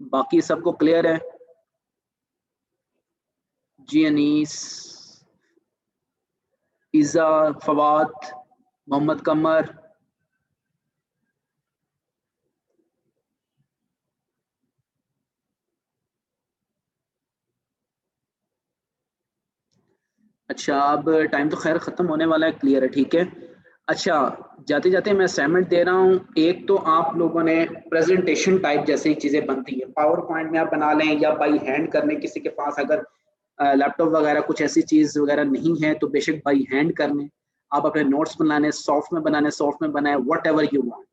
बाकी सबको क्लियर है? जी अनीस, इज़ा, फवाद, मोहम्मद कमर, अच्छा अब टाइम तो खैर ख़त्म होने वाला है, क्लियर है, ठीक है। अच्छा जाते जाते मैं असाइनमेंट दे रहा हूँ। एक तो आप लोगों ने प्रेजेंटेशन टाइप जैसी चीज़ें बनती है, पावर पॉइंट में आप बना लें या बाई हैंड करने, किसी के पास अगर लैपटॉप वगैरह कुछ ऐसी चीज़ वगैरह नहीं है तो बेशक बाई हैंड कर लें। आप अपने नोट्स बनाने सॉफ्ट में बनाने, सॉफ्ट में बनाए, वट एवर यू वांट,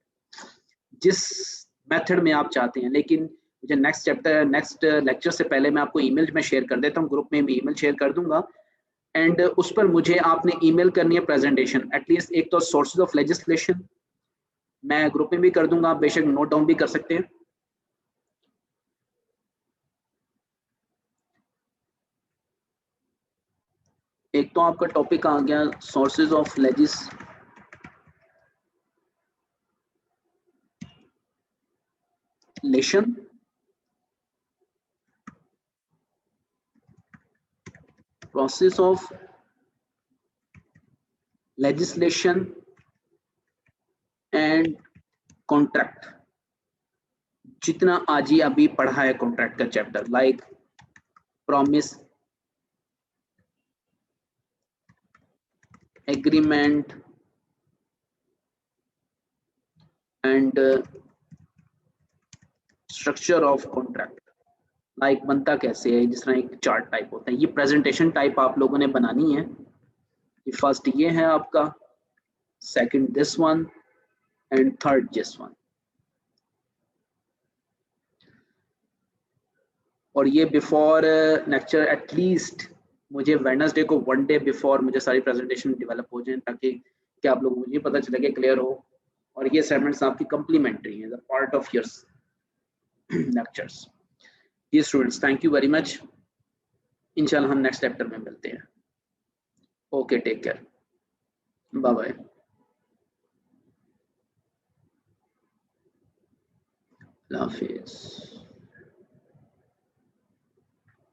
जिस मेथड में आप चाहते हैं। लेकिन मुझे नेक्स्ट लेक्चर से पहले मैं आपको ईमेल में शेयर कर देता हूँ, ग्रुप में भी ईमेल शेयर कर दूंगा, एंड उस पर मुझे आपने ईमेल करनी है प्रेजेंटेशन, एटलीस्ट एक तो सोर्सेज ऑफ लेजिस्लेशन मैं ग्रुप में भी कर दूंगा, आप बेशक नोट डाउन भी कर सकते हैं। एक तो आपका टॉपिक आ गया sources of legislation, process of legislation and contract. जितना आज ही अभी पढ़ा है कॉन्ट्रैक्ट का chapter, like promise, agreement and structure of contract, like बनता कैसे है, जिस तरह एक चार्ट टाइप होता है। ये प्रेजेंटेशन टाइप आप लोगों ने बनानी है। फर्स्ट ये है आपका, second this one and third this one. और ये बिफोर लेक्चर एटलीस्ट मुझे वेडनेसडे को 1 डे बिफोर मुझे सारी प्रेजेंटेशन डेवलप हो जाए, ताकि कि आप लोगों को मुझे पता चले, क्लियर हो। और ये असाइनमेंट्स आपकी कम्प्लीमेंट्री है, पार्ट ऑफ योर लेक्चर्स। जी students, thank you very much. इंशाल्लाह हम नेक्स्ट चैप्टर में मिलते हैं। Okay, take care, bye bye, अल्लाह हाफिज़।